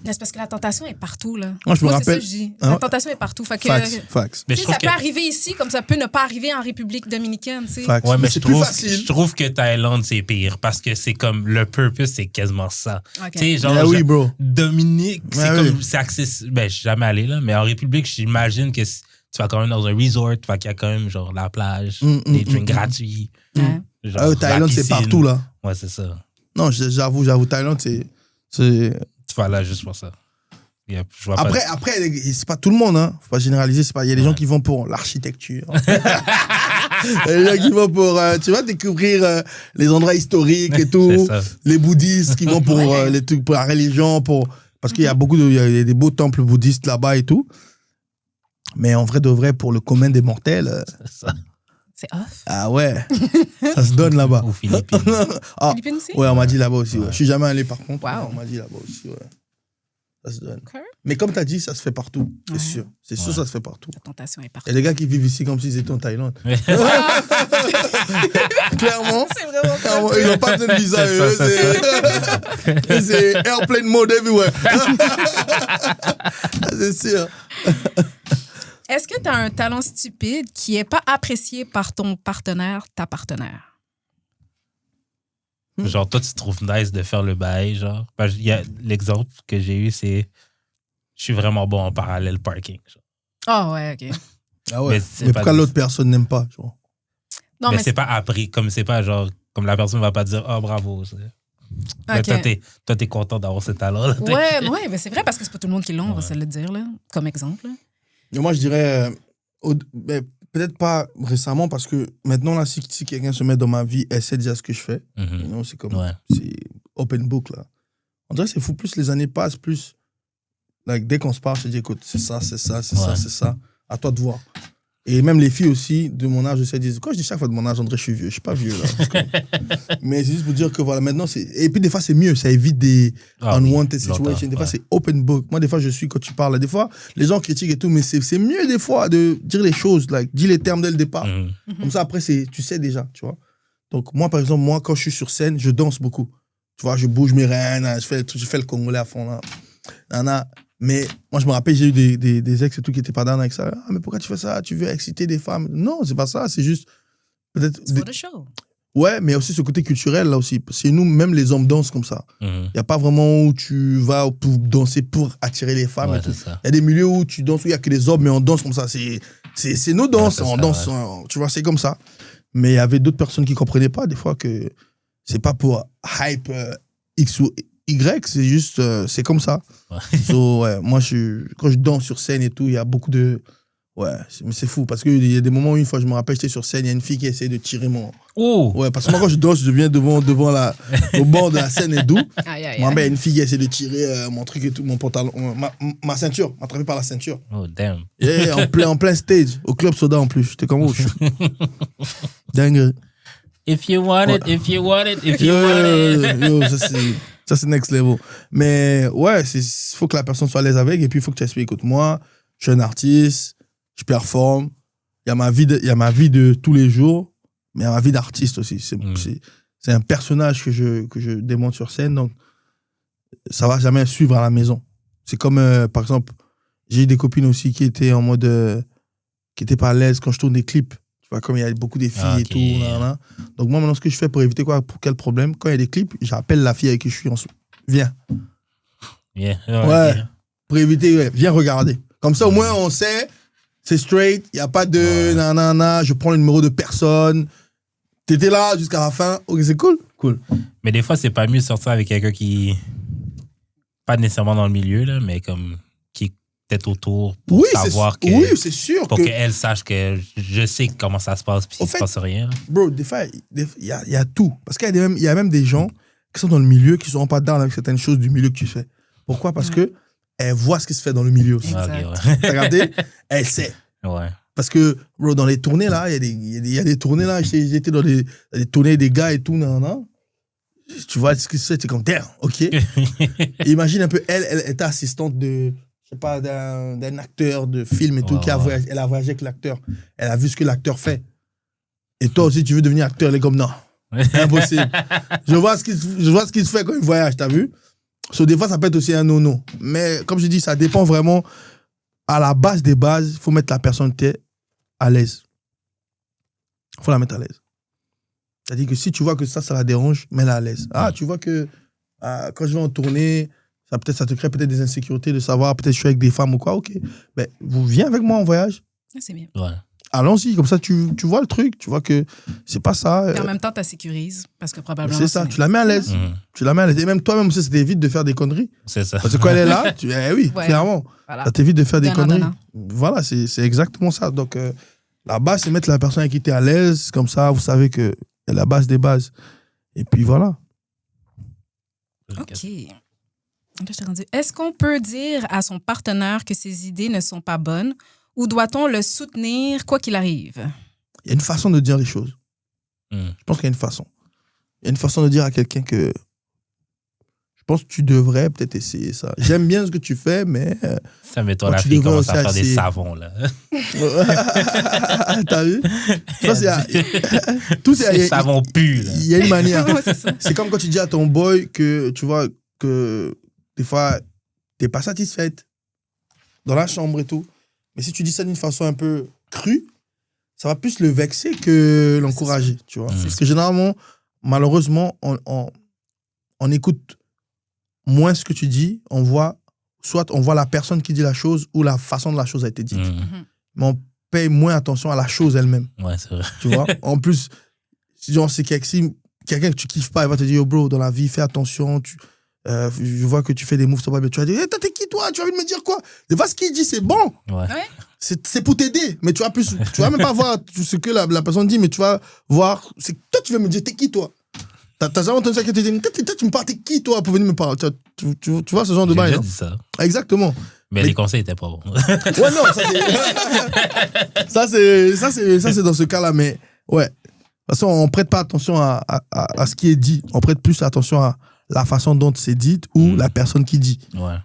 Mais c'est parce que la tentation est partout. Là. Moi, je me c'est rappelle- ça que je dis. Hein? La tentation est partout. Fait que, Facts. Mais tu je sais, trouve ça que... peut arriver ici, comme ça peut ne pas arriver en République dominicaine. Tu sais. Facts. Ouais, mais c'est plus je facile. trouve que Thaïlande, c'est pire parce que c'est comme le purpose, c'est quasiment ça. Ok. Tu sais, genre, Ah oui, bro. Dominique, c'est Ah comme, oui. c'est accessible. Ben, je suis jamais allé là, mais en République, j'imagine que tu vas quand même dans un resort, qu'il y a quand même, genre, la plage, des drinks gratuits. Ouais. Genre, Ah, la Thaïlande, c'est piscine. partout, là. Ouais, c'est ça. Non, j'avoue, Thaïlande, c'est. Tu vas là juste pour ça. Yep, je vois pas- Après, c'est pas tout le monde, hein. Faut pas généraliser. Il y a des gens qui vont pour l'architecture. Il y a des gens qui vont pour, tu vois, découvrir les endroits historiques et tout. C'est ça. Les bouddhistes qui vont pour les trucs, pour la religion, parce qu'il y a il y a des beaux temples bouddhistes là-bas et tout. Mais en vrai de vrai, pour le commun des mortels, C'est ça. C'est off. ah ouais, ça se donne là-bas. Aux Philippines. Ah, Philippines aussi? ouais, on m'a dit là-bas aussi. Ouais. Ouais. Je suis jamais allé par contre. Wow. mais On m'a dit là-bas aussi. Ouais. Ça se donne. Ok. Mais comme tu as dit, ça se fait partout. C'est Ouais. sûr. C'est sûr, Ouais. ça se fait partout. La tentation est Il partout. y a des gars qui vivent ici comme s'ils étaient en Thaïlande. Clairement. C'est vraiment ça. Clairement, ils n'ont pas besoin de visa. C'est ça, eux, c'est airplane mode everywhere. C'est sûr. Est-ce que tu as un talent stupide qui n'est pas apprécié par ton partenaire, ta partenaire? Genre, toi, tu trouves nice de faire le bail, genre. Parce qu'il y a l'exemple que j'ai eu, c'est je suis vraiment bon en parallèle parking. Genre. Ah ouais, OK. Ah ouais. Mais c'est Mais pas pourquoi des- l'autre personne n'aime pas genre? Non, mais mais c'est pas appris, comme c'est pas genre, comme la personne va pas dire, oh bravo. Mais OK. toi, t'es content d'avoir ce talent-là. Ouais, mais c'est vrai parce que c'est pas tout le monde qui l'a, on va se le dire, là, comme exemple. Là. Mais moi, je dirais, mais peut-être pas récemment, parce que maintenant, là, si quelqu'un se met dans ma vie, elle sait déjà ce que je fais. Mhm. Non, c'est comme, Ouais. c'est open book, là. On dirait que c'est fou, plus les années passent, plus, like, dès qu'on se parle, je te dis, écoute, c'est ça, c'est ça, c'est ça, Ouais. c'est ça. À toi de voir. Et même les filles aussi, de mon âge, je sais, disent, quand je dis chaque fois de mon âge, André, je suis vieux. Je suis pas vieux, là. C'est comme- Mais c'est juste pour dire que, voilà, maintenant, c'est. Et puis, des fois, c'est mieux. Ça évite des Ah oui, unwanted situations. longtemps, Des fois, ouais. c'est open book. Moi, des fois, je suis, quand tu parles, des fois, les gens critiquent et tout, mais c'est mieux, des fois, de dire les choses, like, dis les termes dès le départ. Mhm. Comme ça, après, tu sais déjà, tu vois. Donc, moi, par exemple, quand je suis sur scène, je danse beaucoup. Tu vois, je bouge mes reins, je fais le Congolais à fond, là. Nana. Mais moi, je me rappelle, j'ai eu des ex et tout qui n'étaient pas dans avec ça. Ah, mais pourquoi tu fais ça? Tu veux exciter des femmes? Non, c'est pas ça. C'est juste, peut-être. C'est for the show. Ouais, mais aussi ce côté culturel, là aussi. C'est nous, même les hommes dansent comme ça. Mhm. Il n'y a pas vraiment où tu vas pour danser pour attirer les femmes Ouais, et tout. c'est ça. Il y a des milieux où tu danses, où il n'y a que les hommes, mais on danse comme ça. C'est nos danses, Ouais, c'est on ça, danse, ouais. tu vois, c'est comme ça. Mais il y avait d'autres personnes qui ne comprenaient pas, des fois, que c'est pas pour hype X ou Y, c'est juste, c'est comme ça. Ouais. So, ouais, moi, quand je danse sur scène et tout, il y a beaucoup de... Ouais, mais c'est fou, parce qu'il y a des moments où, une fois, je me rappelle, j'étais sur scène, il y a une fille qui essaie de tirer mon... Oh! Ouais, parce que moi, quand je danse, je viens devant au bord de la scène et tout. Aïe, aïe, Moi, aïe. ben, une fille qui essaie de tirer mon truc et tout, mon pantalon, ma ceinture, m'attraper par la ceinture. Oh, damn. Et en plein stage, au Club Soda en plus. J'étais comme, oh, dingue. If you want it, if you want it, if you Yo, want it. yo, ça, c'est next level. Mais ouais, il faut que la personne soit à l'aise avec, et puis il faut que tu expliques, écoute, moi, je suis un artiste, je performe, il y a ma vie de tous les jours, mais il y a ma vie d'artiste aussi. C'est un personnage que je démonte sur scène, donc ça va jamais suivre à la maison. C'est comme, par exemple, j'ai eu des copines aussi qui étaient en mode, qui étaient pas à l'aise quand je tourne des clips. Tu vois, comme il y a beaucoup des filles et Ok. tout. Nan. Donc moi, maintenant, ce que je fais pour éviter quoi, pour quel problème, quand il y a des clips, j'appelle la fille avec qui je suis ensemble. Viens. Yeah. Ouais. ok. Pour éviter, ouais, viens regarder. Comme ça, au moins, on sait, c'est straight, il n'y a pas de Ouais. nanana, je prends le numéro de personne. T'étais là jusqu'à la fin. Ok, c'est cool. Cool. Mais des fois, c'est pas mieux de sortir avec quelqu'un qui. Pas nécessairement dans le milieu, là, mais comme. Qui est peut-être autour pour savoir que... Oui, c'est sûr. Pour qu'elle sache que je sais comment ça se passe, puis il ne se passe rien. Bro, des fois, il y a tout. Parce qu'il y a même des gens qui sont dans le milieu, qui ne seront pas dans avec certaines choses du milieu que tu fais. Pourquoi? Parce que elle voit ce qui se fait dans le milieu aussi. Okay, T'as regardé? Elle sait. Ouais. Parce que, bro, dans les tournées, là, il y a des tournées, là, j'étais dans des tournées des gars et tout, non. Tu vois ce qui se fait, t'es comme, damn, ok. Imagine un peu, elle était assistante de, je sais pas, d'un acteur de film et tout, elle a voyagé avec l'acteur. Elle a vu ce que l'acteur fait. Et toi aussi, tu veux devenir acteur, elle est comme, non, impossible. Je vois ce qui se fait quand il voyage, t'as vu? Des fois, ça peut être aussi un non-non. Mais comme je dis, ça dépend vraiment. À la base des bases, il faut mettre la personne à l'aise. Il faut la mettre à l'aise. C'est-à-dire que si tu vois que ça la dérange, mets-la à l'aise. Ah, tu vois que quand je vais en tournée, ça te crée peut-être des insécurités de savoir, peut-être je suis avec des femmes ou quoi, ok. Ben, vous viens avec moi en voyage. C'est bien. Ouais. Allons-y, comme ça tu vois le truc, tu vois que c'est pas ça. Et en même temps, tu sécurises, parce que probablement... C'est ça, tu la mets à l'aise. Tu la mets à l'aise. Et même toi-même, ça t'évite de faire des conneries. C'est ça. Parce que quand elle est là, oui, clairement. Voilà. Ça t'évite de faire des conneries. Voilà, c'est exactement ça. Donc, la base, c'est mettre la personne avec qui t'es à l'aise. Comme ça, vous savez que c'est la base des bases. Et puis, voilà. OK. Est-ce qu'on peut dire à son partenaire que ses idées ne sont pas bonnes ou doit-on le soutenir quoi qu'il arrive? Il y a une façon de dire les choses. Je pense qu'il y a une façon. Il y a une façon de dire à quelqu'un que je pense que tu devrais peut-être essayer ça. J'aime bien ce que tu fais, mais... Ça met toi la fille commence à faire des savons, là. T'as vu? C'est savon pur, là. Il y a une manière. C'est comme quand tu dis à ton boy que, tu vois, que des fois, t'es pas satisfaite dans la chambre et tout. Mais si tu dis ça d'une façon un peu crue, ça va plus le vexer que l'encourager, tu vois. Parce que généralement, malheureusement, on écoute moins ce que tu dis, soit on voit la personne qui dit la chose ou la façon dont la chose a été dite. Mais on paye moins attention à la chose elle-même. Ouais, c'est vrai. Tu vois? En plus, genre, c'est quelqu'un que tu kiffes pas, il va te dire, yo bro, dans la vie, fais attention, je vois que tu fais des moves, ça va bien. Tu vas dire, hey, t'es qui toi? Tu as envie de me dire quoi? Des fois, ce qu'il dit, c'est bon. Ouais. C'est pour t'aider. Mais tu vas même pas voir ce que la personne dit, mais tu vas voir. Toi, tu veux me dire, t'es qui toi? T'as jamais entendu ça qui te dit, toi, tu me parles, t'es qui toi pour venir me parler? Tu vois ce genre de bail? J'ai déjà dit ça. Exactement. Mais les conseils étaient pas bons. Ouais, non, ça c'est dans ce cas-là, mais ouais. De toute façon, on prête pas attention à ce qui est dit. On prête plus attention à la façon dont c'est dit ou la personne qui dit. Ouais.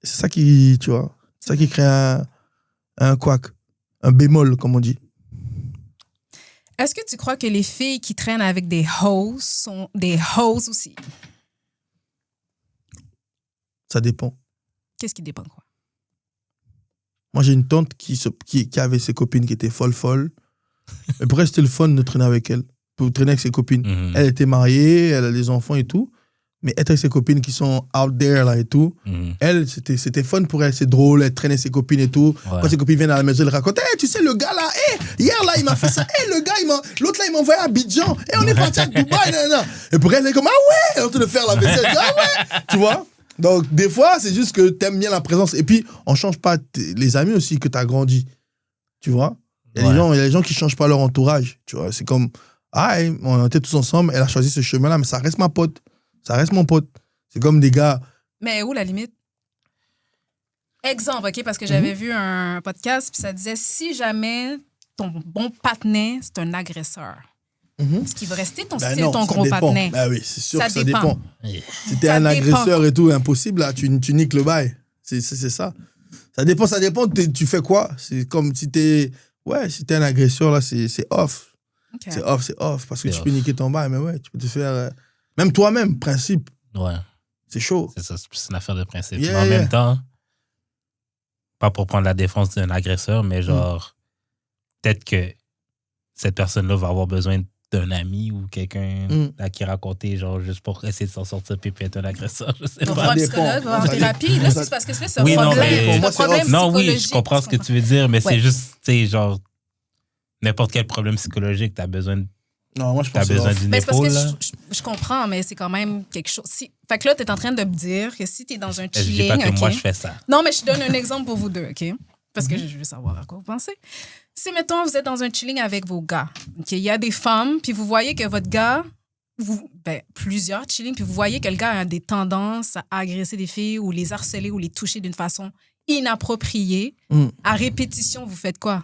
C'est ça qui, tu vois, c'est ça qui crée un couac, un bémol, comme on dit. Est-ce que tu crois que les filles qui traînent avec des hoes sont des hoes aussi? Ça dépend. Qu'est-ce qui dépend de quoi? Moi, j'ai une tante qui avait ses copines qui étaient folles. Mais pour elle, c'était le fun de traîner avec elle. Pour traîner avec ses copines. Elle était mariée, elle a des enfants et tout. Mais être avec ses copines qui sont out there là et tout, elle, c'était fun pour elle. C'est drôle, elle traînait ses copines et tout. Ouais. Quand ses copines viennent à la maison, elle raconte, hey, tu sais, le gars là, hey, hier là, il m'a fait ça. Hey, le gars, l'autre là, il m'a envoyé à Abidjan. Et on est parti à Dubaï. Et pour elle, elle est comme, ah ouais, en train de faire la vaisselle. Ah ouais, tu vois? Donc, des fois, c'est juste que t'aimes bien la présence. Et puis, on change pas les amis aussi que t'as grandi. Tu vois? Il y a des gens qui changent pas leur entourage. Tu vois? C'est comme, on était tous ensemble, elle a choisi ce chemin-là, mais ça reste ma pote. Ça reste mon pote. C'est comme des gars... Mais où la limite? Exemple, OK? Parce que j'avais vu un podcast, puis ça disait, si jamais ton bon partenaire, c'est un agresseur, est-ce qu'il va rester ton style, ton gros partenaire? Ben oui, c'est sûr que ça dépend. Si t'es un agresseur et tout, impossible, là, tu niques le bail. C'est ça. Ça dépend, tu fais quoi? C'est comme si t'es... Ouais, si t'es un agresseur, là, c'est off. Okay. C'est off. Parce que tu peux niquer ton bail, mais ouais, tu peux te faire... Même toi-même, principe. Ouais. C'est chaud. C'est ça, c'est une affaire de principe. Mais en même temps, pas pour prendre la défense d'un agresseur, mais genre, peut-être que cette personne-là va avoir besoin d'un ami ou quelqu'un à qui raconter, genre, juste pour essayer de s'en sortir puis être un agresseur. Je sais pas. Voir un psychologue, voir en thérapie. Là, c'est parce que c'est un problème non, oui, je comprends ce que tu veux dire, mais c'est juste, tu sais, genre, n'importe quel problème psychologique, tu as besoin Non, moi, je T'as pense besoin que d'une Mais c'est parce épaule, que là. je comprends, mais c'est quand même quelque chose. Fait que là, tu es en train de me dire que si tu es dans un Je dis chilling. pas que OK? moi, je fais ça. Non, mais je te donne un exemple pour vous deux, OK? Parce que je veux savoir à quoi vous pensez. Si, mettons, vous êtes dans un chilling avec vos gars, OK? Il y a des femmes, puis vous voyez que votre gars, plusieurs chillings, puis vous voyez que le gars a des tendances à agresser des filles ou les harceler ou les toucher d'une façon inappropriée. À répétition, vous faites quoi?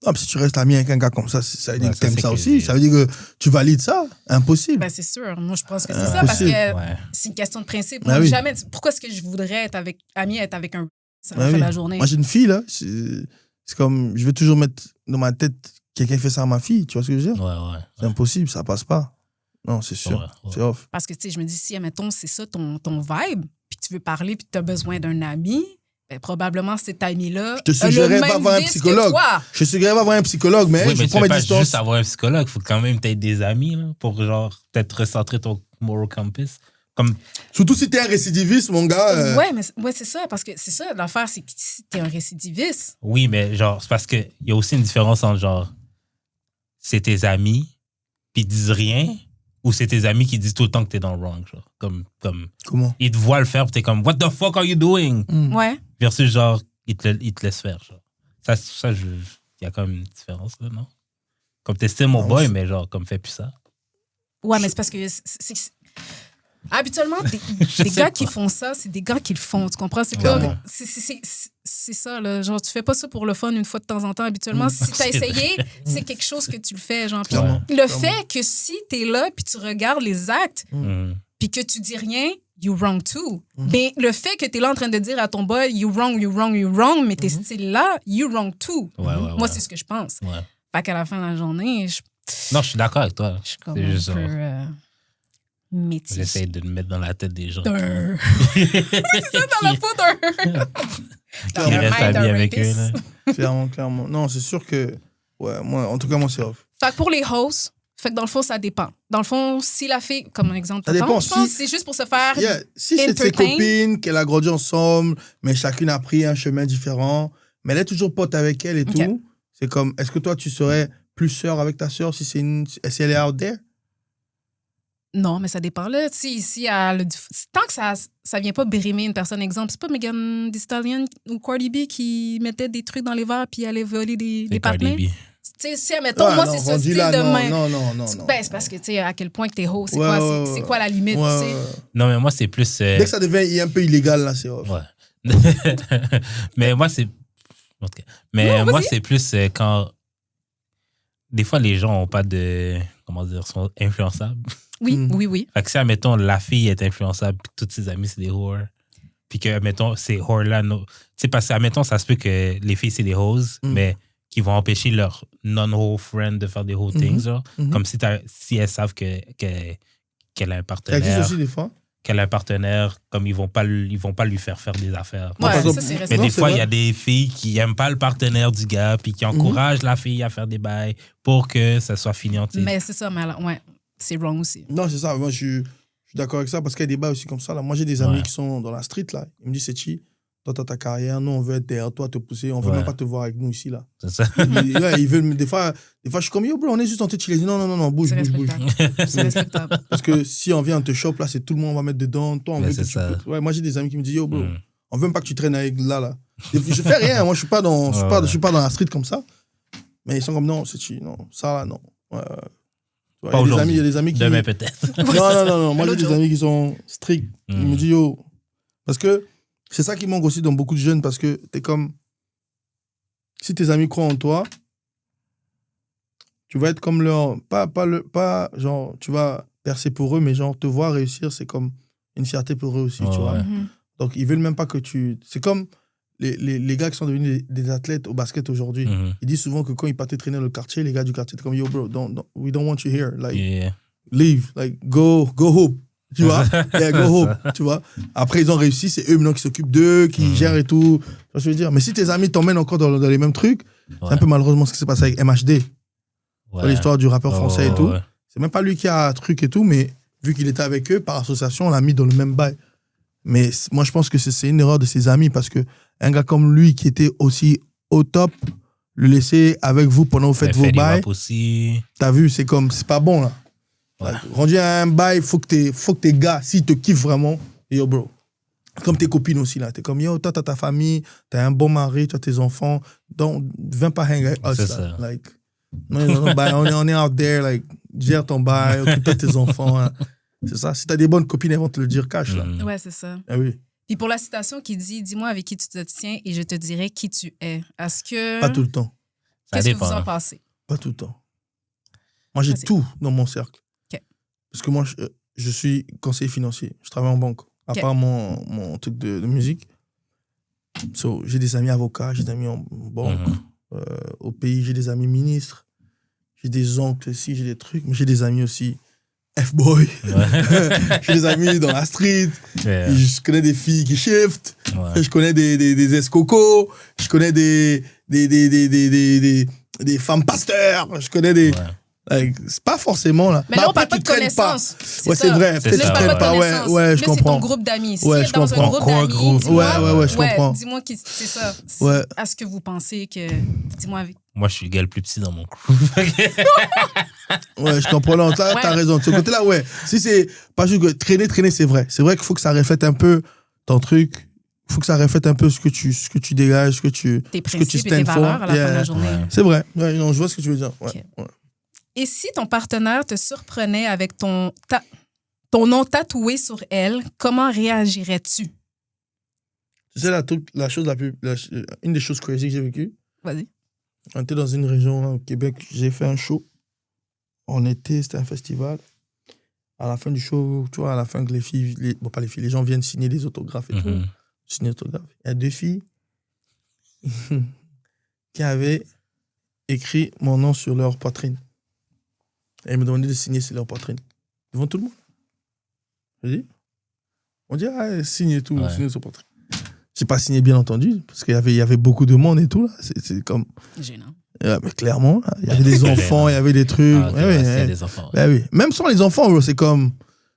Ah, si tu restes ami avec un gars comme ça, ça veut dire Ouais, que t'aimes c'est ça que- aussi. Ça veut dire que tu valides ça. Impossible. Ben, c'est sûr. Moi, je pense que c'est ça parce Impossible. que Ouais. c'est une question de principe. Ben Moi, oui. jamais. Pourquoi est-ce que je voudrais être ami avec un. Ça va Ouais, faire oui. la journée. Moi, j'ai une fille, là. C'est comme, je vais toujours mettre dans ma tête, quelqu'un fait ça à ma fille. Tu vois ce que je veux dire? Ouais. C'est impossible, ça passe pas. Non, c'est sûr. Ouais. C'est off. Parce que, tu sais, je me dis, si, admettons, c'est ça ton vibe, puis tu veux parler, puis tu as besoin d'un ami, ben, probablement cet ami-là. Je te suggérerais a le pas même avoir un vice que psychologue. toi. Je te suggérerais avoir un psychologue, mais Oui, je mais tu prends peux mes pas distances. juste avoir un psychologue. Il faut quand même peut-être des amis là, pour genre peut-être recentrer ton moral compass. Comme Surtout si t'es un récidiviste, mon gars. Ouais, mais c'est ça. Parce que c'est ça, l'affaire, c'est que si t'es un récidiviste. oui, mais genre c'est parce que il y a aussi une différence entre genre c'est tes amis puis ils disent rien ou c'est tes amis qui disent tout le temps que t'es dans le wrong genre comme Comment? ils te voient le faire puis t'es comme what the fuck are you doing Ouais. versus genre ils te laissent faire genre ça il y a quand même une différence là non comme t'es still mon Non, boy je- mais genre comme fais plus ça. Ouais, mais c'est parce que habituellement, des sais gars pas. qui font ça, c'est des gars qui le font. Tu comprends? C'est Ouais. pas. C'est ça, là. Genre, tu fais pas ça pour le fun une fois de temps en temps. Habituellement, si t'as C'est essayé, c'est quelque chose que tu le fais, genre. Puis Clairement. le fait que si t'es là, puis tu regardes les actes, Mhm. puis que tu dis rien, you wrong too. Mais le fait que t'es là en train de dire à ton boy, you wrong, mais t'es still là, you wrong too. Ouais, Moi, c'est ce que je pense. Ouais. Fait qu'à la fin de la journée, je Non, je suis d'accord avec toi. suis comme C'est un juste peu ça. métissée. J'essaie de le mettre dans la tête des gens. C'est ça dans la faute. Dans Qui le restent mind d'un amis avec eux. rapiste. Là. Clairement. Non, c'est sûr que. Ouais, moi, en tout cas, moi, c'est off. Fait que pour les hosts, fait que dans le fond, ça dépend. Dans le fond, si la fille, comme un exemple, Ça dépend, je pense si- que c'est juste pour se faire. Yeah. Si c'est de ses Entertain. copines, qu'elle a grandi ensemble, mais chacune a pris un chemin différent, mais elle est toujours pote avec elle et Ok. tout, c'est comme, est-ce que toi, tu serais plus sœur avec ta sœur si si elle est out there? Non, mais ça dépend. Là. Si elle a tant que ça vient pas brimer une personne, exemple, c'est pas Megan Thee Stallion ou Cardi B qui mettait des trucs dans les verres puis allait voler des C'est Cardi partenaires. B. Tu sais, si, admettons, moi, non, c'est ce rendu style là, de non, main. non. Ben, c'est parce que, tu sais, à quel point que t'es host, c'est Ouais, quoi, ouais, c'est ouais. quoi la limite, Ouais, tu sais. ouais. Non, mais moi, c'est plus. Dès que ça devient un peu illégal, là, c'est off. Ouais. Mais moi, c'est. En tout cas. Mais Non, moi, vas-y. c'est plus quand. Des fois, les gens ont pas de. Comment dire, sont influençables. Oui, Mm. oui. Fait que si, admettons, la fille est influençable, puis que toutes ses amies, c'est des whores, puis que, admettons, ces whores-là, tu sais, parce que, admettons, ça se peut que les filles, c'est des hoes, mais qui vont empêcher leur non-hoe friend de faire des hoe things, genre. Mhm. Comme si elles savent qu'elle a un Ça partenaire. existe aussi des fois. Qu'elle a un partenaire, comme ils vont pas lui faire faire des affaires. Moi, Ouais, par ça, exemple, c'est Mais respectable. des c'est fois, il vrai. y a des filles qui aiment pas le partenaire du gars, puis qui encouragent la fille à faire des bails pour que ça soit fini. Mais c'est ça, mais alors, ouais, c'est wrong aussi. Non, c'est ça. Moi, je suis d'accord avec ça parce qu'il y a des débats aussi comme ça. Là. Moi, j'ai des amis Ouais. qui sont dans la street. Là. Ils me disent, c'est chi, toi, t'as ta carrière. Nous, on veut être derrière toi, te pousser. On veut Ouais. même pas te voir avec nous ici. Là. C'est ça. Ouais, ils veulent, des fois, je suis comme, yo, bro, on est juste en train de chiller. Ils disent, non, bouge. C'est respectable. C'est respectable. Parce que si on vient, on te chope, là, c'est tout le monde va mettre dedans. Toi, on Mais veut que c'est ça. Ouais, moi, j'ai des amis qui me disent, yo, bro, Mm. on veut même pas que tu traînes avec là. Je fais rien. Moi, je suis pas dans, je suis pas dans la street comme ça. Mais ils sont comme, non, c'est chi, non, ça, là, non. Ouais. Tu vois, Pas il y a des amis qui. Demain, peut-être. Non. Moi, j'ai L'autre des jour. amis qui sont stricts. Ils me disent, yo. Parce que c'est ça qui manque aussi dans beaucoup de jeunes, parce que t'es comme. Si tes amis croient en toi, tu vas être comme leur. Pas genre, tu vas percer pour eux, mais genre, te voir réussir, c'est comme une fierté pour eux aussi, Ouais, tu vois. ouais. Mhm. Donc, ils veulent même pas que tu. C'est comme les gars qui sont devenus des athlètes au basket aujourd'hui. Mhm. Ils disent souvent que quand ils partaient traîner dans le quartier, les gars du quartier étaient comme, yo, bro, we don't want you here. Like, Yeah. leave, like go hoop, tu vois, yeah, go C'est hoop, ça. tu vois. Après ils ont réussi, c'est eux maintenant qui s'occupent d'eux, qui gèrent et tout. Tu vois ce que je veux dire. Mais si tes amis t'emmènent encore dans les mêmes trucs, c'est un peu malheureusement ce qui s'est passé avec MHD, Ouais. l'histoire du rappeur français et Ouais, tout. ouais. C'est même pas lui qui a un truc et tout, mais vu qu'il était avec eux par association, on l'a mis dans le même bail. Mais moi je pense que c'est une erreur de ses amis parce que un gars comme lui qui était aussi au top, le laisser avec vous pendant que vous faites vos bails. Aussi. T'as vu, c'est comme, c'est pas bon là. Ouais. Rendu à un bail, faut que tes gars, s'ils te kiffent vraiment, yo bro. Comme tes copines aussi là. T'es comme, yo, toi, t'as ta famille, t'as un bon mari, t'as tes enfants. Donc, viens pas hang avec us C'est là. ça. Like, non, bail, on est out there, like, gère ton bail, occupe-toi de tes enfants. Hein. C'est ça. Si t'as des bonnes copines, elles vont te le dire cash là. Ouais, c'est ça. Ah oui. Puis pour la citation qui dit « Dis-moi avec qui tu te tiens et je te dirai qui tu es », est-ce que... Pas tout le temps. Ça Qu'est-ce que dépend. vous en pensez? Pas tout le temps. Moi, j'ai Vas-y. tout dans mon cercle. OK. Parce que moi, je suis conseiller financier. Je travaille en banque. À OK. part mon truc de musique. So, j'ai des amis avocats, j'ai des amis en banque. Mhm. Au pays, j'ai des amis ministres. J'ai des oncles aussi, j'ai des trucs. Mais j'ai des amis aussi F-boy. Ouais. J'ai des amis dans la street. Ouais. Je connais des filles qui shift. Ouais. Je connais des escocos. Je connais des femmes pasteurs. Je connais des... Ouais. Like, c'est pas forcément là. Mais là, on parle après, pas de tu traînes pas. connaissances. Ouais, c'est vrai. C'est Peut-être ça. que tu Là, je traînes parle pas. pas de Ouais, connaissances. ouais, je Là, c'est ton comprends. groupe d'amis. Si Ouais, tu es je dans comprends. un groupe Core d'amis, group. dis-moi... Ouais, je comprends. Dis-moi qui... C'est ça. Ouais. Est-ce que vous pensez que... Dis-moi avec... Moi, je suis le gars le plus petit dans mon crew. Ouais, je comprends. Non, t'as Ouais. raison. De ce côté-là, ouais. Si c'est pas juste que traîner, c'est vrai. C'est vrai qu'il faut que ça reflète un peu ton truc. Il faut que ça reflète un peu ce que tu dégages, ce que tu tes ce que tu principes et tes stands for. valeurs à la fin de Yeah. la journée. Ouais. C'est vrai. Ouais, non, je vois ce que tu veux dire. Ouais. Ok. Ouais. Et si ton partenaire te surprenait avec ton nom tatoué sur elle, comment réagirais-tu? Tu sais, une des choses crazy que j'ai vécues, Vas-y. on était dans une région là, au Québec, j'ai fait un show. En été, c'était un festival. À la fin du show, tu vois, à la fin que les filles, pas les filles, les gens viennent signer des autographes et tout. Mhm. Signer des autographes. Il y a 2 filles qui avaient écrit mon nom sur leur poitrine. Et elles me demandaient de signer sur leur poitrine. Devant tout le monde. Je dis, on dit, ah, signe et tout, Ouais. signe sur poitrine. J'ai pas signé, bien entendu, parce qu'il y avait beaucoup de monde et tout, là. C'est comme. Gênant. Mais clairement, là, il y avait des enfants, il y avait des trucs. Ah, ok, Ouais, ouais, ouais, c'est ouais. des enfants. Ben oui. Même sans les enfants, bro, c'est comme.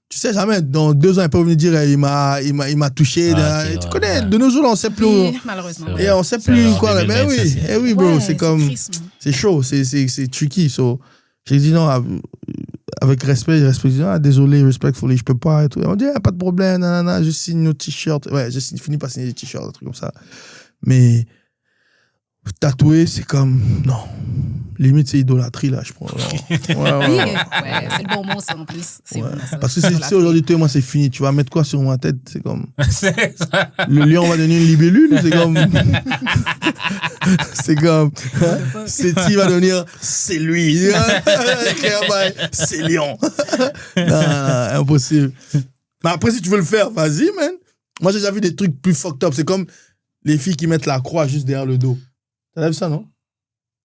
Tu sais jamais, dans 2 ans, ils peuvent venir dire, il m'a touché. Ah, là. ok, Tu ouais, connais, ouais. de nos jours, là, on sait plus. Oui, malheureusement. C'est vrai. Et on sait C'est plus en quoi. Mais oui, 2026, eh oui, bro, Ouais, c'est comme. triste, man. C'est chaud, c'est tricky. So, j'ai dit non, avec respect, ah, désolé, respectfully, je peux pas. Et tout. Et on dit, ah, pas de problème, nanana, je signe nos t-shirts. Ouais, finis par signer des t-shirts, un truc comme ça. Mais tatouer, c'est comme. Non. Limite, c'est idolâtrie, là, je crois. Oui, Ouais. ouais, c'est le bon mot, ça, en plus. C'est Ouais. vraiment ça. Parce que si aujourd'hui, toi et moi, c'est fini, tu vas mettre quoi sur ma tête? C'est comme. C'est ça. Le lion va devenir une libellule, c'est comme. C'est comme. Seti va devenir. C'est lui. C'est lion. Non, impossible. Mais après, si tu veux le faire, vas-y, man. Moi, j'ai déjà vu des trucs plus fucked up. C'est comme les filles qui mettent la croix juste derrière le dos. T'as vu ça, non?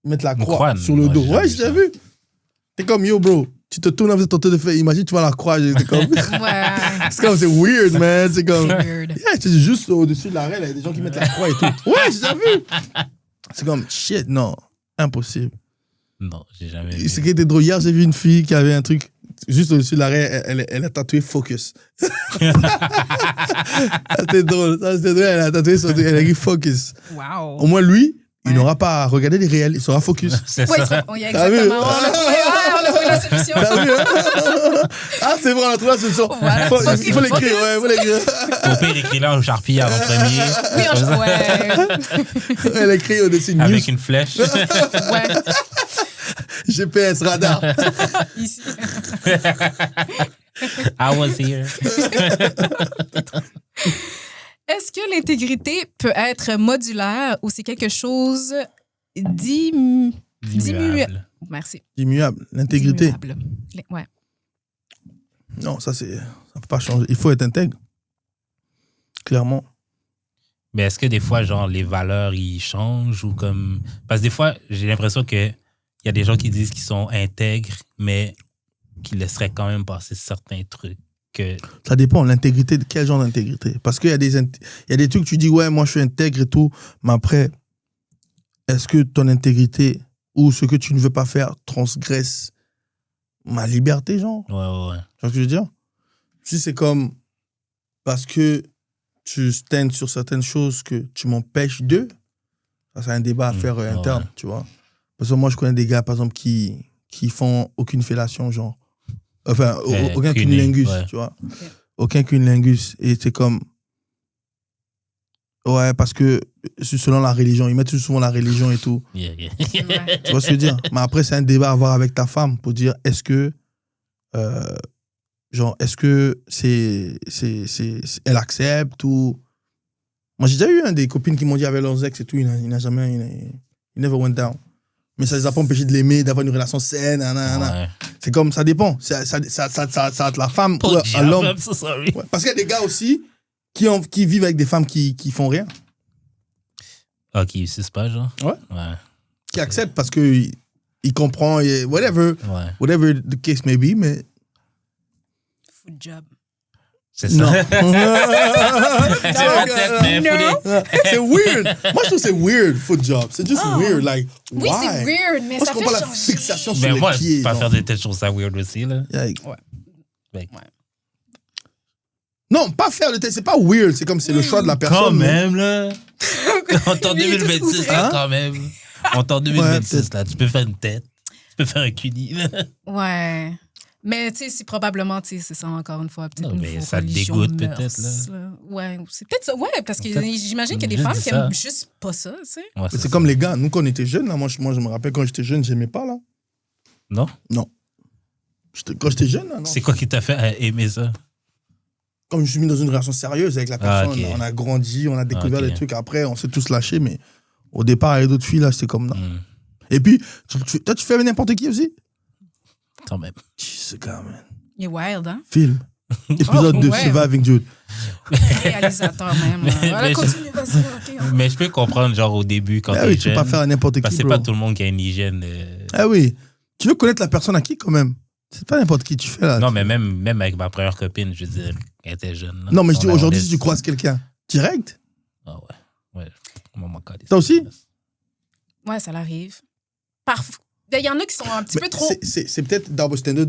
Ils mettent la Une croix croix, sur le moi, dos. j'ai Ouais, jamais j'ai vu déjà ça. vu. T'es comme, yo, bro. Tu te tournes, vous êtes tenté de faire. Imagine, tu vois la croix. C'est comme. Ouais. C'est comme, c'est weird, man. C'est comme. C'est weird. Yeah, c'est juste au-dessus de l'arrêt, il y a des gens qui mettent la croix et tout. Ouais, j'ai déjà vu. C'est comme, shit, non, impossible. Non, j'ai jamais Et vu. ce qui était drôle, hier, j'ai vu une fille qui avait un truc juste au-dessus de l'arrêt, elle a tatoué Focus. C'était drôle, ça, c'était drôle, elle a tatoué son truc, elle a écrit Focus. Wow. Au moins, lui, il Ouais. n'aura pas à regarder les réels, il sera Focus. C'est Ouais, ça. il y a T'as vu? exactement. On a trouvé la solution. T'as vu, hein? Ah, c'est vrai, on a trouvé la solution. Voilà. Il faut l'écrire, ouais, il faut l'écrire. Au pire, écris-le en Sharpie avant premier. Oui, ouais. Elle écrit au-dessus de news, Avec une flèche. Ouais, GPS, radar. ici. I was here. Est-ce que l'intégrité peut être modulaire ou c'est quelque chose d'immuable? Immuable. Merci. Immuable, l'intégrité. Immuable. Ouais. Non, ça peut pas changer. Il faut être intègre. Clairement. Mais est-ce que des fois, genre, les valeurs, ils changent ou comme... Parce que des fois, j'ai l'impression qu'il y a des gens qui disent qu'ils sont intègres, mais qui laisseraient quand même passer certains trucs. Que... Ça dépend, l'intégrité, de quel genre d'intégrité. Parce qu'il y a des trucs, tu dis, ouais, moi je suis intègre et tout, mais après, est-ce que ton intégrité ou ce que tu ne veux pas faire transgresse ma liberté, genre? Ouais. Tu vois ce que je veux dire? Si c'est comme parce que tu stands sur certaines choses que tu m'empêches de, Ça, c'est un débat à faire interne, ouais. tu vois. Parce que moi, je connais des gars, par exemple, qui font aucune fellation, genre. Enfin, aucun cunnilingus, ouais. tu vois. Ok. Aucun cunnilingus. Et c'est comme... Ouais, parce que c'est selon la religion. Ils mettent souvent la religion et tout. Yeah, yeah. Ouais. Tu vois ce que je veux dire? Mais après, c'est un débat à avoir avec ta femme pour dire est-ce que... est-ce que elle accepte ou... Moi, j'ai déjà eu des copines qui m'ont dit avec leurs ex et tout, il n'a jamais... Il never went down. Mais ça les a pas empêchés de l'aimer, d'avoir une relation saine, nanana. Ouais. C'est comme, ça dépend. Ça la femme Pas ou à l'homme. I'm so sorry. Ouais, parce qu'il y a des gars aussi qui vivent avec des femmes qui font rien, Ok, c'est pas genre. Ouais. Ouais. qui acceptent parce que il comprend, et whatever the case may be, mais Food job. C'est ça. non. peut-être, mais C'est weird. Moi, je trouve que c'est weird, foot job. C'est juste weird, like, Oui, why? c'est weird, mais Moi, ça je fait comprends la changer. fixation sur Mais les moi, pieds. pas genre. faire des têtes, je trouve ça weird aussi, là. Like- Ouais. Like, Non, pas faire le test, c'est pas weird. C'est comme c'est le choix de la personne. quand mais- même, là. On est en Lui, il est tout 2026, outré. là, quand même. On est en 2026, peut-être. là. Tu peux faire une tête. Tu peux faire un cuni, là. Ouais. Mais tu sais, c'est probablement, tu sais, c'est ça encore une fois. Peut-être Non, mais niveau ça te religion, dégoûte mœurs, peut-être, là. Ouais, c'est peut-être ça. Ouais, parce que Peut-être. j'imagine qu'il y a des Je femmes dis qui ça. aiment juste pas ça, tu sais. Ouais, C'est comme les gars, nous quand on était jeunes, là, moi je me rappelle quand j'étais jeune, j'aimais pas là. Non? Quand j'étais jeune, là, non. C'est quoi qui t'a fait aimer ça? Comme je suis mis dans une relation sérieuse avec la personne, Ah, ok. on a grandi, on a découvert Ok. des trucs. Après, on s'est tous lâchés, mais au départ, avec d'autres filles, là, c'était comme non. Hmm, Et puis, toi, tu fais avec n'importe qui aussi? quand même. Ce gars, man. Il est wild, hein? Film. Épisode 2, ouais. Surviving Jude. Réalisateur même. Mais- Voilà, mais- continue, vas-y. ok. Mais je peux comprendre, genre, au début, quand Ah t'es oui, tu peux jeune. pas faire à n'importe Parce qui, que c'est bro. pas tout le monde qui a une hygiène. Ah oui. Tu veux connaître la personne à qui, quand même? C'est pas n'importe qui tu fais, là. Non, mais même avec ma première copine, je veux dire, elle était jeune. là. Non, mais je dis On a- aujourd'hui, on si est- tu croises quelqu'un, direct? Ah ouais. Ouais. Maman, quand Toi aussi? Ouais, ça l'arrive. Parfois. Il y en a qui sont un petit Mais peu trop. C'est peut-être double standard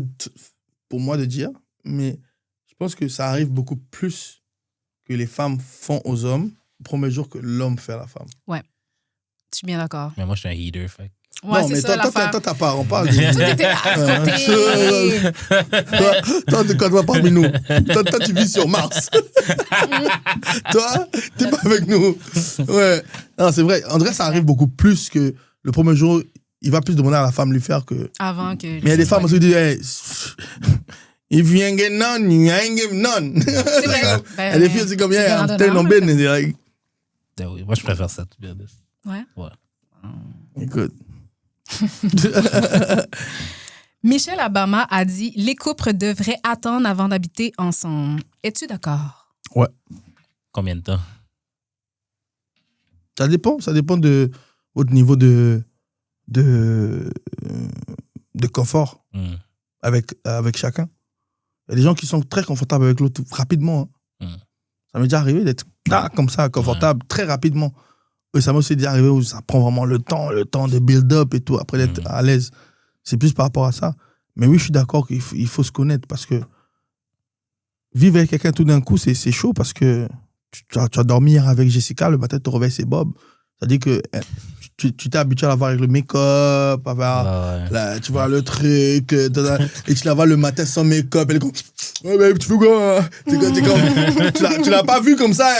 pour moi de dire, mais je pense que ça arrive beaucoup plus que les femmes font aux hommes au premier jour que l'homme fait à la femme. Je suis bien d'accord. Mais moi, je suis un heater, fait. Ouais, non, c'est mais ça l'affaire. toi, t'as pas, on parle de... Tout était à côté. Toi, toi, parmi nous. Toi, tu vis sur Mars. Toi, t'es pas avec nous. Ouais. Non, c'est vrai. En vrai, ça arrive beaucoup plus que le premier jour, il va plus demander à la femme de lui faire que... Avant que. Mais il y a des femmes aussi qui disent, hey, if you ain't get none, you ain't give none. C'est vrai. Il y a des filles, c'est comme, c'est yeah, I'm donnant, telling on donnant, business. Like, Ah oui, moi, je préfère ça, tout bien. Ouais. Ouais. écoute. Michelle Obama a dit les couples devraient attendre avant d'habiter ensemble. Es-tu d'accord? Combien de temps? Ça dépend de votre niveau de confort Hmm. avec chacun. Il y a des gens qui sont très confortables avec l'autre rapidement. Hein. Mm. Ça m'est déjà arrivé d'être comme ça, confortable, très rapidement. Et ça m'est aussi déjà arrivé où ça prend vraiment le temps de build-up et tout, après d'être à l'aise. C'est plus par rapport à ça. Mais oui, je suis d'accord qu'il faut se connaître parce que vivre avec quelqu'un tout d'un coup, c'est chaud parce que tu as dormi hier avec Jessica, le matin, tu te réveilles, c'est Bob. C'est-à-dire que tu t'es habitué à l'avoir avec le make-up, Ouais. tu vois le truc, et tu la vois le matin sans make-up, elle est comme, ouais, babe, tu fais quoi? Tu l'as pas vu comme ça.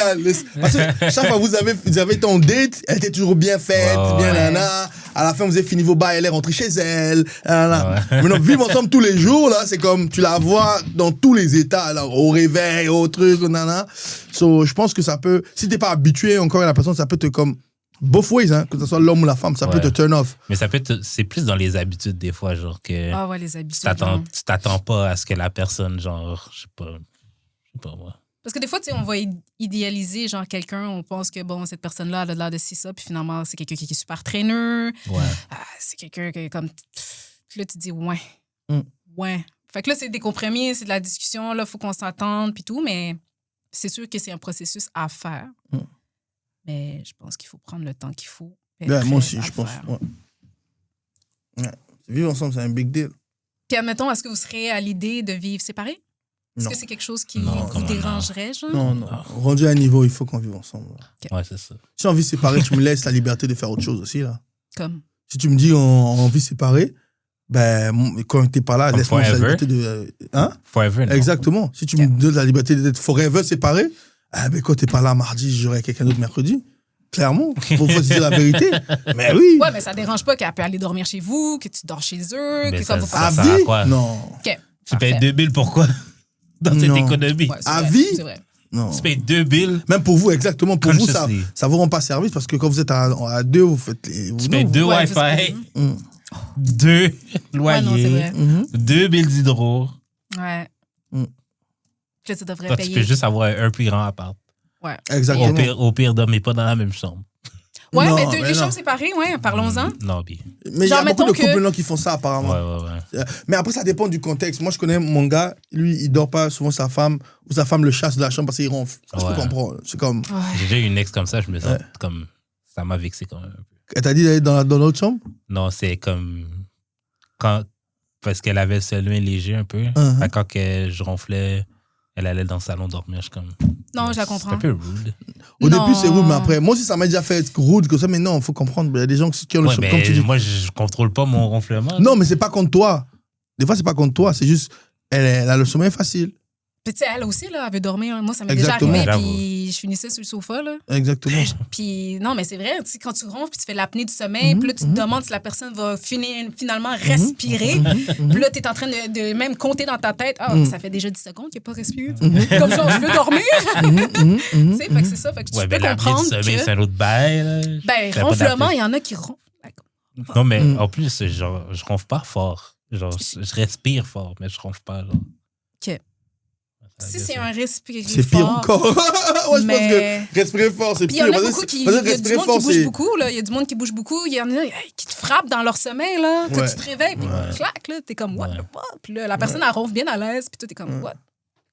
Parce que chaque fois que vous avez été en date, elle était toujours bien faite, bien nana. À la fin, vous avez fini vos bails, elle est rentrée chez elle. Nana. Maintenant, vivre ensemble tous les jours, là, c'est comme, tu la vois dans tous les états, alors, au réveil, au truc, nana. So, je pense que ça peut, si t'es pas habitué encore à la personne, ça peut te comme, both ways, hein, que ce soit l'homme ou la femme, ça peut te turn off. Mais ça peut être, c'est plus dans les habitudes des fois, genre que Ah ouais, les habitudes. tu t'attends pas à ce que la personne, genre, je sais pas moi. Parce que des fois, tu sais, on va idéaliser genre quelqu'un, on pense que bon, cette personne-là elle a l'air de ci, ça, puis finalement, c'est quelqu'un qui est super traîneur. Ouais. C'est quelqu'un qui est comme. Puis là, tu dis ouais. Mm. Ouais. Fait que là, c'est des compromis, c'est de la discussion, là, il faut qu'on s'entende, puis tout, mais c'est sûr que c'est un processus à faire. Mm. Mais je pense qu'il faut prendre le temps qu'il faut. Ouais, moi aussi, à je le pense. faire. Ouais. Vivre ensemble, c'est un big deal. Puis admettons, est-ce que vous serez à l'idée de vivre séparés? Est-ce Non. que c'est quelque chose qui Non, vous comment dérangerait, genre? Non. Rendu à un niveau, il faut qu'on vive ensemble. Là. Ouais, c'est ça. Si on vit séparé, tu me laisses la liberté de faire autre chose aussi, là. Comme. Si tu me dis on vit séparé, ben, quand t'es pas là, Comme laisse-moi la forever? liberté de. Hein? Forever, non? Exactement. Si tu me donnes la liberté d'être forever séparé, ah, ben, quand t'es pas là mardi, j'aurai quelqu'un d'autre mercredi. Clairement. Faut se dire la vérité. Mais oui. Ouais, mais ça dérange pas qu'elle peut aller dormir chez vous, que tu dors chez eux, Mais que ça- comme vous ça- À sert à vie? quoi? Non. OK. Tu payes Parfait. 2 billes pourquoi? Dans cette Non. économie. Ouais, c'est À vrai, vie? C'est vrai. Non. Tu payes 2 billes, Même pour vous, exactement. Pour vous, Consciously. ça vous rend pas service parce que quand vous êtes à deux, vous faites les. tu payes 2 Ouais, Wi-Fi, Mm. 2 Ouais, non, c'est loyers, vrai. Mhm. 2 billes d'hydro. Ouais. Mm. Puis là, tu devrais Toi, tu payer. peux juste avoir un plus grand appart. Exactement. Au pire, dormez pas dans la même chambre. Ouais, Non, mais mais les non. chambres séparées, ouais, parlons-en. Non, bien. Mais il y a Genre, beaucoup de mettons que- couples là qui font ça apparemment. Ouais. Mais après, ça dépend du contexte. Moi, je connais mon gars, lui, il dort pas souvent sa femme, ou sa femme le chasse de la chambre parce qu'il ronfle. Je Ouais. peux comprendre. C'est comme. Ouais. J'ai déjà eu une ex comme ça, je me sens Ouais. comme. Ça m'a vexé quand même un peu. Elle t'a dit d'aller dans l'autre chambre? Non, c'est comme. Parce qu'elle avait le seul léger un peu. Mhm. Fait que quand que je ronflais, elle allait dans le salon dormir. Je suis comme. Non, je la C'est comprends. un peu rude. Au Non. début, c'est rude, mais après, moi aussi, ça m'a déjà fait être rude comme ça, mais non, il faut comprendre. Il y a des gens qui ont le Ouais, comme tu mais dis. moi, je contrôle pas mon ronflement. Non, mais c'est pas contre toi. Des fois, c'est pas contre toi, c'est juste, elle a le sommeil facile. Puis tu sais, elle aussi, là, elle veut dormir. Moi, ça m'est déjà Exactement. arrivé, J'avoue. puis je finissais sur le sofa, là. Exactement. Puis non, mais c'est vrai, tu sais, quand tu ronfles, puis tu fais l'apnée du sommeil, puis là, tu te demandes si la personne va finalement respirer. Puis là, tu es en train de même compter dans ta tête. Ah, ça fait déjà 10 secondes qu'il n'a pas respiré. Comme genre, je veux dormir. Tu sais, fait que c'est ça. Fait que tu Ouais, peux mais la comprendre vie de sommeil, c'est que... un autre bail. là. Ben, J'avais pas ronflement, d'appeler. il y en a qui ronflent. Non, mais en plus, genre, je ronfle pas fort. Genre, je respire fort, mais je ronfle pas. Genre. OK. Si c'est un respirer C'est pire fort, encore. Ouais, je mais- pense que respirer fort, c'est Puis il y pire. en a Vas-y, beaucoup qui... Il y vas-y, a du respirer monde fort, qui bouge c'est- beaucoup, là. Il y a du monde qui bouge beaucoup. Il y en a qui te frappent dans leur sommeil, là. Quand Ouais. tu te réveilles, puis clac, là, t'es comme, what Ouais. the fuck? Puis là, la personne, elle ronfle bien à l'aise, puis toi, t'es comme, what?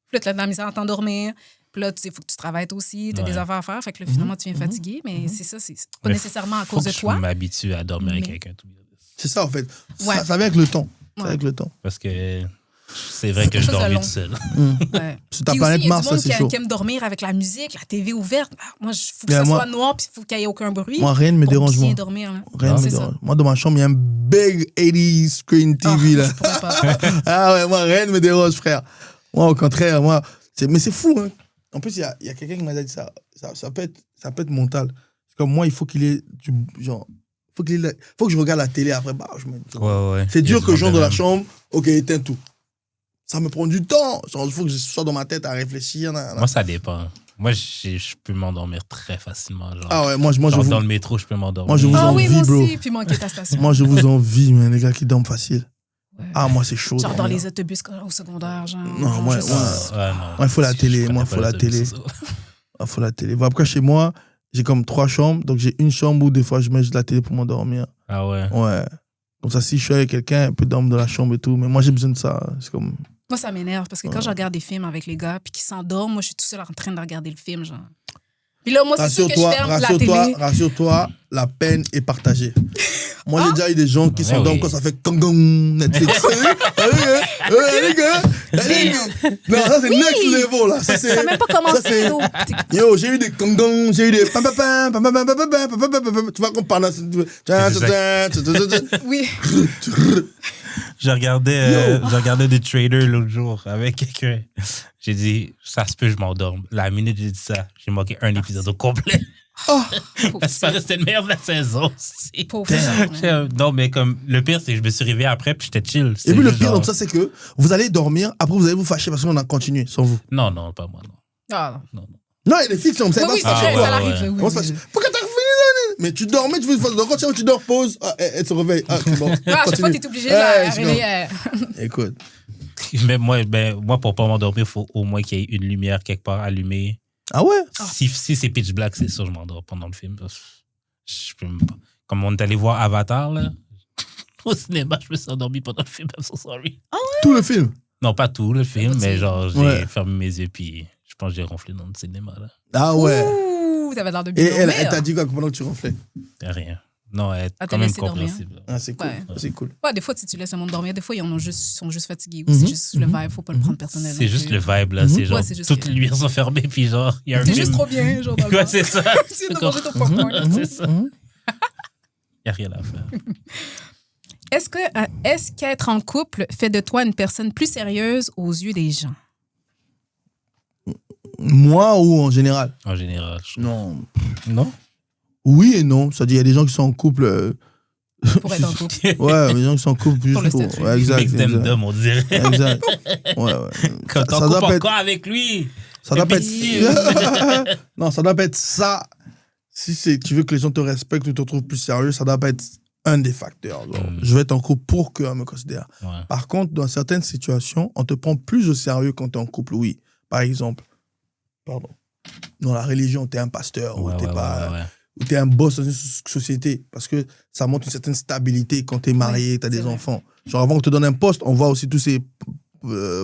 Puis là, t'as de la misère à t'endormir. Puis là, tu sais, il faut que tu travailles toi aussi, t'as Ouais. des affaires à faire. Fait que là, finalement, tu viens fatigué. Mais c'est ça, c'est pas Mais nécessairement à Faut cause que de toi. je m'habitue à dormir avec Mais- quelqu'un. tout. C'est ça, en fait. Ouais. Ça vient avec le temps. Ça Ouais. vient avec le temps. Parce que c'est vrai que quelque je chose de dors mieux long. tout seul. Ouais. Sur ta Puis planète aussi, il y a Mars, du ça, monde c'est chaud. qui aime dormir avec la musique, la TV ouverte. Ah, moi, il faut que Mais ça moi- soit noir, puis il faut qu'il n'y ait aucun bruit. Moi, rien ne me pour dérange, bien moi. dormir, là. Rien ne me C'est ça. dérange. Moi, dans ma chambre, il y a un big 80 screen Ah, TV, là. je pourrais pas. Ah ouais, moi, rien ne me dérange, frère. Moi, au contraire, moi. Mais c'est fou, hein. En plus, il y a quelqu'un qui m'a dit ça. Ça peut être mental. C'est comme moi, il faut qu'il ait genre. Faut que je regarde la télé après. Bah, Ouais. c'est Il y a dur du que je monde rentre dans de la même. chambre. Ok, éteins tout. Ça me prend du temps. Genre, il faut que je sois dans ma tête à réfléchir. Moi, ça dépend. Moi, je peux m'endormir très facilement. Genre, Ah ouais, moi je genre vous. dans le métro, je peux m'endormir. Moi, je vous Ah oui, moi envie, bro. aussi, puis manquer ta station. Moi, je vous envie, man, les gars qui dorment facile. Ouais. Ah, moi, c'est chaud. Genre dans dormir. les autobus au secondaire, genre. Non, genre, ouais, je sais ouais. pas. Non. Ouais, faut la Je télé, connais moi, pas faut la l'autobus, télé. ça. Ah, faut la télé. Bon, après, chez moi, j'ai comme 3 chambres. Donc, j'ai une chambre où des fois, je mets juste la télé pour m'endormir. Ah ouais. Ouais. Comme ça, si je suis avec quelqu'un, elle peut dormir dans la chambre et tout. Mais moi, j'ai besoin de ça. C'est comme. Moi, ça m'énerve parce que quand je regarde des films avec les gars puis qu'ils s'endorment, moi, je suis tout seul en train de regarder le film, genre. Puis là, moi, c'est sûr que je ferme la télé. Rassure-toi, la peine est partagée. Moi, j'ai déjà eu des gens qui Ouais, s'endorment oui. quand ça fait kangong Netflix. Les gars. Non, ça, c'est next level, là. Ça, Ça n'a même pas commencé, donc. Yo, j'ai eu des kangong, j'ai eu des pam. Tu vois qu'on parle. Oui. Je regardais des traders l'autre jour avec quelqu'un. J'ai dit, ça se peut, je m'endorme. La minute j'ai dit ça, j'ai manqué un épisode au complet. Parce que ça restait le meilleur de la saison. aussi. Pauvre ça. Non, mais comme, le pire, c'est que je me suis réveillé après puis j'étais chill. Et C'était puis le juste pire genre- dans ça, c'est que vous allez dormir, après vous allez vous fâcher parce qu'on a continué sans vous. Non, pas moi, non. Ah, non. Non, il y a des filles qui sont comme ça. Oui, elles oui, vont c'est se vrai, fâcher. ça ouais, l'arrive. ouais. Oui, On se oui, fâche. oui. Pourquoi t'as fini ça? Mais tu dormais, quand tu dors, pause. Ah, elle se réveille. Ah, c'est bon. Ah, à chaque fois, Continue. t'es obligé de la Ouais, je réveiller. Écoute. Mais moi, pour pas m'endormir, il faut au moins qu'il y ait une lumière quelque part allumée. Ah ouais? Si c'est pitch black, c'est sûr, je m'endors pendant le film. Parce que je peux même pas. Comme on est allé voir Avatar, là, au cinéma, je me suis endormi pendant le film. I'm so sorry. Tout le film. Non, pas tout le film, pas mais tout. genre, j'ai Ouais. fermé mes yeux puis je pense que j'ai ronflé dans le cinéma. Là. Ah ouais. Ouh, t'avais l'air de Et bien elle dormir. t'a dit quoi pendant que tu ronflais? Rien. Non, elle est À te quand même laisser dormir. compréhensible. Ah, c'est cool. Ouais. C'est cool. Ouais, des fois, si tu laisses le monde dormir, des fois, ils sont juste fatigués. Ou Mhm. c'est juste le vibe, faut pas le prendre personnellement. C'est juste le vibe, là. C'est genre, Ouais, c'est juste toutes que- les lumières sont fermées, puis genre, il y a un C'est film. juste trop bien, genre dans le Ouais, bar. c'est ça. Tu viens de manger ton popcorn. C'est ça. Mhm. Il n'y a rien à faire. Est-ce qu'être en couple fait de toi une personne plus sérieuse aux yeux des gens? Moi ou en général? En général. Non. Non? Oui et non. C'est-à-dire, il y a des gens qui sont en couple. Pour être en couple. Ouais, des gens qui sont en couple juste Pour le pour. statut. Ouais, exact. Makes them exact. dumb, on dirait. Exact. Ouais, ouais. Quand t'es en Ça doit couple pas être- encore avec lui. Ça doit pas Imbécile. être. Non, ça doit pas être ça. Si tu veux que les gens te respectent ou te trouvent plus sérieux, ça doit pas être un des facteurs. Genre, je vais être en couple pour qu'on me considère. Ouais. Par contre, dans certaines situations, on te prend plus au sérieux quand tu es en couple, oui. Par exemple, dans la religion, tu es un pasteur ou tu es un boss dans une société parce que ça montre une certaine stabilité quand tu es marié, Oui, tu as c'est des vrai. enfants. Genre, avant qu'on te donne un poste, on voit aussi tous ces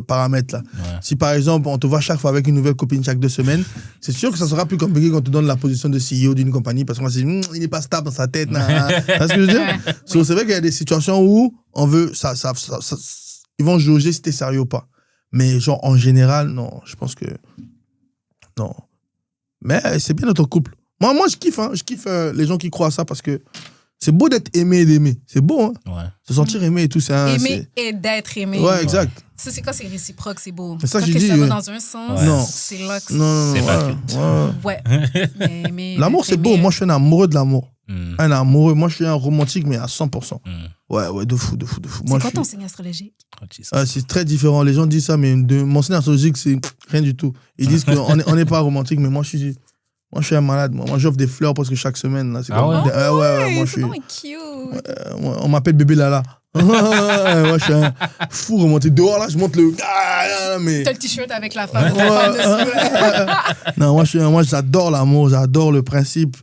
paramètres-là. Ouais. Si par exemple, on te voit chaque fois avec une nouvelle copine chaque 2 semaines, c'est sûr que ça sera plus compliqué quand on te donne la position de CEO d'une compagnie parce qu'on va se dire, il n'est pas stable dans sa tête. Tu vois ce que je veux dire? Ouais. So, c'est vrai qu'il y a des situations où on veut, ils vont jauger si t'es sérieux ou pas. Mais genre, en général, non, je pense que non. Mais c'est bien d'être en couple. Moi, je kiffe, hein. Je kiffe les gens qui croient à ça parce que c'est beau d'être aimé et d'aimer. C'est beau, hein. Ouais. Se sentir aimé et tout, c'est un. Aimer et d'être aimé. Ouais, exact. Ça, c'est quand c'est réciproque, c'est beau. C'est ça Quand que je que dis, ça va ouais. dans un sens, Ouais. Non. c'est là que Non, C'est pas ouais. Mais L'amour, c'est beau. Moi, je suis un amoureux de l'amour. Mm. Un amoureux. Moi, je suis un romantique, mais à 100%. Mm. Ouais, de fou. C'est Moi, quoi je ton suis... signe astrologique? Oh, Jesus. C'est très différent. Les gens disent ça, mais mon signe astrologique, c'est rien du tout. Ils disent qu'on n'est pas romantique, mais moi, je suis un malade. Moi, j'offre des fleurs presque chaque semaine. Là. C'est Ah comme- ouais? ouais, moi, je c'est suis... donc cute. On m'appelle bébé Lala. Moi, je suis un fou romantique. Dehors, là, je monte le... mais... T'as le t-shirt avec la femme, ta femme dessus. là. Non, moi, j'adore l'amour. J'adore le principe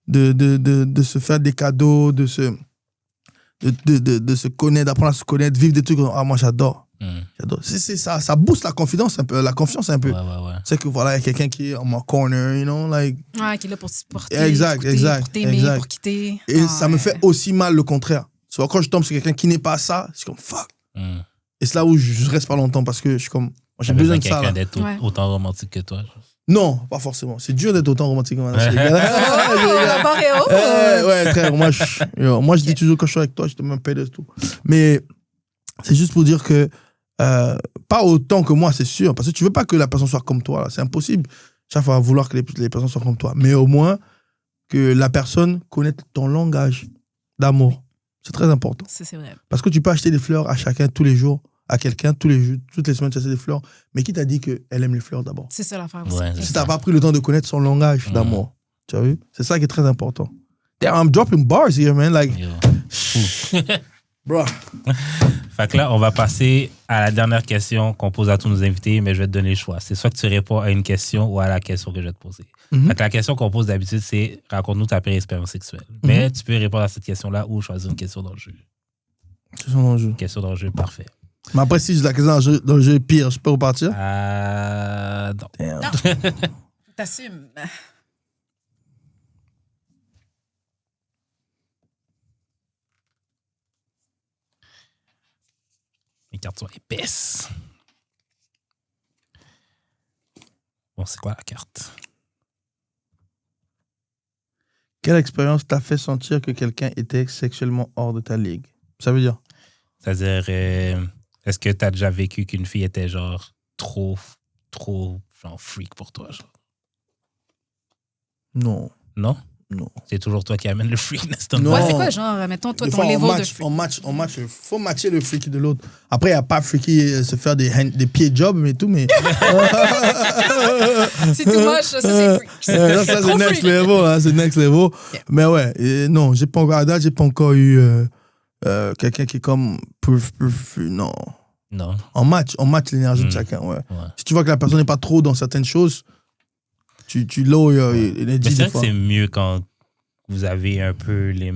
de se faire des cadeaux, de se connaître, d'apprendre à se connaître, vivre des trucs. Ah, moi, j'adore. J'adore. C'est ça booste la confiance un peu. La confiance un peu. Ouais. C'est que voilà, il y a quelqu'un qui est en mon corner, you know, like... Ouais, qui est là pour te supporter, Exact, pour t'aimer, pour quitter. Et Ah, ça me ouais. fait aussi mal le contraire. Soit quand je tombe sur quelqu'un qui n'est pas ça, je suis comme fuck. Mm. Et c'est là où je reste pas longtemps parce que je suis comme, moi, j'ai T'as besoin de ça. quelqu'un Là. d'être Ouais. autant romantique que toi. genre. Non, pas forcément. C'est dur d'être autant romantique que moi. Je rigole. Oh, la barre est haute. Ouais, frère, moi, je dis toujours quand je suis avec toi, je te mets un pédestal. Mais c'est juste pour dire que pas autant que moi, c'est sûr. Parce que tu veux pas que la personne soit comme toi. Là. C'est impossible. Chaque fois, vouloir que les personnes soient comme toi. Mais au moins, que la personne connaisse ton langage d'amour. C'est très important. C'est vrai. Parce que tu peux acheter des fleurs à chacun tous les jours, à quelqu'un tous les jours, toutes les semaines, tu achètes des fleurs. Mais qui t'a dit qu'elle aime les fleurs d'abord? C'est ça l'affaire Ouais, aussi. c'est Si t'as pas pris le temps de connaître son langage d'amour. Tu as vu? C'est ça qui est très important. Damn, I'm dropping bars here, man. Like, Yo. bro. Fait que là, on va passer à la dernière question qu'on pose à tous nos invités, mais je vais te donner le choix. C'est soit que tu réponds à une question ou à la question que je vais te poser. Fait que la question qu'on pose d'habitude, c'est raconte-nous ta pire expérience sexuelle. Mais tu peux répondre à cette question-là ou choisir une question dans le jeu. C'est son enjeu. Question dans le jeu, parfait. Mais après, si j'ai la question dans le jeu est pire, je peux repartir? Non. Damn. T'assumes. Les cartes sont épaisses. Bon, c'est quoi la carte? Quelle expérience t'a fait sentir que quelqu'un était sexuellement hors de ta ligue? Ça veut dire? C'est-à-dire, est-ce que tu as déjà vécu qu'une fille était genre trop genre freak pour toi? Genre? Non. Non? Non. C'est toujours toi qui amène le freakness. Non. Ouais, c'est quoi, genre, mettons, toi, Des ton fois, level de on match. Il faut matcher le freaky de l'autre. Après, il n'y a pas freaky se faire des pieds jobs et tout, mais. C'est too much, ça, c'est freak. Ça, c'est Trop next freak. level, hein, c'est next level. Yeah. Mais ouais, non, j'ai pas encore, à date, j'ai pas encore eu quelqu'un qui est comme. Non. Non. On match l'énergie de chacun, ouais. Ouais. Si tu vois que la personne n'est pas trop dans certaines choses, tu low Mais l'énergie c'est des vrai que fois. c'est mieux quand vous avez un peu la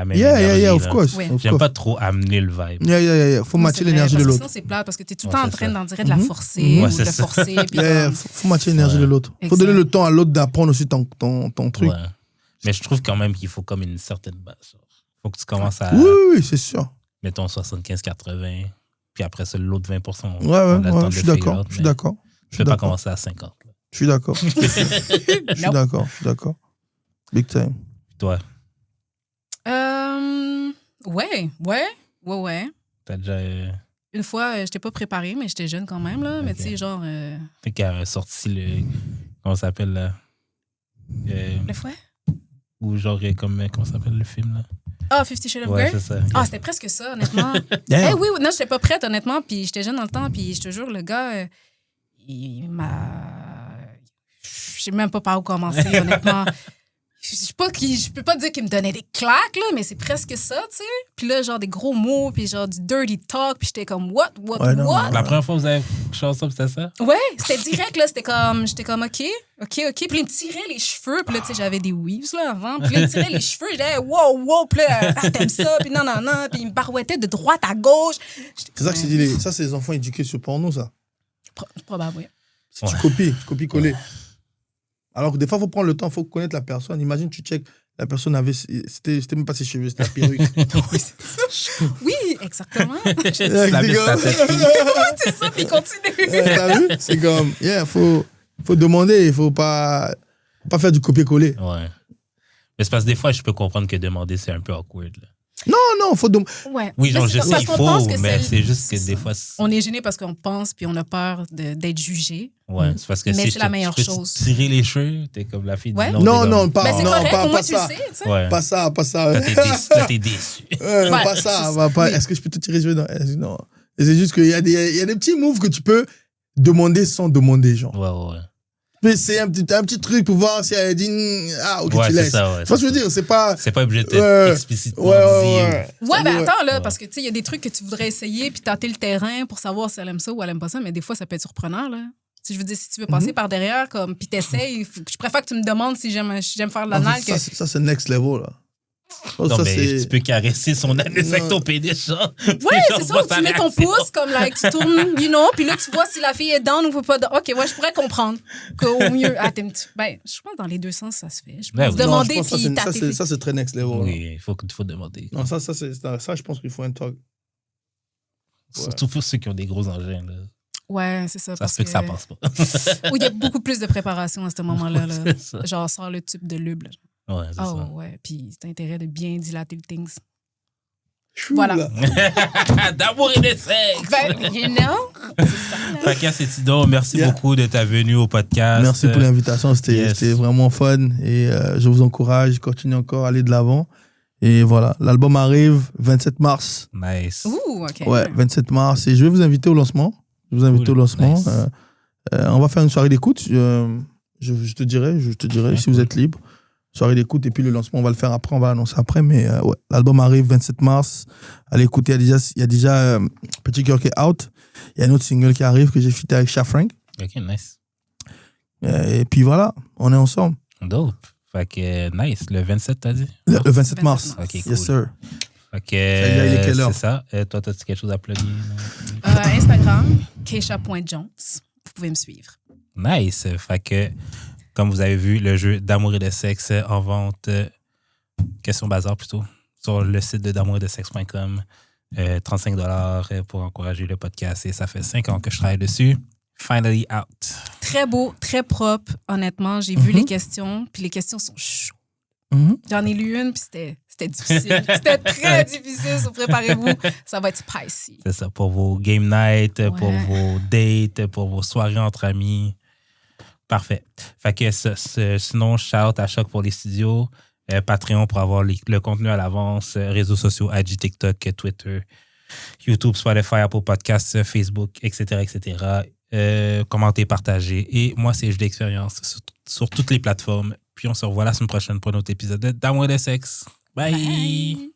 même Yeah, énergie. of là. course. Ouais. of J'aime course. pas trop amener le vibe. Yeah. Faut matcher l'énergie de Parce que l'autre. sinon, c'est plat parce que t'es tout le Ouais, temps en c'est train ça. d'en dire de la forcer Ouais, ou c'est de ça. forcer. Puis Yeah, comme- faut matcher l'énergie Ouais. de l'autre. Faut Exact. donner le temps à l'autre d'apprendre aussi ton truc. Ouais. Mais je trouve quand même qu'il faut comme une certaine base. Il faut que tu commences à, Oui, c'est sûr. mettons, 75-80, puis après ça, l'autre 20%. On Ouais, a le temps ouais, de je suis figure d'accord. out, Je suis mais d'accord. Je ne vais pas commencer à 50. Là. Je suis d'accord. Je suis Non. d'accord. Je suis d'accord. Big time. Toi, Ouais. t'as déjà... Une fois, je n'étais pas préparée, mais j'étais jeune quand même, là. Mais Ok. tu sais, genre... Fait qu'elle a sorti le... Comment ça s'appelle, là? Le fouet? Ou genre, comment ça s'appelle le film, là? Ah, 50 Shades of Ouais, Grey? c'est ça. Ah, c'était presque ça, honnêtement. Damn. Oui, non, j'étais pas prête, honnêtement. Puis j'étais jeune dans le temps. Puis je te jure, le gars, il m'a... Je sais même pas par où commencer, honnêtement. Je peux pas dire qu'il me donnait des claques, là, mais c'est presque ça, tu sais. Puis là, genre des gros mots, puis genre du dirty talk. Puis j'étais comme, what? Ouais, non, La première fois que vous avez chanté ça, c'était ça? Ouais, c'était direct, là. J'étais comme, OK. Puis là, il me tirait les cheveux. Puis là, tu sais, j'avais des weaves, là, avant. Puis là, il me tirait les cheveux. Je disais, wow. Puis là, t'aimes ça. Puis non. Puis il me barouettait de droite à gauche. C'est ça que je te dis. Ça, c'est les enfants éduqués sur porno, ça. Probable, oui. Si tu copies-coller. Alors que des fois, il faut prendre le temps, il faut connaître la personne. Imagine, tu check, la personne avait. C'était même pas ses cheveux, c'était la perruque. Oui, exactement. Tu la baisses ta tête. C'est ça, puis continue. T'as vu? C'est comme, faut demander, il faut pas faire du copier-coller. Ouais. Mais c'est parce que des fois, je peux comprendre que demander, c'est un peu awkward, là. Non, faut demander. Ouais. Oui, genre, Mais je c'est sais parce qu'il qu'on pense faut, que mais c'est juste que des fois... On est gêné parce qu'on pense, puis on a peur d'être jugé. Ouais, c'est parce que Mais si c'est la meilleure je peux chose. tirer les cheveux, t'es comme la fille. Ouais. Dit Non, t'es non, comme- pas, Ben, c'est non, correct, pas, au moins pas tu ça. le sais, tu sais. Ouais. Pas ça. Là, t'es déçu. Ouais, Ouais, pas ça, c'est- va pas. oui. Est-ce que je peux te tirer les cheveux? Non. Elle dit non. Et c'est juste qu'il y a des petits moves que tu peux demander sans demander, genre. Ouais. Mais c'est un petit truc pour voir si elle dit ah, ok, Ouais, tu c'est laisses. ça, ouais. Tu vois ce que je veux dire? C'est pas. C'est pas obligé d'être Ouais. explicitement Ouais. dit. Ouais, ben Ouais. attends, là, Ouais. parce que, tu sais, il y a des trucs que tu voudrais essayer puis tâter le terrain pour savoir si elle aime ça ou elle aime pas ça, mais des fois, ça peut être surprenant, là. Si je veux dire, si tu veux passer par derrière, comme, puis t'essayes, je préfère que tu me demandes si j'aime faire de l'anal que... Ça, c'est next level, là. Non, ça, mais c'est. tu peux caresser son anus avec Non. ton pénis, genre. Ouais, Puis genre, c'est ça, voir où sa tu mets ton réaction. pouce, comme, like, tu tournes, puis là, tu vois si la fille est down ou pas down. OK, ouais, je pourrais comprendre qu'au mieux... Ah, ben, je pense que dans les deux sens, ça se fait. Je Ben pense oui. demander, Non, je pense puis que tâter. ça, c'est très next level. là. Oui, il faut demander. Non, ça, je pense qu'il faut un talk. Surtout pour ceux qui ont des gros engins, là. Ouais, c'est ça. Ça parce se peut que ça passe pas. Oui, il y a beaucoup plus de préparation à ce moment-là. Là. C'est ça. Genre, sors le tube de lube. Là. Ouais, c'est Oh, ça. ouais. Puis, t'as intérêt de bien dilater le things. Chou, Voilà. là. D'amour et de sexe. Ben, you know? C'est ça, là. Fakia Cetido, merci Yeah. beaucoup de ta venue au podcast. Merci pour l'invitation, Yes. c'était vraiment fun et je vous encourage, continuez encore à aller de l'avant. Et voilà, l'album arrive 27 mars. Nice. Ouh, OK. Ouais, 27 mars. Et je vais vous inviter au lancement. Je vais vous inviter Cool. au lancement. Nice. On va faire une soirée d'écoute. Je te dirai Ouais, si vous cool. êtes libre. Soirée d'écoute et puis le lancement, on va le faire après, on va l'annoncer après. Mais ouais, l'album arrive 27 mars. Allez écouter, il y a déjà Petit Cœur qui est out. Il y a un autre single qui arrive que j'ai fité avec Sha Frank. OK, nice. Et puis voilà, on est ensemble. Dope. Fait que nice. Le 27, t'as dit? Le 27 mars. OK, cool. Yes, sir. Fait que, y est, il est quelle heure? c'est ça. Toi, t'as-tu quelque chose à plugger? Instagram, keisha.jones. Vous pouvez me suivre. Nice. Fait que, comme vous avez vu, le jeu d'amour et de sexe en vente, question bazar plutôt, sur le site de d'amour-et-de-sexe.com. 35$ pour encourager le podcast. Et ça fait 5 ans que je travaille dessus. Finally out. Très beau, très propre, honnêtement. J'ai vu les questions, puis les questions sont chaudes. Mhm. J'en ai lu une, puis c'était difficile. C'était très difficile, so préparez-vous. Ça va être spicy. C'est ça, pour vos game nights, pour Ouais. vos dates, pour vos soirées entre amis. Parfait. Fait que sinon, shout à Choc pour les studios, Patreon pour avoir le contenu à l'avance, réseaux sociaux, IG, TikTok, Twitter, YouTube, Spotify, Apple Podcasts, Facebook, etc., etc. Commentez, partagez. Et moi, c'est Jeu d'expérience sur toutes les plateformes. Puis on se revoit la semaine prochaine pour un autre épisode d'Amour et de sexe. Bye. Bye.